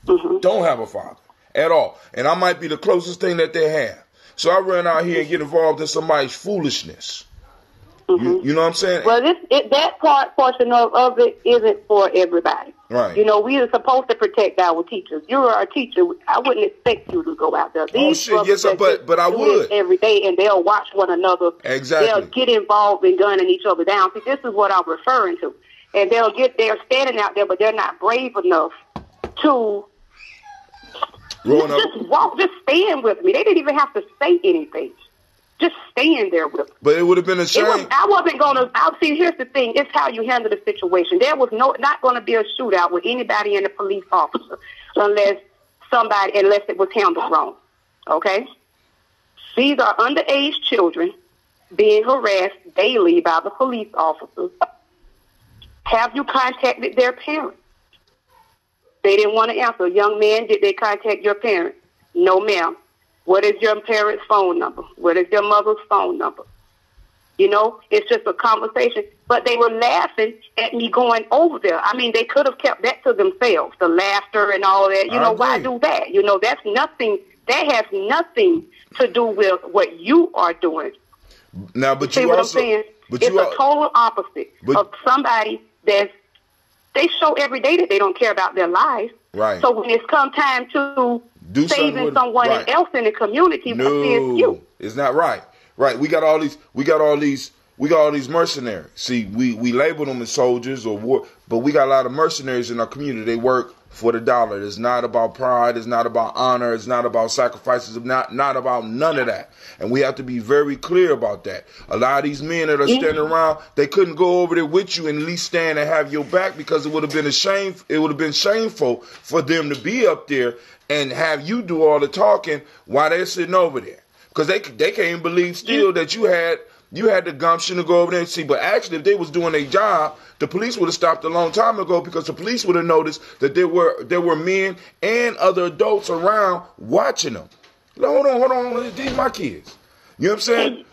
Don't have a father at all. And I might be the closest thing that they have. So I run out here and get involved in somebody's foolishness. You know what I'm saying? Well, that portion of it isn't for everybody. Right. You know, we are supposed to protect our teachers. You are our teacher. I wouldn't expect you to go out there. Yes, but I would. Every day, and they'll watch one another. Exactly. They'll get involved in gunning each other down. See, this is what I'm referring to. And they're standing out there, but they're not brave enough to just stand with me. They didn't even have to say anything. Just stand there with me. But it would have been a shame. I wasn't going to. See, here's the thing. It's how you handle the situation. There was not going to be a shootout with anybody in the police officer unless it was handled wrong. Okay? These are underage children being harassed daily by the police officers. Have you contacted their parents? They didn't want to answer. Young man, did they contact your parents? No, ma'am. What is your parents' phone number? What is your mother's phone number? You know, it's just a conversation. But they were laughing at me going over there. I mean, they could have kept that to themselves, the laughter and all that. You know, why do that? You know, that's nothing. That has nothing to do with what you are doing. Now, but see what I'm saying? It's a total opposite of somebody they show every day that they don't care about their lives. Right. So when it's come time to saving someone else in the community, it's you. It's not right. Right. We got all these mercenaries. See, we label them as soldiers or war, but we got a lot of mercenaries in our community. They work for the dollar. It's not about pride. It's not about honor. It's not about sacrifices. It's not about none of that. And we have to be very clear about that. A lot of these men that are standing around, they couldn't go over there with you and at least stand and have your back, because it would have been shameful for them to be up there and have you do all the talking while they're sitting over there. Because they can't believe still that you had the gumption to go over there and see. But actually, if they was doing their job, the police would have stopped a long time ago, because the police would have noticed that there were men and other adults around watching them. Hold on, these are my kids. You know what I'm saying?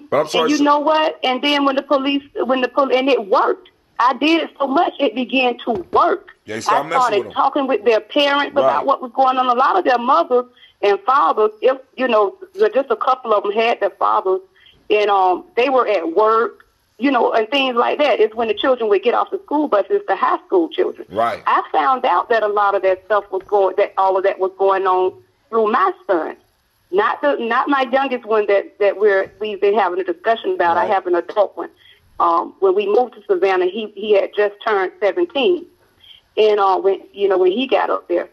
But I'm sorry. And you know what? And then when the police, and it worked. I did it so much, it began to work. Yeah, I started talking with their parents about what was going on. A lot of their mothers and fathers, if you know, just a couple of them had their fathers, and they were at work, you know, and things like that. It's when the children would get off the school buses, the high school children. Right. I found out that a lot of that stuff was all of that was going on through my son. Not my youngest one that we've been having a discussion about. Right. I have an adult one. When we moved to Savannah, he had just turned 17, and when he got up there,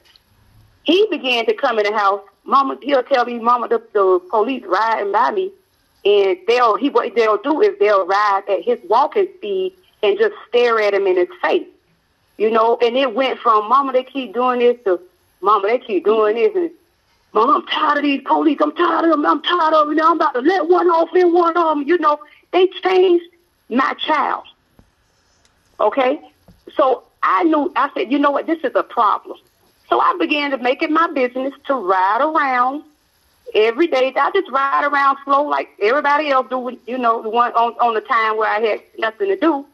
he began to come in the house. He'll tell me, Mama, the police riding by me, and what they'll do is they'll ride at his walking speed and just stare at him in his face, you know. And it went from Mama, they keep doing this, to Mama, they keep doing this, and Mama, I'm tired of these police. I'm tired of them. I'm tired of them. I'm about to let one off in one of them. You know, they changed my child. Okay? So I said, you know what, this is a problem. So I began to make it my business to ride around every day. I just ride around slow like everybody else do, you know, the one on the time where I had nothing to do,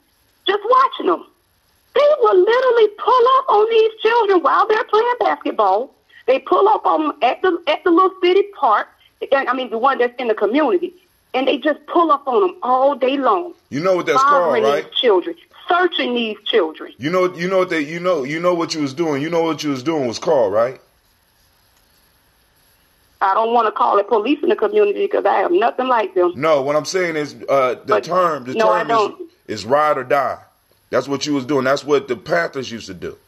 just watching them. They will literally pull up on these children while they're playing basketball pull up on them at the little city park. I mean, the one that's in the community, and they just pull up on them all day long. You know what that's called, right? These children, searching these children. You know what you was doing. You know what you was doing was called, right? I don't want to call it police in the community because I am nothing like them. No, what I'm saying is the term is ride or die. That's what you was doing. That's what the Panthers used to do.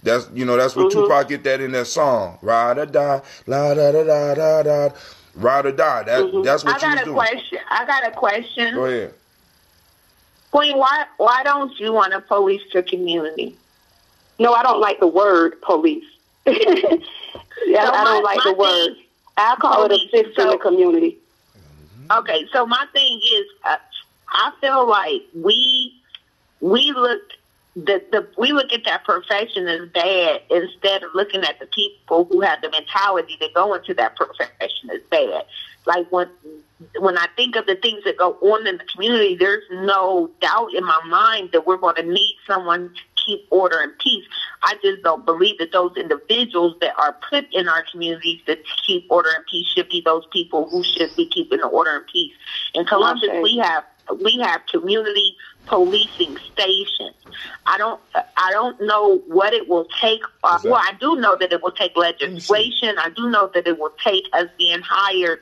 That's what Tupac get that in that song. Ride or die, la da da da da da. Ride or die. That's what you was doing. I got a question. Go ahead. Queen, why don't you want to police your community? No, I don't like the word police. I don't like the word. I call it assist in the community. Okay, so my thing is, I feel like we look at that profession as bad instead of looking at the people who have the mentality to go into that profession as bad. Like when I think of the things that go on in the community, there's no doubt in my mind that we're going to need someone to keep order and peace. I just don't believe that those individuals that are put in our communities to keep order and peace should be those people who should be keeping the order and peace. In Columbus, we have community policing stations. I don't know what it will take. Well, I do know that it will take legislation. I do know that it will take us being hired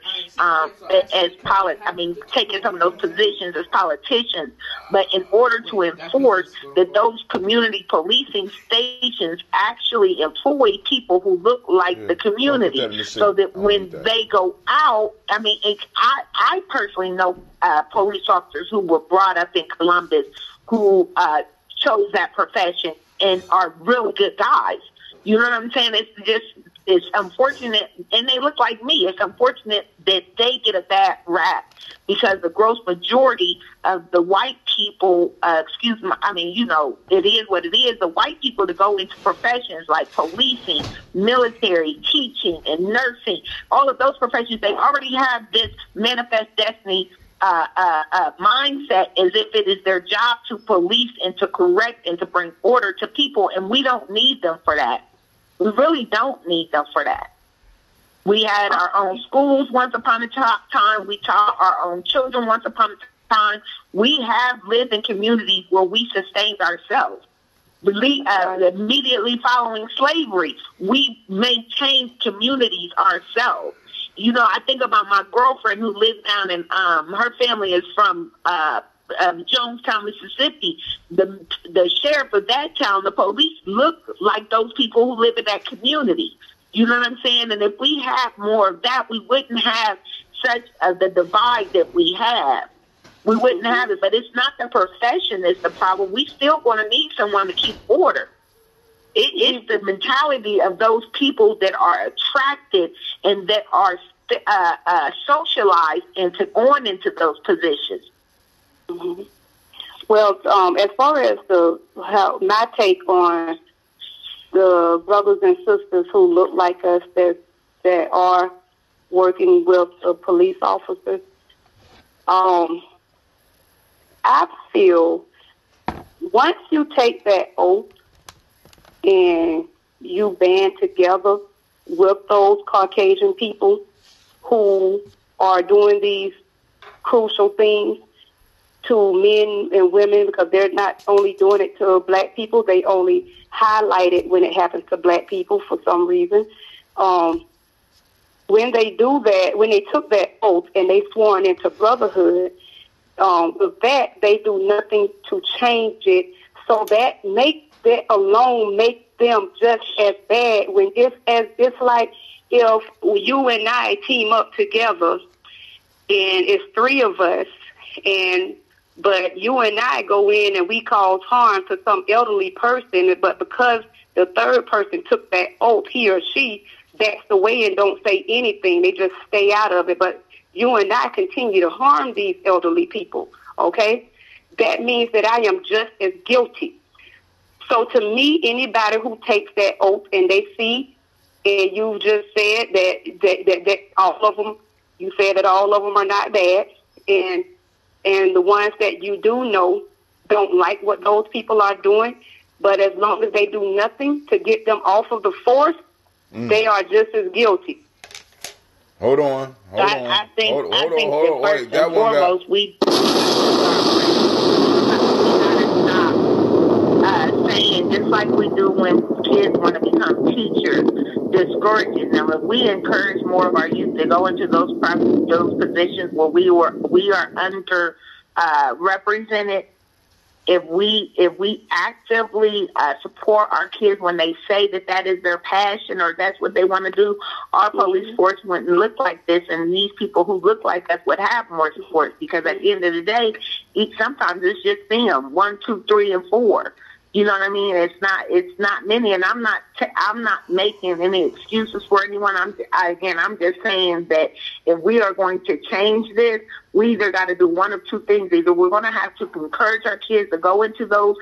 taking some of those positions as politicians. But in order to enforce that those community policing stations actually employ people who look like the community, so that when they go out, I personally know police officers who were brought up in Columbus who chose that profession and are really good guys. You know what I'm saying? It's unfortunate, and they look like me. It's unfortunate that they get a bad rap because the gross majority of the white people, it is what it is. The white people that go into professions like policing, military, teaching, and nursing, all of those professions, they already have this manifest destiny mindset as if it is their job to police and to correct and to bring order to people, and we don't need them for that. We really don't need them for that. We had our own schools once upon a time. We taught our own children once upon a time. We have lived in communities where we sustained ourselves. Immediately following slavery, we maintained communities ourselves. You know, I think about my girlfriend who lives down in, her family is from Jonestown, Mississippi. The sheriff of that town, the police look like those people who live in that community. You know what I'm saying? And if we had more of that, we wouldn't have such the divide that we have. We wouldn't have it. But it's not the profession that's the problem. We still going to need someone to keep order. It is the mentality of those people that are attracted and that are socialized going into those positions. Mm-hmm. Well, as far as my take on the brothers and sisters who look like us that are working with the police officers, I feel once you take that oath and you band together with those Caucasian people who are doing these crucial things to men and women, because they're not only doing it to black people, they only highlight it when it happens to black people for some reason. When they do that, when they took that oath and they sworn into brotherhood, with that, they do nothing to change it. So that alone makes them just as bad. When it's like if you and I team up together, and it's three of us, but you and I go in and we cause harm to some elderly person, but because the third person took that oath, he or she backs away and don't say anything, they just stay out of it. But you and I continue to harm these elderly people, okay? That means that I am just as guilty. So to me, anybody who takes that oath and they see, and you just said that all of them, you said that all of them are not bad, and the ones that you do know don't like what those people are doing, but as long as they do nothing to get them off of the force, they are just as guilty. Hold on. I think hold on. First and foremost, we gotta stop saying, just like we do when kids want to become teachers, discouraging them. If we encourage more of our youth to go into those positions where we are under represented, if we actively support our kids when they say that is their passion or that's what they want to do, our police force wouldn't look like this, and these people who look like us would have more support, because at the end of the day, sometimes it's just them, 1, 2, 3, and 4. You know what I mean? It's not many, and I'm not making any excuses for anyone. I'm just saying that if we are going to change this, we either got to do one of two things. Either we're going to have to encourage our kids to go into those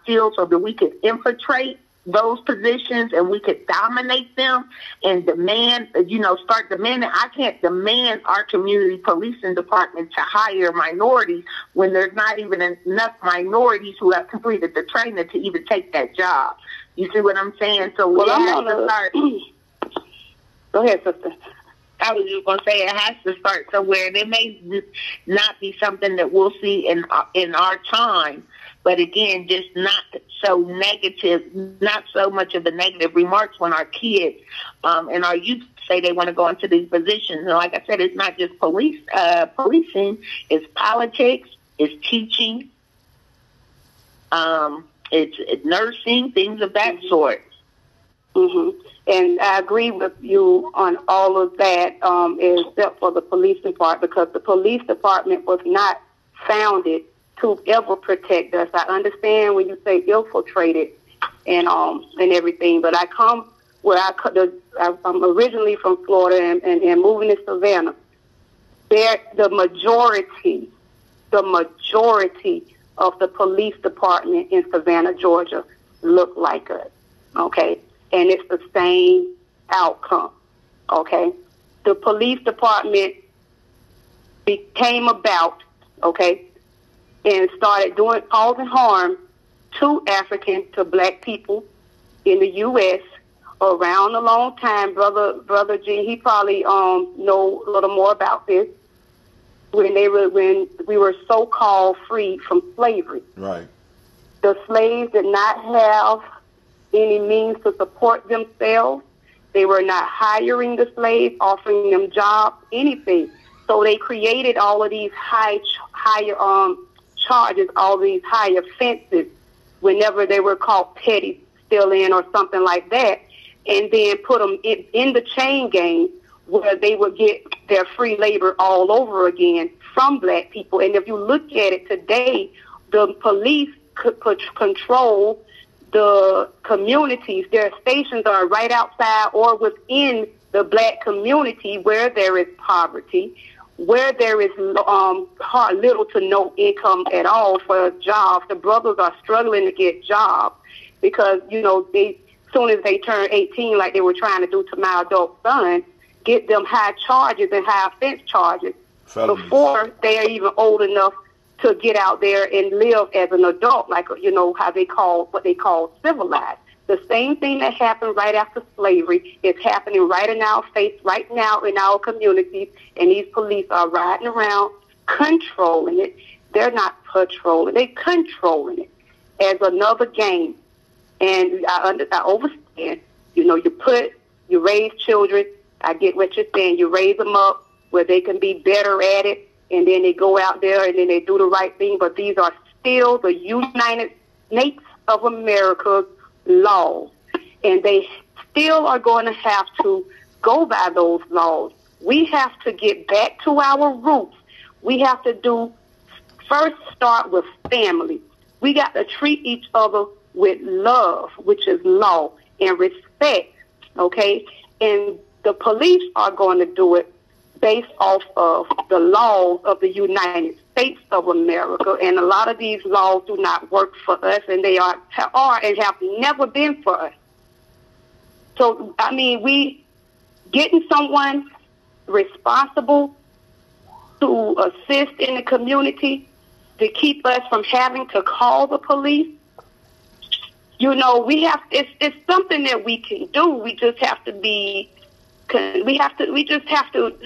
fields so that we can infiltrate those positions and we could dominate them and start demanding. I can't demand our community policing department to hire minorities when there's not even enough minorities who have completed the training to even take that job. You see what I'm saying? So we have to start. Go ahead, sister. I was just going to say it has to start somewhere. It may not be something that we'll see in our time, but again, just not so negative, not so much of the negative remarks when our kids and our youth say they want to go into these positions. And like I said, it's not just policing, it's politics, it's teaching, it's nursing, things of that sort. Mm-hmm. And I agree with you on all of that, except for the police department, because the police department was not founded to ever protect us. I understand when you say infiltrated and everything, but I come where I'm originally from Florida and moving to Savannah. The majority of the police department in Savannah, Georgia, look like us. Okay. And it's the same outcome, okay? The police department became about, okay, and started causing harm to to black people in the U.S. around a long time. Brother G, he probably know a little more about this. When we were so-called free from slavery. Right. The slaves did not have any means to support themselves. They were not hiring the slaves, offering them jobs, anything. So they created all of these higher charges, all these high offenses whenever they were caught petty stealing or something like that, and then put them in the chain gang where they would get their free labor all over again from black people. And if you look at it today, the police could control the communities. Their stations are right outside or within the black community where there is poverty, where there is little to no income at all for jobs. The brothers are struggling to get jobs because, as soon as they turn 18, like they were trying to do to my adult son, get them high charges and high offense charges before they are even old enough to get out there and live as an adult, like, what they call civilized. The same thing that happened right after slavery is happening right in our face right now in our communities, and these police are riding around controlling it. They're not patrolling. They're controlling it as another game. And I understand, you raise children. I get what you're saying. You raise them up where they can be better at it, and then they go out there and then they do the right thing. But these are still the United States of America's laws, and they still are going to have to go by those laws. We have to get back to our roots. We have to first start with family. We got to treat each other with love, which is law, and respect, okay? And the police are going to do it based off of the laws of the United States of America. And a lot of these laws do not work for us, and they are and have never been for us. So, we getting someone responsible to assist in the community to keep us from having to call the police, You know, we have, it's something that we can do. We just have to we just have to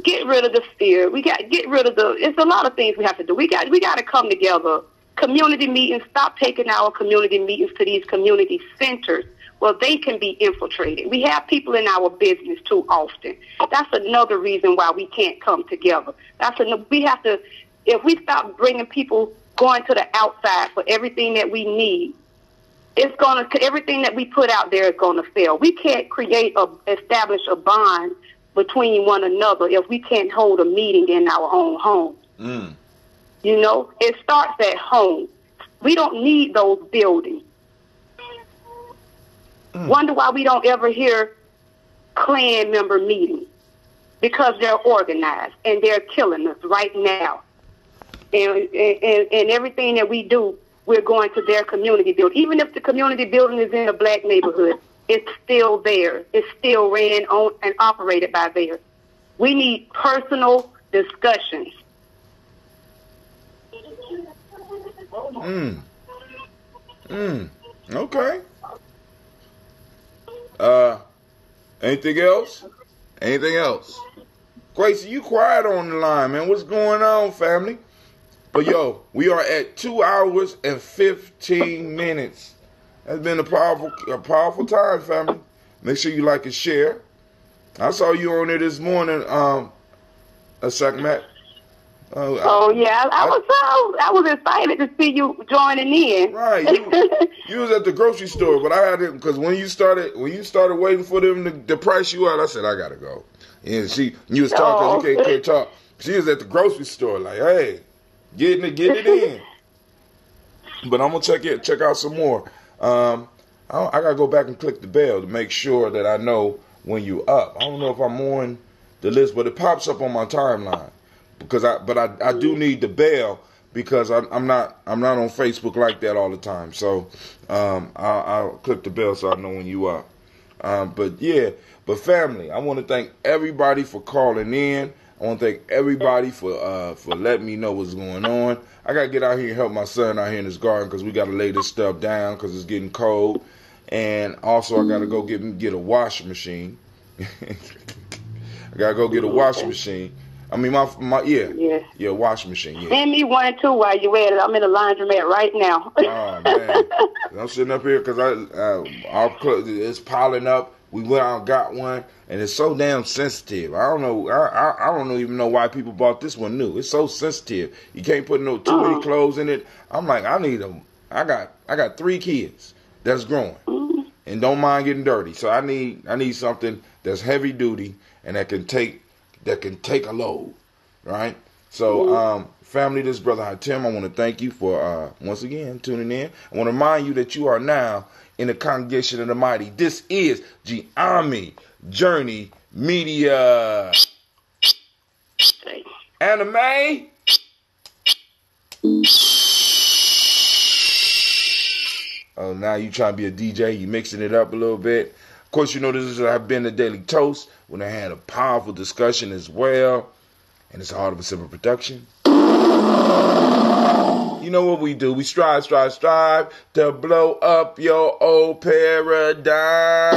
get rid of the fear. We got to get rid of it's a lot of things we have to do. We got to come together. Community meetings, stop taking our community meetings to these community centers where they can be infiltrated. We have people in our business too often. That's another reason why we can't come together. We have to, if we stop bringing people going to the outside for everything that we need, everything that we put out there is gonna fail. We can't establish a bond between one another if we can't hold a meeting in our own home. Mm. You know, it starts at home. We don't need those buildings. Mm. Wonder why we don't ever hear Klan member meetings, because they're organized and they're killing us right now. And everything that we do, we're going to their community building. Even if the community building is in a black neighborhood, it's still there. It's still ran on and operated by theirs. We need personal discussions. Okay. Anything else? Anything else? Quasi, you quiet on the line, man. What's going on, family? But yo, we are at 2 hours and 15 minutes. That's been a powerful time, family. Make sure you like and share. I saw you on there this morning, a second, Matt. I was excited to see you joining in. Right, you was at the grocery store, but I had it because when you started waiting for them to price you out, I said I gotta go. And you was talking, you can't talk. She was at the grocery store, like, hey, getting it in. But I'm gonna check out some more. I gotta go back and click the bell to make sure that I know when you up. I don't know if I'm on the list, but it pops up on my timeline. Because I do need the bell because I'm not on Facebook like that all the time. So I'll click the bell so I know when you are. But family, I want to thank everybody for calling in. I want to thank everybody for letting me know what's going on. I gotta get out here and help my son out here in his garden because we gotta lay this stuff down because it's getting cold. And also I gotta go get a washing machine. I gotta go get a washing machine. I mean, washing machine. Yeah. Send me one too while you at it. I'm in the laundromat right now. Oh man, I'm sitting up here because it's piling up. We went out and got one, and it's so damn sensitive. I don't know. I don't even know why people bought this one new. It's so sensitive. You can't put too many clothes in it. I'm like, I need them. I got 3 kids that's growing and don't mind getting dirty. So I need something that's heavy duty and that can take a load, right? So, family, this is Brother Hatem. I want to thank you for, once again, tuning in. I want to remind you that you are now in the congregation of the mighty. This is Gye-Nyame Journey Media. Anime. Oh, now you trying to be a DJ. You mixing it up a little bit. Of course, you know this has been the Daily Toast when I had a powerful discussion as well. And it's a Heart of a Simple production. You know what we do. We strive to blow up your old paradigm.